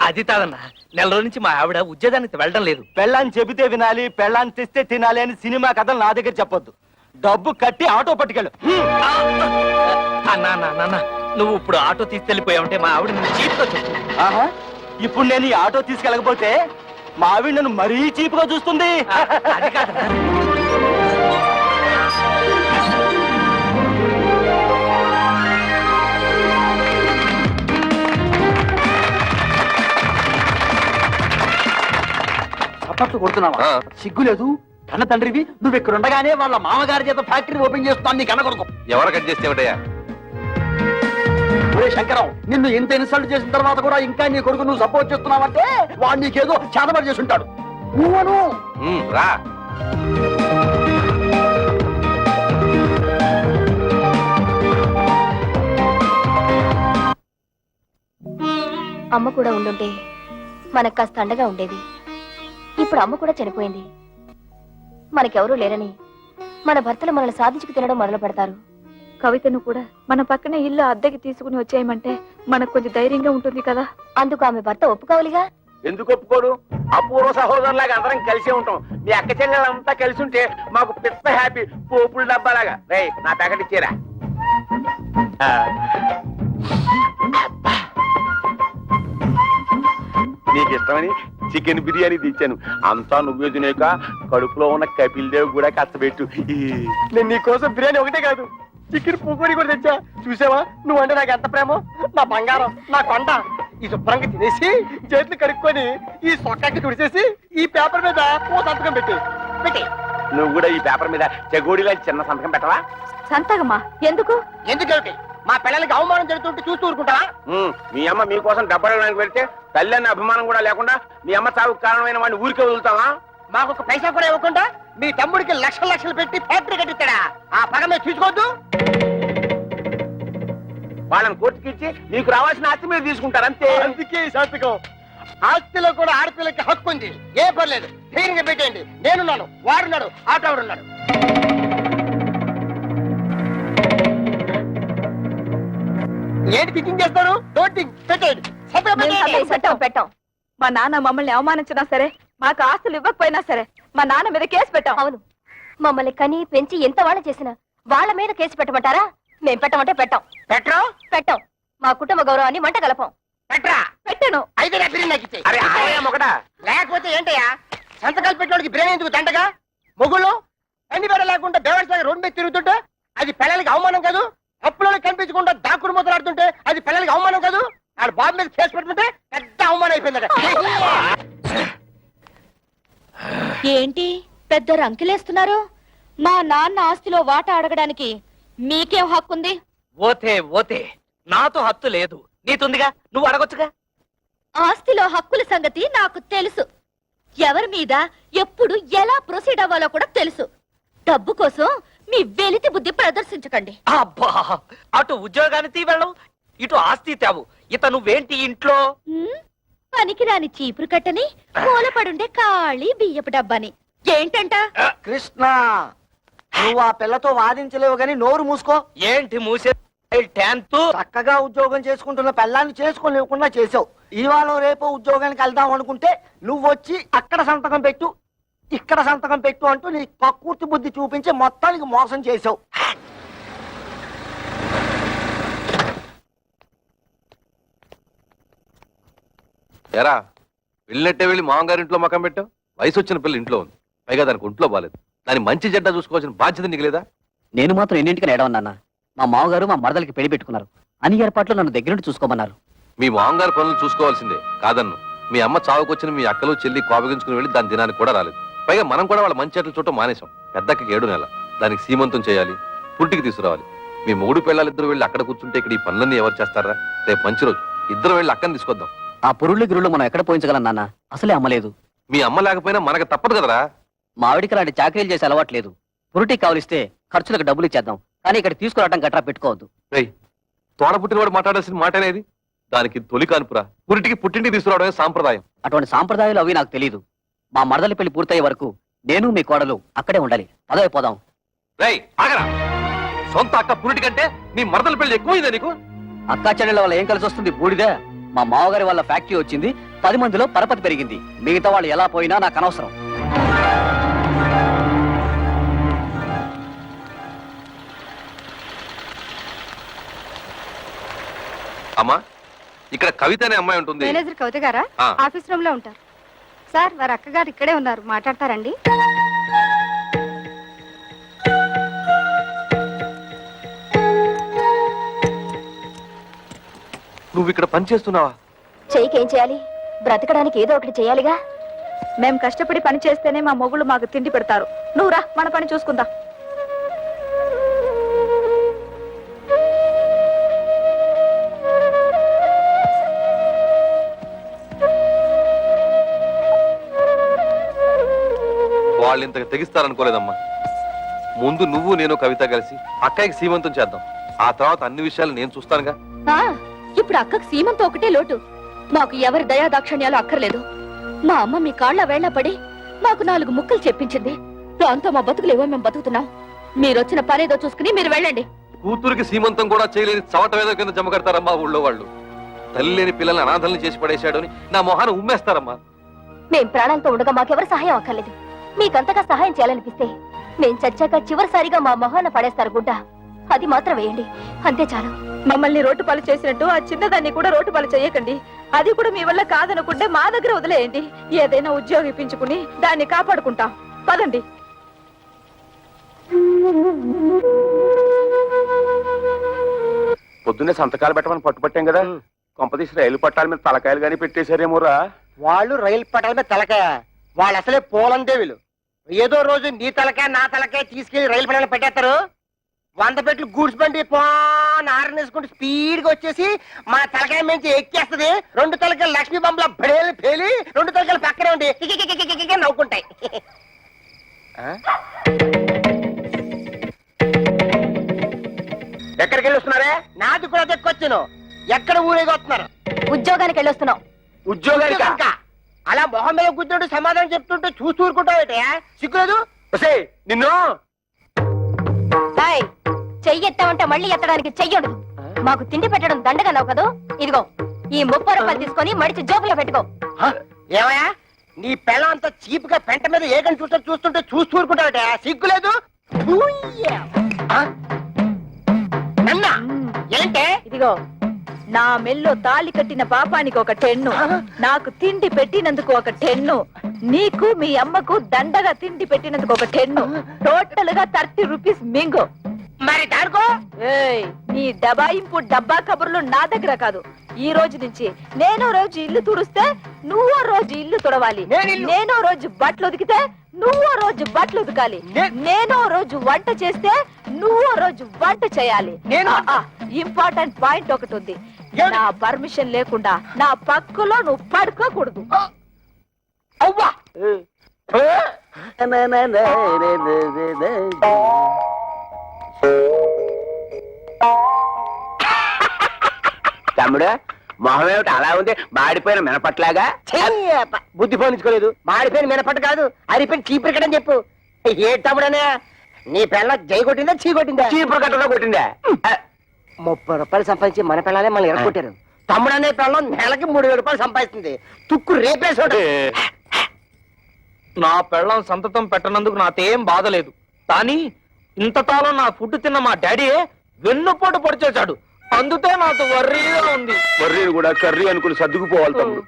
అది కాదన్నా, నెల రోజు నుంచి మా ఆవిడ ఉద్యోగానికి వెళ్ళడం లేదు. పెళ్ళాన్ని చెబితే వినాలి, పెళ్ళాన్ని తెస్తే తినాలి అని సినిమా కథలు నా దగ్గర చెప్పొద్దు. డబ్బు కట్టి ఆటో పట్టుకెళ్ళు. అన్నా నువ్వు ఇప్పుడు ఆటో తీసుకెళ్లిపోయావంటే మా ఆవిడ చీప్తో చెప్పు. ఆహా, ఇప్పుడు నేను ఈ ఆటో తీసుకెళ్ళకపోతే మా ఆవిడ నన్ను మరీ చీపుగా చూస్తుంది. అది కాదు. చప్పట్లు కొడుతున్నావా? ఆ. సిగ్గు లేదు? కన్న తండ్రివి నువ్వు ఇక్కడ ఉండగానే వాళ్ళ మామగారి చేత ఫ్యాక్టరీ ఓపెన్ చేస్తున్నాను నీ కన్న కొడుకు. ఎవరు కట్ చేస్తే ఏమిటయ్యా? ఒరే శంకరం, నిన్ను ఇంత ఇన్సల్ట్ చేసిన తర్వాత కూడా ఇంకా నీ కొడుకు నువ్వు సపోర్ట్ చేస్తున్నావంటే వాడు నీకేదో చేతబడి చేసి ఉంటాడు. నువ్వను రా. అమ్మ కూడా ఉండుంటే మనకు కాస్త అండగా ఉండేది. ఇప్పుడు అమ్మ కూడా చనిపోయింది. మనకెవరూ లేరని మన భర్తలు మనల్ని సాధించుకు తినడం మొదలు పెడతారు. కవితను కూడా మన పక్కనే ఇల్లు అద్దెకి తీసుకుని వచ్చేయమంటే మనకు కొంచెం ధైర్యంగా ఉంటుంది కదా. అందుకు ఆమె భర్త ఒప్పుకోవాలిగా. ఎందుకు ఒప్పుకోడు? అపూర్వ సహోదరులాగా అందరం కలిసే ఉంటాం. మీ అక్క చెల్లెలంతా కలిసి ఉంటే మాకు పిత్త హ్యాపీ పోపుల డబ్బాలాగా. రేయ్, నా ప్యాకెట్ ఇచ్చేరా. నీకు ఇష్టమని చికెన్ బిర్యానీ తెచ్చాను. అంతా నువ్వే తినేక కడుపులో ఉన్న కపిల్ దేవ్ కూడా కష్టపెట్టు. నేను నీ కోసం బిర్యానీ ఒకటే కాదు, చికెన్ పకోడీ కూడా తెచ్చా. చూసావా నువ్వంటే నాకు ఎంత ప్రేమో? నా బంగారం, నా కొండ. ఈ శుభ్రంగా తినేసి చేతులు కడుక్కొని ఈ సొక్కకి తుడిచేసి ఈ పేపర్ మీద ఓ సంతకం పెట్టి నువ్వు కూడా ఈ పేపర్ మీద చెగోడిలా చిన్న సంతకం పెట్టవా? సంతకమా? ఎందుకు? ఎందుకేమిటి? మా పిల్లలకి అవమానం జరుగుతుంటే చూస్తూ ఊరుకుంటావా? మీ అమ్మ మీకోసం డబ్బడానికి వెళ్తే తల్లి అన్న అభిమానం కూడా లేకుండా మీ అమ్మ చావుకు కారణమైన వాడిని ఊరికే వదులుతావా? మాకు ఒక పైసా కూడా ఇవ్వకుండా మీ తమ్ముడికి లక్షలు లక్షలు పెట్టి ఫ్యాక్టరీ కట్టిస్తాడా? ఆ పగ మీద చూసుకోవద్దు. వాళ్ళని కోర్టుకి ఇచ్చి మీకు రావాల్సిన ఆస్తి మీరు తీసుకుంటారు అంతే. అందుకే ఈ సంతకం. ఆస్తిలో కూడా ఆడపిల్లకి హక్కు ఉంది. ఏ పర్లేదు, ధైర్యంగా పెట్టేయండి. నేనున్నాను, వాడున్నాడు, ఆటోడున్నాడు. ఏంటి థింకింగ్ చేస్తారు? డోంట్ థింక్, పెట్టేయండి. సంతకం పెట్టేయండి. చట్టం పెట్టాం. మా నాన్న మమ్మల్ని అవమానించినా సరే, మాకు ఆస్తులు ఇవ్వకపోయినా సరే, మా నాన్న మీద కేసు పెట్టాం. అవును, మమ్మల్ని కని పెంచి ఎంత వాళ్ళ చేసినా వాళ్ళ మీద కేసు పెట్టమంటారా? మేం పెట్టమంటే పెట్టాం. పెట్టరా? పెట్టాం. మా కుటుంబ గౌరవాన్ని మంట కలపం. పెట్టరా? పెట్టాను. అయితే నా బిర్యానీ నాకు ఇచ్చేయ్. అరే ఆగయ్యా మొగడా. లేకపోతే ఏంటయ్యా? సంతకాలు పెట్టడానికి బిర్యానీ ఎందుకు దండగా? మొగుళ్ళు అన్ని బేర లేకుండా దేవస్థానం రోడ్డు మీద తిరుగుతుంటే అది పిల్లలకి అవమానం కాదు? అప్పులలో కనిపించకుండా దాక్కుడు మొదలాడుతుంటే అది పిల్లలకి అవమానం కాదు? ఆడ బాబు మీద కేసు పెట్టుకుంటే పెద్ద అవమానం అయిపోయిందట. ఏంటి పెద్ద రంకిలేస్తున్నారు? మా నాన్న ఆస్తిలో వాటా అడగడానికి మీకేం హక్కుంది? ఓతే ఓతే, నాతో హత్తు లేదు, నీతుందిగా, నువ్వు అడగొచ్చుగా. ఆస్తిలో హక్కుల సంగతి నాకు తెలుసు. ఎవరి మీద ఎప్పుడు ఎలా ప్రొసీడ్ అవ్వాలో కూడా తెలుసు. డబ్బు కోసం మీ వెలితి బుద్ధి ప్రదర్శించకండి. అబ్బా, అటు ఉద్యోగాన్ని తీవెళ్ళం, ఇటు ఆస్తి తేవు. ఇత నువ్వేంటి ఇంట్లో? పనికిరాని చీపురు కట్టని, మూలపడుండే ఖాళీ బియ్యపు డబ్బాని. ఏంటంట? కృష్ణ, నువ్వు ఆ పిల్లతో వాదించలేవు గాని నోరు మూసుకో. ఏంటి మూసే? 10th చక్కగా ఉద్యోగం చేసుకుంటున్న పిల్లాన్ని చేసుకోలేకుండా చేసావు. ఇవాళ రేపు ఉద్యోగానికి వెళ్దాం అనుకుంటే నువ్వు వచ్చి అక్కడ సంతకం పెట్టు, ఇక్కడ సంతకం పెట్టు అంటూ నీ కక్కుర్తి బుద్ధి చూపించి మొత్తానికి మోసం చేసావు. ఎరా, వెళ్ళినట్టే వెళ్ళి మామగారింట్లో మకం పెట్టావు. వయసు వచ్చిన పిల్ల ఇంట్లో ఉంది, పైగా దానికి ఒంట్లో బాలేదు. దాని మంచి చెడ్డ చూసుకోవాల్సిన బాధ్యత నీకు లేదా? నేను మాత్రం ఎన్నింటికని ఏడవన్నా. మా మామగారు మా మరదలకి పెళ్లి పెట్టుకున్నారు. అన్ని ఏర్పాట్లు నన్ను దగ్గరుండి చూసుకోమన్నారు. మీ మామగారి పనులు చూసుకోవాల్సిందే కాదన్ను. మీ అమ్మ చావుకొచ్చిన మీ అక్కలు చెల్లి కోపగించుకుని వెళ్ళి దాని దినానికి కూడా రాలేదు. పైగా మనం కూడా వాళ్ళ మంచి చెట్లు చూడటం మానేశాం. పెద్దకి 7 నెలల, దానికి సీమంతం చేయాలి, పుట్టికి తీసుకురావాలి. మీ మూడు పిల్లలిద్దరు వెళ్ళి అక్కడ కూర్చుంటే ఇక్కడ ఈ పనులన్నీ ఎవరు చేస్తారా? రేపు మంచి రోజు, ఇద్దరు వెళ్ళి అక్కని తీసుకొద్దాం. ఆ పురుళ్ళు గిరుళ్ళు మనం ఎక్కడ పోయించగలం నాన్న? అసలే అమ్మలేదు. మీ అమ్మ లేకపోయినా మనకు తప్పదు కదరా. మా ఆవిడికి అలాంటి చాకరీలు చేసి అలవాట్లేదు. పురుటికి కావలిస్తే ఖర్చులకు డబ్బులు ఇచ్చేద్దాం, కానీ ఇక్కడ తీసుకురావడం గట్రా పెట్టుకోవద్దు. రేయ్, తోడ పుట్టినవాడు మాట్లాడాల్సిన మాటనేది. దానికి తొలి కానుపురా. పురిటికి పుట్టింటికి తీసుకురావడమే సాంప్రదాయం. అటువంటి సాంప్రదాయాలు అవి నాకు తెలియదు. మా మరదలి పెళ్లి పూర్తయ్యే వరకు నేను మీ కోడలు అక్కడే ఉండాలి. పదవి పోదాం. రేయ్, ఆగరా. సొంత అక్క పురిటి కంటే నీ మరదల పెళ్లి ఎక్కువైందా నీకు? అక్కా చెల్లెల వల్ల ఏం కలిసి వస్తుంది? బూడిదే. మా మావగారి వల్ల ఫ్యాక్టరీ వచ్చింది, 10 మందిలో పరపతి పెరిగింది. మిగతా వాళ్ళు ఎలా పోయినా నాకు అనవసరం. అమ్మా, ఇక్కడ కవిత అనే అమ్మాయి ఉంటుంది. మేనేజర్ కవిత గారా? ఆ. ఆఫీస్ రూమ్ లో ఉంటారు. సార్ వారి అక్కగారు ఇక్కడే ఉన్నారు, మాట్లాడతారండి. నువ్వు ఇక్కడ పని చేస్తున్నావా? చెయ్యికేం చేయాలి? బ్రతకడానికి ఏదో ఒకటి చేయాలిగా. మేం కష్టపడి పని చేస్తేనే మా మొగుళ్ళు మాకు తిండి పెడతారు. నువ్వు రా, మన పని చూసుకుందాం. వాళ్ళు ఇంతకు తెగిస్తారనుకోలేదమ్మా. ముందు నువ్వు నేను కవిత కలిసి అక్కయ్యకి సీమంతం చేద్దాం. ఆ తర్వాత అన్ని విషయాలు నేను చూస్తానుగా. ఇప్పుడు అక్కకు సీమంతో ఒకటే లోటు. మాకు ఎవరి దయా దాక్షణ్యాలు అక్కర్లేదు. మా అమ్మ మీ కాళ్ళ వేళ్ల పడి మాకు 4 ముక్కలు చెప్పించింది. దాంతో మా బతుకులేవో మేము బతుకుతున్నాం. మీరొచ్చిన పనేదో చూసుకుని మీరు వెళ్ళండి. కూతురికి సీమంతం కూడా చేయలేని చవటవేదో కింద జమ కడతారమ్మా ఊళ్ళో వాళ్ళు. తల్లి లేని పిల్లల్ని అనాథల్ని చేసి పడేశాడు అని నా మొహాన్ని ఉమ్మేస్తారమ్మా. మేం ప్రాణాలతో ఉండగా మాకెవరు సహాయం అక్కర్లేదు. మీకంతగా సహాయం చేయాలనిపిస్తే మేం చచ్చాక చివరిసారిగా మా మొహాన పడేస్తారు గుడ్డ. అది మాత్రం వేయండి, అంతే చాలు. మమ్మల్ని రోడ్డు పాలు చేసినట్టు ఆ చిన్నదాన్ని కూడా రోడ్డు పాలు చేయకండి. అది కూడా మీ వల్ల కాదనుకుంటే మా దగ్గర వదిలేయండి. ఏదైనా ఉద్యోగం ఇప్పించుకుని దాన్ని కాపాడుకుంటాం. పదండి. పొద్దున్నే సంతకాలు పెట్టమని పట్టుపట్టాం కదా, కొంపతీసి రైలు పట్టాల మీద తలకాయలు గానీ పెట్టేశారేమోరా. వాళ్ళు రైలు పట్టాల మీద తలకాయ, వాళ్ళు అసలే పోలందేవులు. ఏదో రోజు నీ తలకాయ నా తలకాయ తీసుకెళ్లి రైలు పట్టాల పెట్టేస్తారు. 100 పెట్లు గూడ్స్ బండి ఆరనేసుకుంటూ స్పీడ్ గా వచ్చేసి మా తలకాయ మించి ఎక్కేస్తది. 2 తలకాయలు లక్ష్మీ బొమ్మల బడేలు పేలి 2 తలకాయలు పక్కనే ఉండి కికికికికికికి నవ్వుకుంటాయి. ఎక్కడికి వెళ్ళి వస్తున్నారే? నాది కూడా దక్కొచ్చాను. ఎక్కడ ఊరేగి వస్తున్నారు? ఉద్యోగానికి వెళ్ళొస్తున్నాం. ఉద్యోగానికి అలా మొహం మీద కూర్చుంటూ సమాధానం చెప్తుంటే చూస్తూ ఊరుకుంటావు. సిగ్గులేదు? నిన్ను చెయ్యి ఎత్తామంటే మళ్ళీ ఎత్తడానికి చెయ్యడు. మాకు తిండి పెట్టడం దండగన్నావు కదా, ఇదిగో ఈ 30 రూపాయలు తీసుకొని మడిచి జోబులో పెట్టుకో. ఏమయ్యా, నీ పిల్ల అంత చీప్ గా పెంట మీద ఏకని చూస్తుంటే చూస్తూ ఊరుకుంటావట? సిగ్గులేదు? నన్నా ఏంటే? ఇదిగో నా మెల్లో తాళి కట్టిన పాపానికి ఒక 10, నాకు తిండి పెట్టినందుకు ఒక 10, నీకు మీ అమ్మకు దండగా తిండి పెట్టినందుకు ఒక 10, టోటల్ గా 30 రూపీస్ మింగు. మరి దాడుకో. నీ దబాయింపు డబ్బా కబుర్లు నా దగ్గర కాదు. ఈ రోజు నుంచి నేనో రోజు ఇల్లు తుడిస్తే నువ్వో రోజు ఇల్లు తుడవాలి. నేనో రోజు బట్టలు ఉతికితే నువ్వో రోజు బట్టలు ఉతకాలి. నేనో రోజు వంట చేస్తే నువ్వో రోజు వంట చేయాలి. ఇంపార్టెంట్ పాయింట్ ఒకటి ఉంది. నా పర్మిషన్ లేకుండా నా పక్కలో నువ్వు పడుకోకూడదు. అవ్వా తమ్ముడు, మొహం ఏమిటి అలా ఉంది? మాడిపోయిన మినపట్లాగా. బుద్ధి పోనించుకోలేదు. మాడిపోయిన మినపట్టు కాదు, అరిపోయిన చీపురు కట్టని చెప్పు. ఏ తమ్ముడనే, నీ పిల్ల జై కొట్టిందా చీ కొట్టిందా? చీపురు కట్టలో కొట్టిందా? 30 రూపాయలు సంపాదించి మన పిల్లలే మళ్ళీ ఎరగొట్టారు. తమ్ముడు అనే పిల్లం నెలకి 3000 రూపాయలు సంపాదిస్తుంది. తుక్కు రేపేసాడు. నా పెళ్ళం సంతతం పెట్టనందుకు నాకేం బాధలేదు. కానీ ఇంతకాలం నా ఫుడ్ తిన్న మా డాడీయే వెన్నుపోటు పొడిచేశాడు. అందుకే నాకు వర్రీగా ఉంది. వర్రీని కూడా కర్రీ అనుకుని సర్దుకుపోవాలి తమ్ముడు.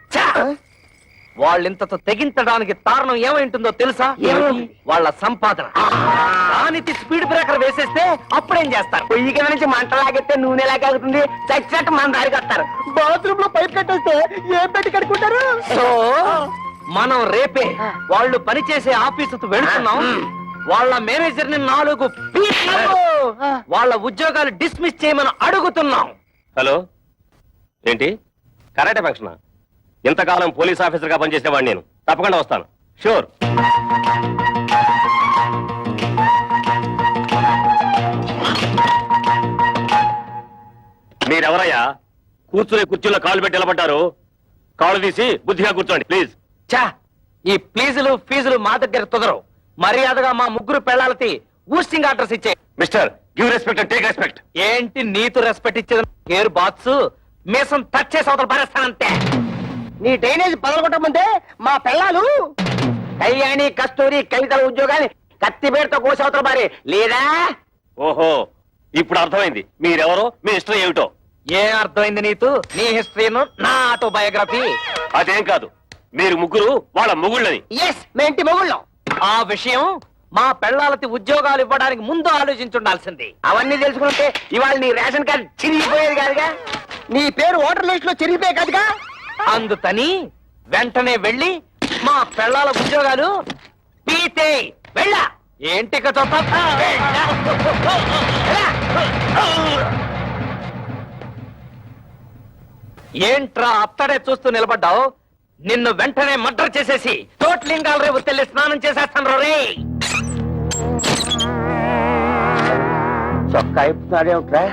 వాళ్ళింతతో తెగించడానికి కారణం ఏమైంటుందో తెలుసా? వాళ్ళ సంపాదన. దానికి స్పీడ్ బ్రేకర్ వేసేస్తే అప్పుడేం చేస్తారు? పొయ్యి కింద నుంచి మంట లాగెత్తే నూనె లాగాగుతుంది. చచ్చినట్టు మన దారికి వస్తారు. బాత్రూమ్ లో పైప్ కట్టేస్తే ఏం పెట్టి కడుక్కుంటారు? సో మనం రేపే వాళ్ళు పనిచేసే ఆఫీసుకు వెళ్తున్నాం. వాళ్ళ మేనేజర్ ని 4 వాళ్ళ ఉద్యోగాలు డిస్మిస్ చేయమని అడుగుతున్నాం. హలో, ఏంటి కరాటే ఫంక్షన్? ఇంతకాలం పోలీస్ ఆఫీసర్ గా పనిచేసేవాడిని నేను. తప్పకుండా వస్తాను, షూర్. మీరెవరయ్యా? కూర్చునే కుర్చీలో కాళ్ళు పెట్టి నిలబడ్డారు. కాళ్ళు తీసి బుద్ధిగా కూర్చోండి ప్లీజ్. చా, ఈ ప్లీజులు ఫీజులు మా దగ్గర కుదరవు. మర్యాదగా మా 3 పెళ్ళాలకి ఊస్టింగ్ ఆర్డర్స్ ఇచ్చే. Mister, give respect and take respect. ఏంటి నీతు రెస్పెక్ట్ ఇచ్చేది? ఎయిర్ బాత్స్ మీసం టచ్ చేసి అవతల పరేస్తానంతే. నీ డ్రైనేజ్ పదలగొట్టమంటే మా పిల్లలు కళ్యాణి, కస్తూరి, కవితల ఉద్యోగాన్ని కత్తిపేటతో కోసవతల మారి లేదా? ఓహో, ఇప్పుడు అర్థమైంది మీరెవరో, మీ ఇష్టం ఏమిటో. ఏం అర్థమైంది నీకు నీ హిస్టరీను నా ఆటోబయోగ్రఫీ? అదేం కాదు, మీరు ముగ్గురు వాళ్ళ మొగుళ్ళని. ఎస్ మేంటి మొగుళ్ళం. ఆ విషయం మా పెళ్ళాలకి ఉద్యోగాలు ఇవ్వడానికి ముందు ఆలోచించుండాల్సింది. అవన్నీ తెలుసుకుంటే ఇవాళ నీ రేషన్ కార్డు చిరిగిపోయేది కాదుగా. నీ పేరు ఓటర్ లిస్ట్ లో చెరిగిపోయే కదగా. అందుకని వెంటనే వెళ్ళి మా పెళ్ళాల ఉద్యోగాలు పీతే వెళ్ళా. ఏంటి ఇక చూస్తా? ఏంట్రా అత్తడే చూస్తూ నిలబడ్డావు? నిన్ను వెంటనే మర్డర్ చేసేసి తోట్లింగాల రేపు తెల్లి స్నానం చేసేస్తాను రే. చొక్కా ఇప్పుతాడేమిట్రా?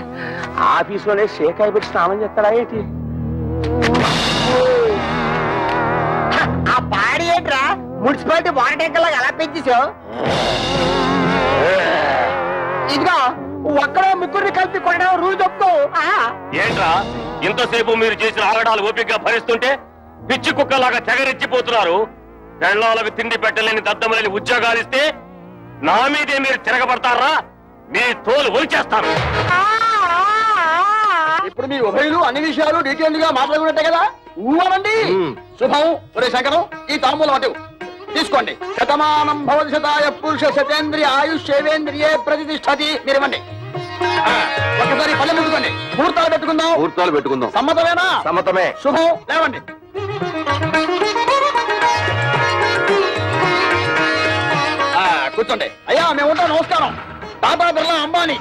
ఆఫీసులోనే షేకాయ పెట్టి స్నానం చేస్తాడా ఏంటి? ఆ పాడి ఏంట్రా మున్సిపాలిటీ వాటర్ ట్యాంకర్ లాగా ఎలా పెంచేసావు? ఇదిగో ఒక్కడే ముగ్గురిని కలిపి కొనడం రూల్ చెప్తూ. ఏంట్రా ఇంతసేపు మీరు చేసిన ఆగడాలు ఓపికగా భరిస్తుంటే పిచ్చి కుక్కలాగా తెగరెచ్చిపోతున్నారు. పెళ్ళాలకు తిండి పెట్టలేని దద్దమలేని ఉద్యోగాలు ఇస్తే నా మీదే మీరు తిరగబడతారా? మీ తోలు ఒలిచేస్తాను. ఇప్పుడు మీ ఉభయులు అన్ని విషయాలు డీటెయిల్ గా మాట్లాడుకున్నట్టే కదా? ఊవనండి. శుభం. ఒరే శంకరం, ఈ తాంబూలం అటు తీసుకోండి. శతమానం భవతి శతాయ పురుష శతేంద్రియ ఆయుష్ సేవేంద్రియే ప్రతిష్టతి. మీరు ఇవ్వండి. ఒకసారి పల్లె ముట్టుకోండి. ముహూర్తాలు పెట్టుకుందాం. ముహూర్తాలు పెట్టుకుందాం. సమ్మతమేనా? సమ్మతమే. శుభం. లేవండి. కూర్చోండి. అయ్యా మేము ఉంటాం. నమస్కారం. టాటా బిర్లా అంబానీ.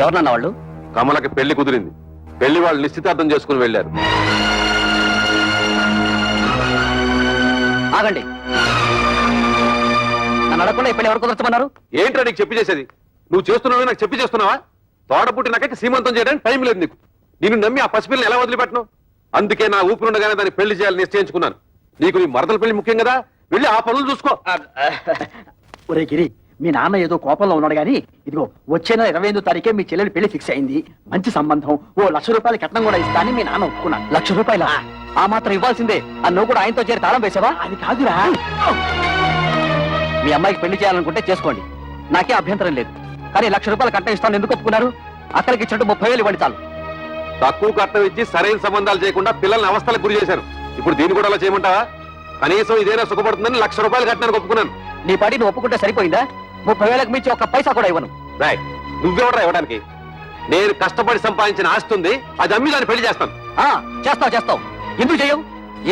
ఎవరన్నా వాళ్ళు? కమలకి పెళ్లి కుదిరింది. పెళ్లి వాళ్ళు నిశ్చితార్థం చేసుకుని వెళ్ళారు. ఆగండి. నన్ను అడగకుండా ఇప్పుడు ఎవరు కుదరచమన్నారు? ఏంట్రా నీకు చెప్పి చేసేది? నువ్వు చేస్తున్నావు నాకు చెప్పి చేస్తున్నావా? తోడ పుట్టినాకైతే సీమంతం చేయడానికి టైం లేదు నీకు. నిన్ను నమ్మి ఆ పసిపిల్లని ఎలా వదిలిపెట్టను? అందుకే నా ఊపిరి ఉండగానే దాన్ని పెళ్లి చేయాలని నిశ్చయించుకున్నాను. నీకు నీ మరదల పెళ్లి ముఖ్యం కదా, వెళ్ళి ఆ పనులు చూసుకో. ఒరే గిరి, మీ నాన్న ఏదో కోపంలో ఉన్నాడు గాని ఇదిగో వచ్చే నెల 28వ తారీఖే మీ చెల్లెలి పెళ్లి ఫిక్స్ అయింది. మంచి సంబంధం. ఓ ₹1,00,000 కట్నం కూడా ఇస్తా అని మీ నాన్న ఒప్పుకున్నాను. ₹1,00,000? ఆ మాత్రం ఇవ్వాల్సిందే. నువ్వు కూడా ఆయనతో చేరి తాళం వేసావా? అది కాదురా. మీ అమ్మాయికి పెళ్లి చేయాలనుకుంటే చేసుకోండి, నాకే అభ్యంతరం లేదు. కానీ ₹1,00,000 కట్నం ఇస్తాను ఎందుకు ఒప్పుకున్నారు? అక్కడికి ఇచ్చినట్టు 30,000 ఇవ్వండి చాలు. తక్కువ కట్నం ఇచ్చి సరైన సంబంధాలు చేయకుండా పిల్లల్ని అవస్థలకు గురి చేశాను. ఇప్పుడు దీన్ని కూడా అలా చేయమంటావా? కనీసం ఇదేనా సుఖపడుతుందని ₹1,00,000 కట్టానికి ఒప్పుకున్నాను. నీ పాటి నువ్వు ఒప్పుకుంటే సరిపోయిందా? 30,000కి మించి ఒక్క పైసా కూడా ఇవ్వను. రాయ్, నువ్వెవడరా ఇవ్వడానికి? నేను కష్టపడి సంపాదించిన ఆస్తి ఉంది, అది అమ్మి దాన్ని పెళ్లి చేస్తాను. చేస్తావు. ఎందుకు చేయవు?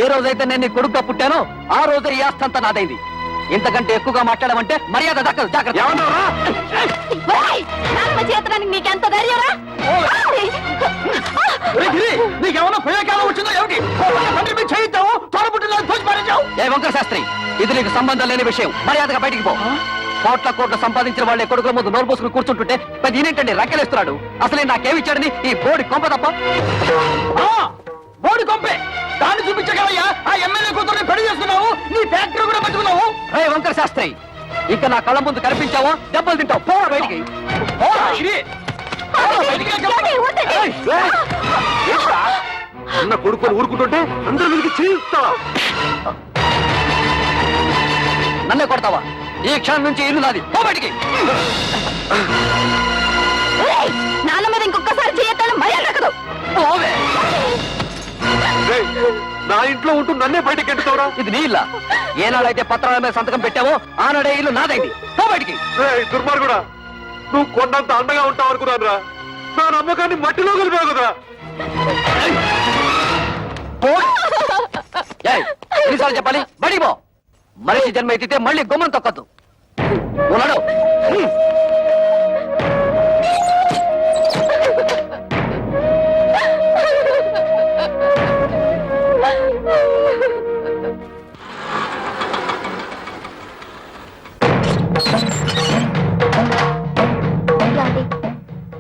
ఏ రోజైతే నేను నీ కొడుకుగా పుట్టానో ఆ రోజే ఈ ఆస్తి అంతా నాదైంది. ఇంతకంటే ఎక్కువగా మాట్లాడమంటే మర్యాద దక్కదు. జాగ్రత్త. నీకెంత ధైర్యరా? నీకేమన్నా ప్రయోగాలు వచ్చిందో ఏమిటి? చేయిద్దాము తోడబుట్టిన తోచి పారేశావు. ఏ వంకర శాస్త్రి, ఇది నీకు సంబంధం లేని విషయం. మర్యాదగా బయటికి పో. కోట్ల సంపాదించిన వాళ్ళే కొడుకుల ముందు నోరు పోసుకుని కూర్చుంటుంటే పెద్ద ఈయనేంటండి రక్కెలేస్తున్నాడు? అసలే నాకేమిచ్చాడని ఈ బోడి కొంప తప్ప. బోడి కొంపే దాన్ని చూపించగలయ్యా. ఆ ఎమ్మెల్యే కూతుర్ని పెళ్లి చేసుకున్నావు, నీ ఫ్యాక్టరీ కూడా పట్టుకున్నావు. రే వంకర శాస్త్రి, ఇక నా కళ్ళ ముందు కనిపించావో దెబ్బలు తింటావు. పోరా బయటికి. అన్న కొడుకుని ఊరుకుంటుంటే అందరూ వీరికి చేయిస్తావా? నన్నే కొడతావా? ఈ క్షణం నుంచి ఇల్లు నాది. పో బయటికి. నాన్న మీద ఇంకొకసారి చేయొద్దని మర్యాద దక్కదు. పోవే. నా ఇంట్లో ఉంటూ నన్నే బయటకి ఎట్టుతావురా? ఇది నీ ఇల్లా? ఏనాడైతే పత్రాల మీద సంతకం పెట్టావో ఆనాడే ఇల్లు నాదైంది. పో బయటికి. దుర్మార్గుడా, నువ్వు కొండంత అండగా ఉంటావు అనుకున్నాను రా. నా నమ్మకాన్ని మట్టిలో కలిపావు కదా. ఎన్నిసార్లు చెప్పాలి? బడికి పో. మనిషి జన్మ ఎత్తితే మళ్ళీ గుమ్మం తొక్కద్దు. ఉన్నాడు.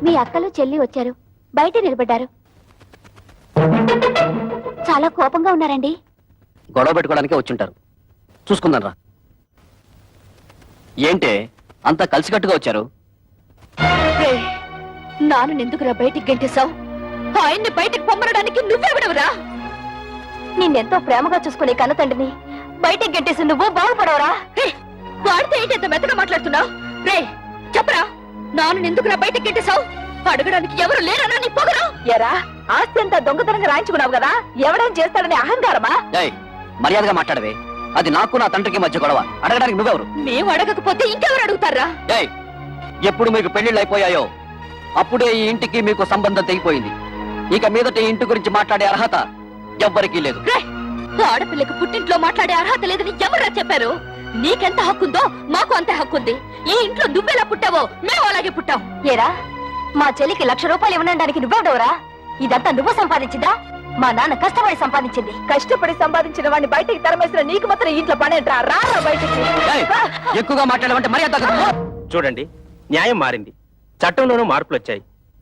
మీ అక్కలు చెల్లి వచ్చారు, బయట నిలబడ్డారు. చాలా కోపంగా ఉన్నారండి. గొడవ పెట్టుకోవడానికే వచ్చుంటారు. చూసుకుందాం రా. ఏంటే అంతా కలిసికట్టుగా వచ్చారు? నాన్నెందుకురా బయటికి గెంటేశావు? ఆయన్ని బయటికి పొమ్మనడానికి నువ్వెవడవురా? నిన్నెంతో ప్రేమగా చూసుకునే కన్న తండ్రిని బయటికి గెంటేసి నువ్వు బాగుపడవరా? వాడితే ఏంటి ఎంత మెత్తగా మాట్లాడుతున్నావు? రే చెప్పరా, నాన్నెందుకురా బయటికి గెంటేశావు? అడగడానికి ఎవరు లేరనా నీ పొగరు? ఎరా, ఆస్తి అంతా దొంగతనంగా రాయించుకున్నావు కదా, ఎవడేం చేస్తాడని అహంకారమా? మర్యాదగా మాట్లాడవే. అది నాకు నా తండ్రికి మధ్య గొడవ. అడగడానికి నువ్వెవరు? మేము అడగకపోతే ఇంకెవరు అడుగుతారా? ఎప్పుడు మీకు పెళ్లిళ్ళు అయిపోయాయో అప్పుడే ఈ ఇంటికి మీకు సంబంధం తెగిపోయింది. ఇక మీదట ఈ ఇంటి గురించి మాట్లాడే అర్హత ఎవ్వరికీ లేదు. ఆడపిల్లకి పుట్టింట్లో మాట్లాడే అర్హత లేదని ఎవరా చెప్పారు? నీకెంత హక్కుందో మాకు అంతే హక్కుంది. ఈ ఇంట్లో నువ్వెలా పుట్టావో మేము అలాగే పుట్టాం. ఏరా, మా చెల్లికి 1,00,000 రూపాయలు ఇవ్వడానికి నువ్వెవడవరా? ఇదంతా నువ్వు సంపాదించిందా? మా నాన్న కష్టపడి సంపాదించింది. కష్టపడి సంపాదించిన వాడిని బయటికి తరమేసిన నీకు మాత్రం ఇంట్లో పనేంట్రా? రా బయటికి. ఎక్కువగా మాట్లాడమంటే మర్యాద. చూడండి, న్యాయం మారింది, చట్టంలోనూ మార్పులు వచ్చాయి.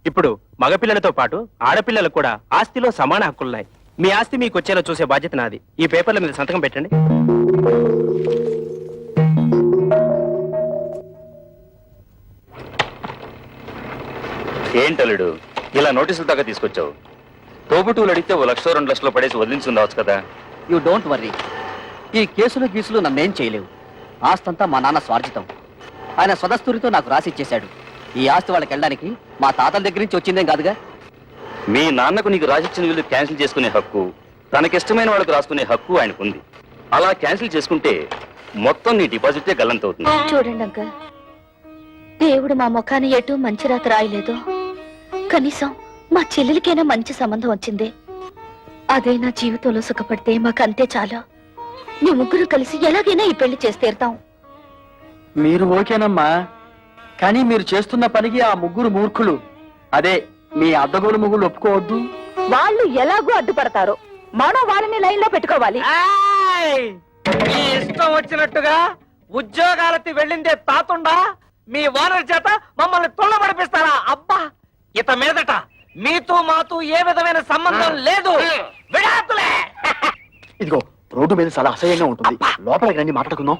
ఇప్పుడు మగపిల్లలతో పాటు ఆడపిల్లలకు కూడా ఆస్తిలో సమాన హక్కులున్నాయి. మీ ఆస్తి మీకు వచ్చేలా చూసే బాధ్యత నాది. ఈ పేపర్ల మీద సంతకం పెట్టండి. ఏంటలుడు ఇలా నోటీసులు దాకా తీసుకొచ్చావు? తోబుటూలు అడిగితే 1,00,000 2 లక్షలు పడేసి వదిలించుందావచ్చు కదా. You don't worry. ఈ కేసులు గీసులు నన్నేం చేయలేవు. ఆస్తంతా మా నాన్న స్వార్జితం. ఆయన స్వదస్తూరితో నాకు రాసిచ్చేశాడు. ఈ ఆస్తి వాళ్ళకి వెళ్ళడానికి మా తాతల దగ్గర నుంచి వచ్చిందేం కాదుగా. మీ నాన్నకు నీకు రాసిచ్చిన వీళ్ళు క్యాన్సిల్ చేసుకునే హక్కు, తనకిష్టమైన వాళ్ళకు రాసుకునే హక్కు ఆయనకుంది. అలా క్యాన్సిల్ చేసుకుంటే మొత్తం నీ డిపాజిటే గల్లంతవుతుంది. చూడండి అంకల్, దేవుడు మా ముఖాన్ని ఎటు మంచి రాత రాయలేదు. కనీసం మా చెల్లెలికైనా మంచి సంబంధం వచ్చింది. అదే నా జీవితంలో సుఖపడితే మాకంతే చాలు. మీ ముగ్గురు కలిసి ఎలాగైనా ఈ పెళ్లి చేసి తీరుతాం. మీరు ఓకేనమ్మా, కానీ మీరు చేస్తున్న పనికి ఆ ముగ్గురు మూర్ఖులు, అదే మీ అద్దగోలు ముగ్గురు ఒప్పుకోవద్దు. వాళ్ళు ఎలాగూ అడ్డుపడతారు, మనం వాళ్ళని లైన్ లో పెట్టుకోవాలి. మీ ఇష్టం వచ్చినట్టుగా ఉద్యోగాలకి వెళ్ళిందే తాతుండా మీ ఓనర్ చేత మమ్మల్ని తుళ్ళబడిపిస్తారా? అబ్బా, ఇత మీదట మీతో మాతో ఏ విధమైన సంబంధం లేదు. విడాకులే. ఇదిగో రోడ్డు మీద చాలా అసహ్యంగా ఉంటుంది, లోపలికి రండి మాట్లాడుకుందాం.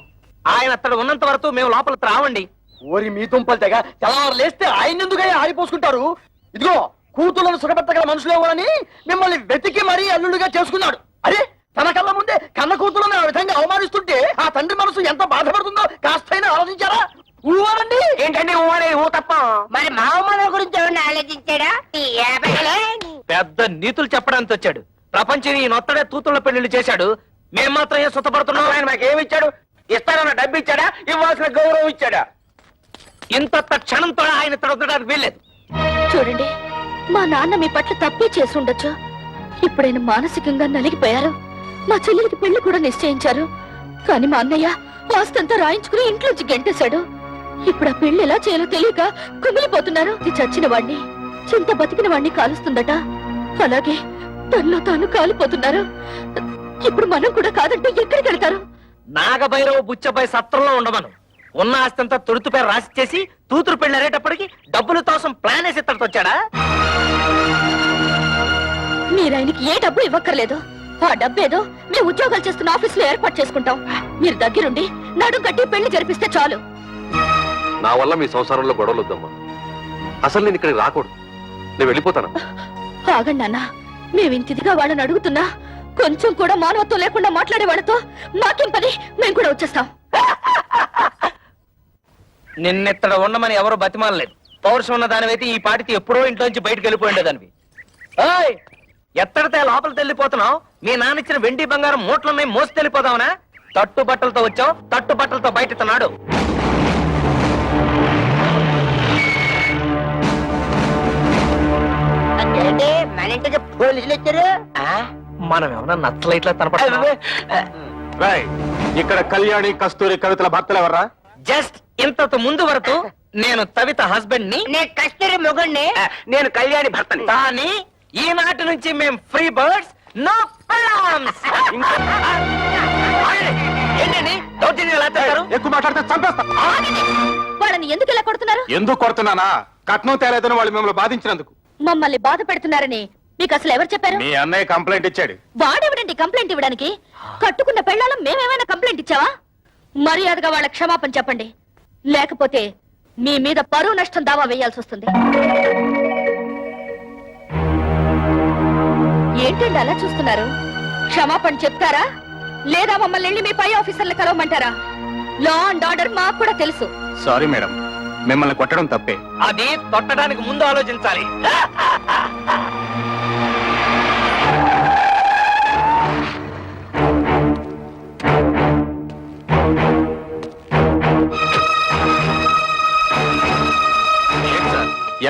ఆయన అక్కడ ఉన్నంత వరకు మేము లోపలికి రావండి. ఓరి మీ దుంపలు తెగ తెల్లవారు లేస్తే ఆయన ఎందుకయ్యా ఆరిపోసుకుంటారు? ఇదిగో కూతుళ్ళను సుఖపెట్టగల మనుషులు ఎవరని మిమ్మల్ని వెతికి మరీ అల్లుడుగా చేసుకున్నాడు. అరే, తన కళ్ళ ముందే కన్న కూతుళ్ళని ఆ విధంగా అవమానిస్తుంటే ఆ తండ్రి మనసు ఎంత బాధపడుతుందో కాస్తైనా ఆలోచించారా? ఊరండి. ఏంటండి ఊ తప్ప మరి మా అమ్మ గురించి ఎవరిని ఆలోచించాడా? పెద్ద నీతులు చెప్పడానికి వచ్చాడు. ప్రపంచం ఈ నొత్తడే తూతుల పెళ్లిళ్ళు చేశాడు. మేము మాత్రం ఏం సుతపడుతున్నాం? ఆయన మాకేమి ఇచ్చాడు? ఇస్తానన్న డబ్బు ఇచ్చాడా? ఇవ్వాల్సిన గౌరవం ఇచ్చాడా? ఇంత క్షణంతో ఆయన తొడగడానికి వీల్లేదు. చూడండి, మా నాన్న మీ పట్ల తప్పే చేసి ఉండొచ్చు. ఇప్పుడైనా మానసికంగా నలిగిపోయారు. మా చెల్లెలికి పెళ్లి కూడా నిశ్చయించారు. కానీ మా అన్నయ్య ఆస్తంతా రాయించుకుని ఇంట్లోంచి గెంటేశాడు. ఇప్పుడు ఆ పెళ్లి ఎలా చేయాలో తెలియక కుమిలిపోతున్నారు. ఇది చచ్చిన వాణ్ణి, చింత బతికిన వాణ్ణి కాలుస్తుందట. అలాగే తనలో తాను కాలిపోతున్నారు. ఇప్పుడు మనం కూడా కాదంటే ఎక్కడికి వెళ్తారు? నాగభైరవ బుచ్చపై సత్రంలో ఉండమను. ఉన్న ఆస్తంతా తొడుతుపై రాసిచ్చేసి తూతురు పెళ్లి అరేటప్పటికి డబ్బులు తోసం ప్లాన్ వేసి ఇత్తడితో వచ్చాడా? మీరాయనకి ఏ డబ్బు ఇవ్వక్కర్లేదు. ఆ డబ్బేదో మేము ఉద్యోగాలు చేస్తున్న ఆఫీసులో ఏర్పాటు చేసుకుంటాం. మీరు దగ్గరుండి నడుం కట్టి పెళ్లి జరిపిస్తే చాలు. నా వల్ల మీ సంసారంలో గొడవలు వద్దమ్మా. అసలు నేను ఇక్కడికి రాకూడదు. నేను వెళ్ళిపోతాను. ఆగండి నాన్న, మేమింతిదిగా వాళ్ళని అడుగుతున్నా కొంచెం కూడా మానవత్వం లేకుండా మాట్లాడే వాళ్ళతో మాకేం పని? మేము కూడా వచ్చేస్తాం. నిన్నెత్తడ ఉండమని ఎవరు బతిమాలలేదు. పౌరుషం ఉన్న దానివైతే ఈ పాటికి ఎప్పుడో ఇంట్లోంచి బయటకు వెళ్ళిపోయిండేదానివి. ఎత్తడితే లోపలికి వెళ్ళిపోతున్నావు? మీ నాన్న ఇచ్చిన వెండి బంగారం మూట్లున్నాయి, మోసి వెళ్ళిపోదావునా? తట్టు బట్టలతో వచ్చావు, తట్టు బట్టలతో బయట నాడు. మన ఇంటికి పోలీసులు వచ్చారు. మనం ఏమన్నా నచ్చలైట్లా తనపడ. ఇక్కడ కళ్యాణి కస్తూరి కవితల భర్తలు ఎవర్రా? జస్ట్ ఇంతకు ముందు వరకు నేను తవిత హస్బెండ్ ని, నేను కస్తూరి మొగుణ్ణి. నేను కళ్యాణి భర్తని. కానీ ఈనాటి నుంచి మేము ఫ్రీ బర్డ్స్, నో ప్రాబ్లమ్స్. ఏంటండి దౌర్జన్యం ఎలా చేస్తారు? ఎక్కువ మాట్లాడితే చంపేస్తా. వాళ్ళని ఎందుకు ఇలా కొడుతున్నారు? ఎందుకు కొడుతున్నానా? కట్నం తేలేదని వాళ్ళు మిమ్మల్ని బాధించినందుకు. మమ్మల్ని బాధ పెడుతున్నారని మీకు అసలు ఎవరు చెప్పారు? మీ అన్నయ్య కంప్లైంట్ ఇచ్చాడు. వాడెవడండి కంప్లైంట్ ఇవ్వడానికి? కట్టుకున్న పెళ్ళాలం మేమేమైనా కంప్లైంట్ ఇచ్చావా? మర్యాదగా వాళ్ళ క్షమాపణ చెప్పండి, లేకపోతే మీ మీద పరువు నష్టం దావా వేయాల్సి వస్తుంది. ఏంటండి అలా చూస్తున్నారు? క్షమాపణ చెప్తారా లేదా మమ్మల్ని వెళ్ళి మీ పై ఆఫీసర్లు కలవమంటారా? లా అండ్ ఆర్డర్ మాకు కూడా తెలుసు. సారీ మేడం, మిమ్మల్ని కొట్టడం తప్పే. అది తొట్టడానికి ముందు ఆలోచించాలి.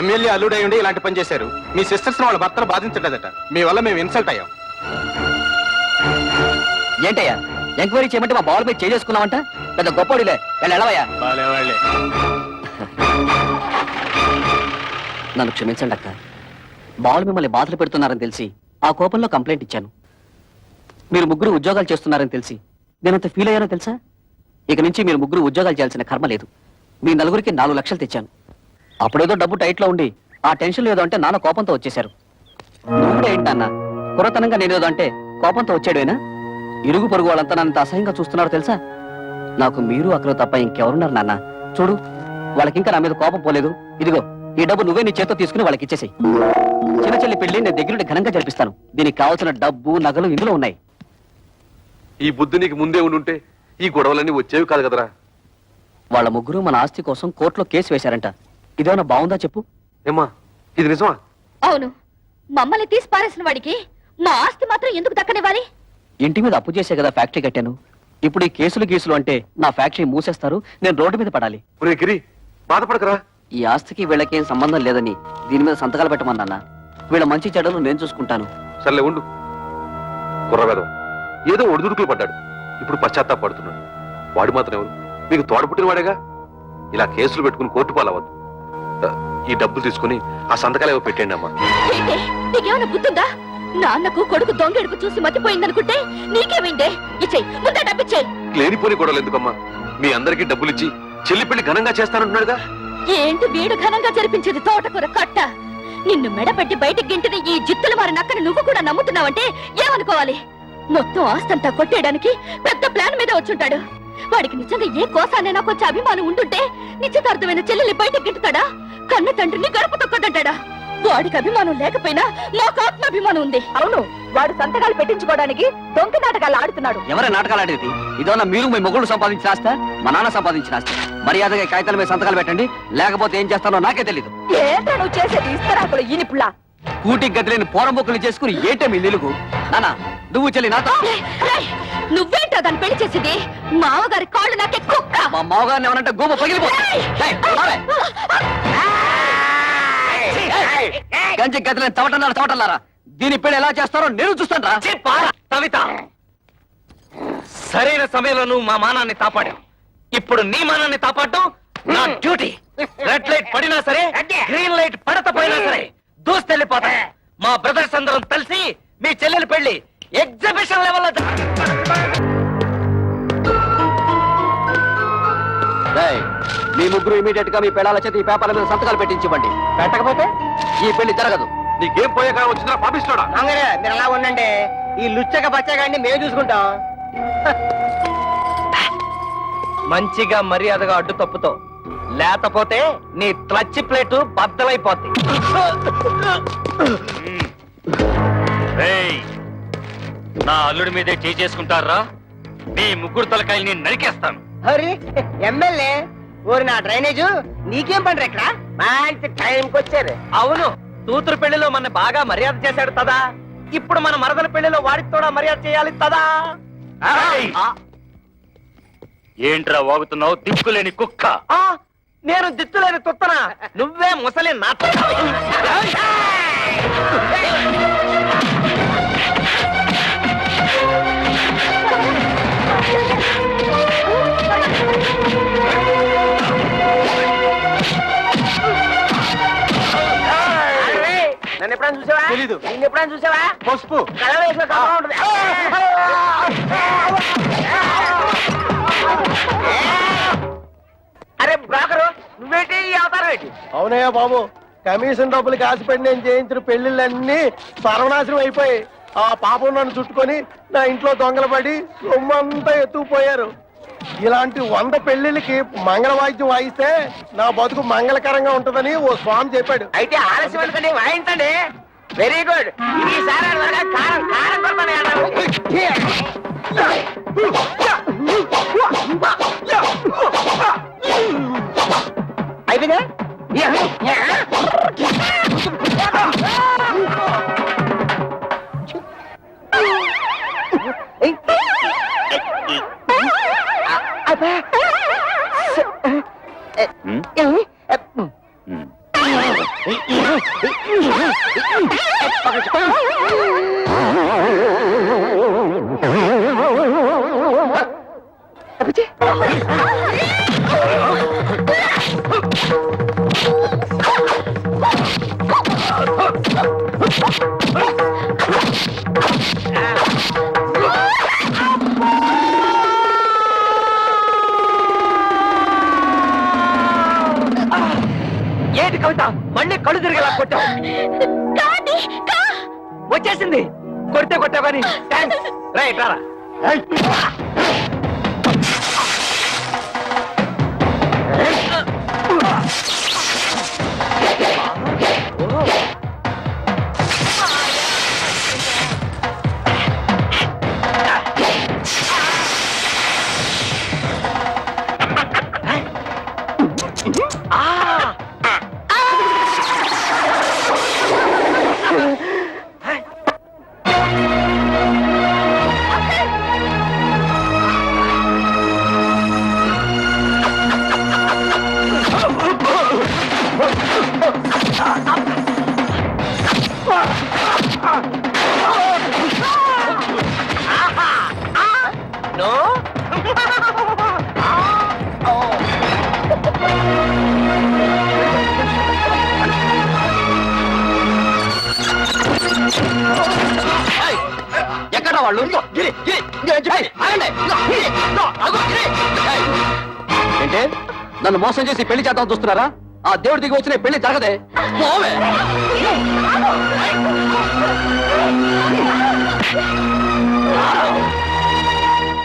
ఎమ్మెల్యే అల్లుడై ఉండి ఇలాంటి పని చేశారు. మీ సిస్టర్స్ వాళ్ళ భర్తలు బాధించలేదట. మీ వల్ల మేము ఇన్సల్ట్ అయ్యాం. ఏంటయ్యా ఎంక్వైరీ చేయమంటే మా బాల్ మీద చేసుకున్నావంట? పెద్ద గొప్పడిలే వెళ్ళవయ్యా. వాళ్ళే నన్ను క్షమించండి అక్క. బాల్ మిమ్మల్ని బాధలు పెడుతున్నారని తెలిసి ఆ కోపంలో కంప్లైంట్ ఇచ్చాను. మీరు ముగ్గురు ఉద్యోగాలు చేస్తున్నారని తెలిసి నేనంత ఫీల్ అయ్యానో తెలుసా? ఇక నుంచి మీరు ముగ్గురు ఉద్యోగాలు చేయాల్సిన కర్మ లేదు. మీ నలుగురికి 4 లక్షలు తెచ్చాను. అప్పుడేదో డబ్బు టైట్లో ఉండి ఆ టెన్షన్ ఏదో అంటే నాన్న కోపంతో వచ్చేశారు. నువ్వు కూడా ఏంటన్నా కురతనంగా నేనేదో అంటే కోపంతో వచ్చాడేనా? ఇరుగు పొరుగు వాళ్ళంతా నన్ను అసహ్యంగా చూస్తున్నారో తెలుసా? నాకు మీరు అక్కడ తప్ప ఇంకెవరున్నారు నాన్న? చూడు, వాళ్ళకింకా నా మీద కోపం పోలేదు. ఇదిగో ఈ డబ్బు నువ్వే నీ చేత్తో తీసుకుని వాళ్ళకి ఇచ్చేసేయ్. చిన్న చెల్లి పెళ్లి నేను దగ్గరుండి ఘనంగా జరిపిస్తాను. దీనికి కావాల్సిన డబ్బు నగలు ఇందులో ఉన్నాయి. ఈ బుద్ధి నీకు ముందే ఉండుంటే ఈ గొడవలన్నీ వచ్చేవి కాదు కదరా. వాళ్ళ ముగ్గురు మన ఆస్తి కోసం కోర్టులో కేసు వేశారంట. ఇదేమన్నా బాగుందా చెప్పు? ఏమ్మా, ఇది నిజమా? అవును, మమ్మల్ని తీసి పారేసిన వాడికి మా ఆస్తి మాత్రం ఎందుకు దక్కనివ్వాలి? ఇంటి మీద అప్పు చేసే కదా ఫ్యాక్టరీ కట్టాను. ఇప్పుడు ఈ కేసులు గీసులు అంటే నా ఫ్యాక్టరీ మూసేస్తారు, నేను రోడ్డు మీద పడాలి. ఒరే గిరి, బాధపడకరా. ఈ ఆస్తికి వీళ్ళకేం సంబంధం లేదని దీని మీద సంతకాలు పెట్టమన్నా. వీళ్ళ మంచి చెడ్డలు నేను చూసుకుంటాను. సర్లే ఉండు. కుర్రవేదం ఏదో ఒడిదుడుకులు పడ్డాడు, ఇప్పుడు పశ్చాత్తాపడుతున్నాడు. వాడు మాత్రం ఎవరు? మీకు తోడపుట్టిన వాడేగా. ఇలా కేసులు పెట్టుకుని కోర్టు పాలవద్దు. ఈ డబ్బులు తీసుకుని ఆ సంతకాలు ఏవో పెట్టండి అమ్మా. ఏంటి నీకేమైనా బుద్ధుందా? నాన్నకు కొడుకు దొంగెడుపు చూసి మతిపోయిందనుకుంటే నీకేమైందే? ఇచ్చేయి, ముందే డబ్బిచ్చేయి. లేనిపోని గొడవలు ఎందుకమ్మా? మీ అందరికీ డబ్బులు ఇచ్చి చెల్లి పెళ్లి ఘనంగా చేస్తానంటున్నాడుగా. ఏంటి వీడు ఘనంగా జరిపించేది తోటకూర కట్ట? నిన్ను మెడపెట్టి బయటికి గింటిన ఈ జిత్తులు మారి నక్కని నువ్వు కూడా నమ్ముతున్నావంటే ఏమనుకోవాలి? మొత్తం ఆస్తంతా కొట్టేయడానికి పెద్ద ప్లాన్ మీద వచ్చుంటాడు. వాడికి నిజంగా ఏ కోసానైనా కొంచెం అభిమానం ఉండుంటే నిశ్చితార్థమైన చెల్లెల్ని బయటకు గింటుతాడా? కన్న తండ్రిని గడప తొక్కదంటాడా? వాడికి అభిమానం లేకపోయినా నాకు ఆత్మాభిమానం ఉంది. అవును, వాడు సంతకాలు పెట్టించుకోవడానికి దొంగ నాటకాలు ఆడుతున్నాడు. ఎవరే నాటకాలు ఆడేది? ఇదన్నా మీరు మీ మొగుళ్ళు సంపాదించిన ఆస్తా, మా నాన్న సంపాదించిన ఆస్తి. మర్యాదగా కాగితాల మీద సంతకాలు పెట్టండి, లేకపోతే ఏం చేస్తానో నాకే తెలీదు. ఏంటో నువ్వు చేసేది ఇస్తరాకులు ఈనిపుల్లా. కూటికి గదిలేని పోరంబొక్కులు చేసుకుని ఏంటే మీ నిలుగు? నానా నువ్వు చెల్లి నాతో. నువ్వేంటో దాన్ని పెళ్లి చేసింది? మామగారి కాళ్ళు నాకే కుక్క. మా మామగారిని ఏమనంటే గోమ పగిలిపోతుంది. గంజి గదిలేని చవటన్నారా? దీని పెళ్లి ఎలా చేస్తారో నేను చూస్తాను రా. కవిత, సరైన సమయంలో నువ్వు మా మానాన్ని కాపాడావు. ఇప్పుడు నీ మానాన్ని కాపాడటం నా డ్యూటీ. రెడ్ లైట్ పడినా సరే, గ్రీన్ లైట్ పడకపోయినా సరే దూస్తెళ్ళిపోతా. మా బ్రదర్స్ అందరం కలిసి మీ చెల్లెలి పెళ్లి ఎగ్జిబిషన్ లెవెల్లో మీ ముగ్గురు ఇమీడియట్ గా మీ పెళ్ళాల చేత ఈ పేపర్ల మీద సంతకాలు పెట్టించివ్వండి. పెట్టకపోతే ఈ పెళ్లి జరగదు. నీకేం పోయే కాలం వచ్చిందా పాపిస్తాడా? మంగరే మీరు అలా ఉండండి. ఈ లుచ్చక బచ్చగాడిని మేము చూసుకుంటాం. మంచిగా మర్యాదగా అడ్డు తప్పుతో, లేకపోతే నీ క్లచ్ ప్లేటు బద్దలైపోద్ది. నా అల్లుడి మీదే చేసుకుంటారా? మీ ముగ్గురు తలకాయల్ని నరికేస్తాను. హరి ఎమ్మెల్యే ఓరి నా డ్రైనేజు నీకేం పండ్రు ఇక్కడ? మంచి టైంకి వచ్చారు. అవును, కూతురు పెళ్లిలో మన బాగా మర్యాద చేశాడు తదా. ఇప్పుడు మన మరదల పెళ్లిలో వాడికి కూడా మర్యాద చేయాలి తదా. ఏంట్రా వాగుతున్నావు దిక్కులేని కుక్క? నేను దిత్తులేని తుత్తనా? నువ్వే ముసలి నా నన్ను ఎప్పుడైనా చూసావా? తెలీదు. నిన్ను ఎప్పుడైనా చూసావా? పసుపు కళ్ళ వేసిన కళ్ళ ఉంటుంది. అరే బ్రోకరు, నువ్వేంటి ఈ అవతారం ఏంటి? అవునయ్యా బాబు, కమిషన్ డబ్బులకి ఆశపడి నేను చేయించిన పెళ్లిళ్ళన్నీ సర్వనాశనం అయిపోయి ఆ పాపం నన్ను చుట్టుకొని నా ఇంట్లో దొంగలు పడి సొమ్మంతా ఎత్తుకుపోయారు. ఇలాంటి 100 పెళ్లిళ్ళకి మంగళ వాయిద్యం వాయిస్తే నా బతుకు మంగళకరంగా ఉంటుందని ఓ స్వామి చెప్పాడు. అయితే ఆలస్యం ఎందుకండి, వాయించండి. వెరీ గుడ్ ఈసారి త్వరగా కారం కారం అయిపోయిందా ఏంటి కవిత మళ్ళీ కళ్ళు తిరిగేలా కొట్టావు వచ్చేసింది కొడితే కొట్టావు కానీ థ్యాంక్స్ రైట్ రారా ఎక్కడ వాళ్ళు ఏంటే నన్ను మోసం చేసి పెళ్లి చేద్దాం చూస్తున్నారా ఆ దేవుడి దిగి వచ్చిన పెళ్లి జరగదే పోవే.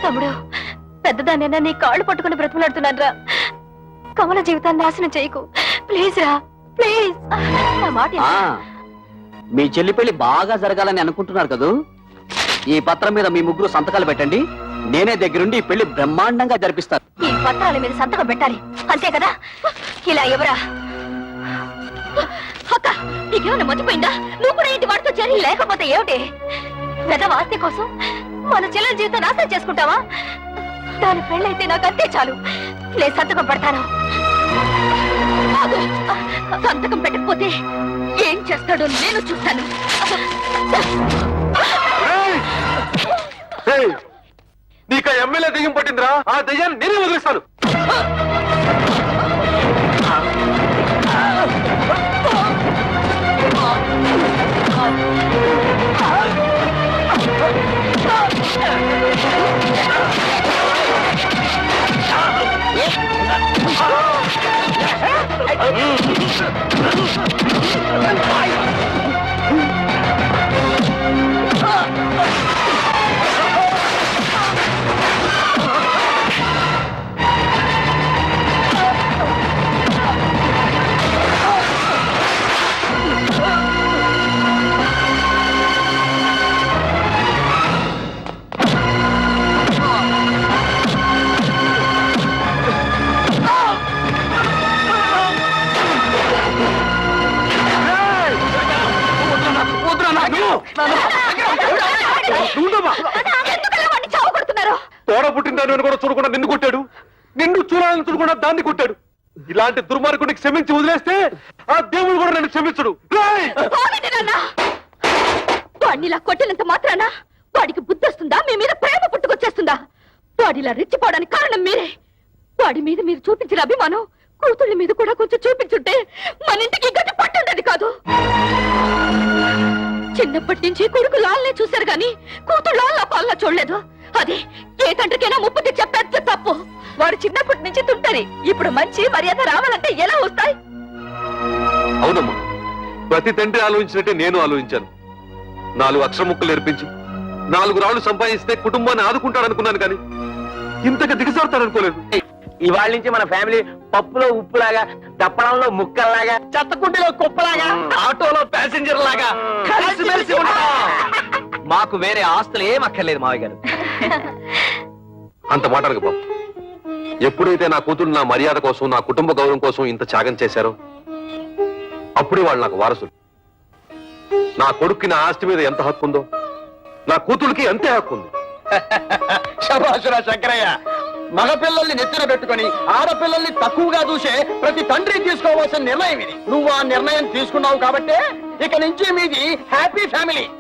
తమ్ముడు పెద్దదాన్నైనా నీ కాళ్ళు పట్టుకుని బ్రతిమలాడుతున్నాను రా. కమల జీవితాన్ని నాశనం చేయకు ప్లీజ్ రా ప్లీజ్. నా మాట విను. మీ చెల్లి పెళ్లి బాగా జరగాలని అనుకుంటున్నారు కదూ ఈ పత్రం మీద మీ ముగ్గురు సంతకాలు పెట్టండి నేనే దగ్గరుండి ఈ పెళ్లి బ్రహ్మాండంగా జరిపిస్తాను. ఈ పత్రాల మీద సంతకం పెట్టాలి అంతే కదా. ఇలా ఎవరా అక్క నీకేమైనా మర్చిపోయిందా? నువ్వు కూడా ఇంటి వాడితో చేరి లేకపోతే ఏమిటి? పెద్ద ఆస్తి కోసం మన చెల్లెల జీవితం నాశనం చేసుకుంటావా? దాని పెళ్ళైతే నాకు అంతే చాలు. నేను సంతకం పెడతాను. ఆగు. సంతకం పెట్టకపోతే ఏం చేస్తాడో నేను చూస్తాను. నీకు ఎమ్మెల్యే దెయ్యం పట్టిందిరా ఆ దెయ్యాన్ని నేనే వదిలిస్తాను. తోడ పుట్టిందని కూడా చూడకుండా నిన్ను కొట్టాడు, నిన్ను చూడాలని చూడకుండా దాన్ని కొట్టాడు. ఇలాంటి దుర్మార్గుడికి క్షమించి వదిలేస్తే ఆ దేవుడు కూడా నన్ను క్షమించడు. వాడినిలా కొట్టినంత మాత్రాన వాడికి బుద్ధి వస్తుందా? మీ మీద ప్రేమ పుట్టుకొచ్చేస్తుందా? వాడిలా రెచ్చిపోవడానికి కారణం మీరే. వాడి మీద మీరు చూపించిన అభిమానం కూతుళ్ళ మీద కూడా కొంచెం చూపించుంటే మన ఇంటికి గట్టి పట్టుండేది కాదు. చిన్నప్పటి నుంచి కొడుకు లాల్నే చూశారు గాని కూతురు లాల్లా పాల్లా చూడలేదు. అది ఏ తండ్రికైనా ముప్పు తెచ్చే పెద్ద తప్పు. వాడు చిన్నప్పటి నుంచి తుంటరి. ఇప్పుడు మంచి మర్యాద రావాలంటే ఎలా వస్తాయి? అవునమ్మా, ప్రతి తండ్రి ఆలోచించినట్టే నేను ఆలోచించాను. 4 అక్షర ముక్కలు నేర్పించి 4 రాళ్లు సంపాదిస్తే కుటుంబాన్ని ఆదుకుంటాడనుకున్నాను కానీ ఇంతగా దిగజారుతాడనుకోలేదు. ఇవాళ నుంచి మన ఫ్యామిలీ పప్పులో ఉప్పులాగా దప్పడంలో ముక్కల్లాగా చెత్తకుండిలో కుప్పలాగా ఆటోలో ప్యాసింజర్ లాగా కలిసిమెలిసి ఉంటాం. మాకు వేరే ఆస్తులు ఏం అక్కర్లేదు మావయ్య గారు. అంత మాటలకు బాబు. ఎప్పుడైతే నా కూతురు నా మర్యాద కోసం నా కుటుంబ గౌరవం కోసం ఇంత త్యాగం చేశారో అప్పుడే వాళ్ళు నాకు వారసులు. నా కొడుక్కి నా ఆస్తి మీద ఎంత హక్కు ఉందో నా కూతురికి అంతే హక్కు ఉంది. శభాషురా శంకరయ్య. మగపిల్లల్ని నెత్తిన పెట్టుకొని ఆడపిల్లల్ని తక్కువగా చూసే ప్రతి తండ్రి తీసుకోవాల్సిన నిర్ణయం ఇది. నువ్వు ఆ నిర్ణయం తీసుకున్నావు కాబట్టి ఇక నుంచి మీది హ్యాపీ ఫ్యామిలీ.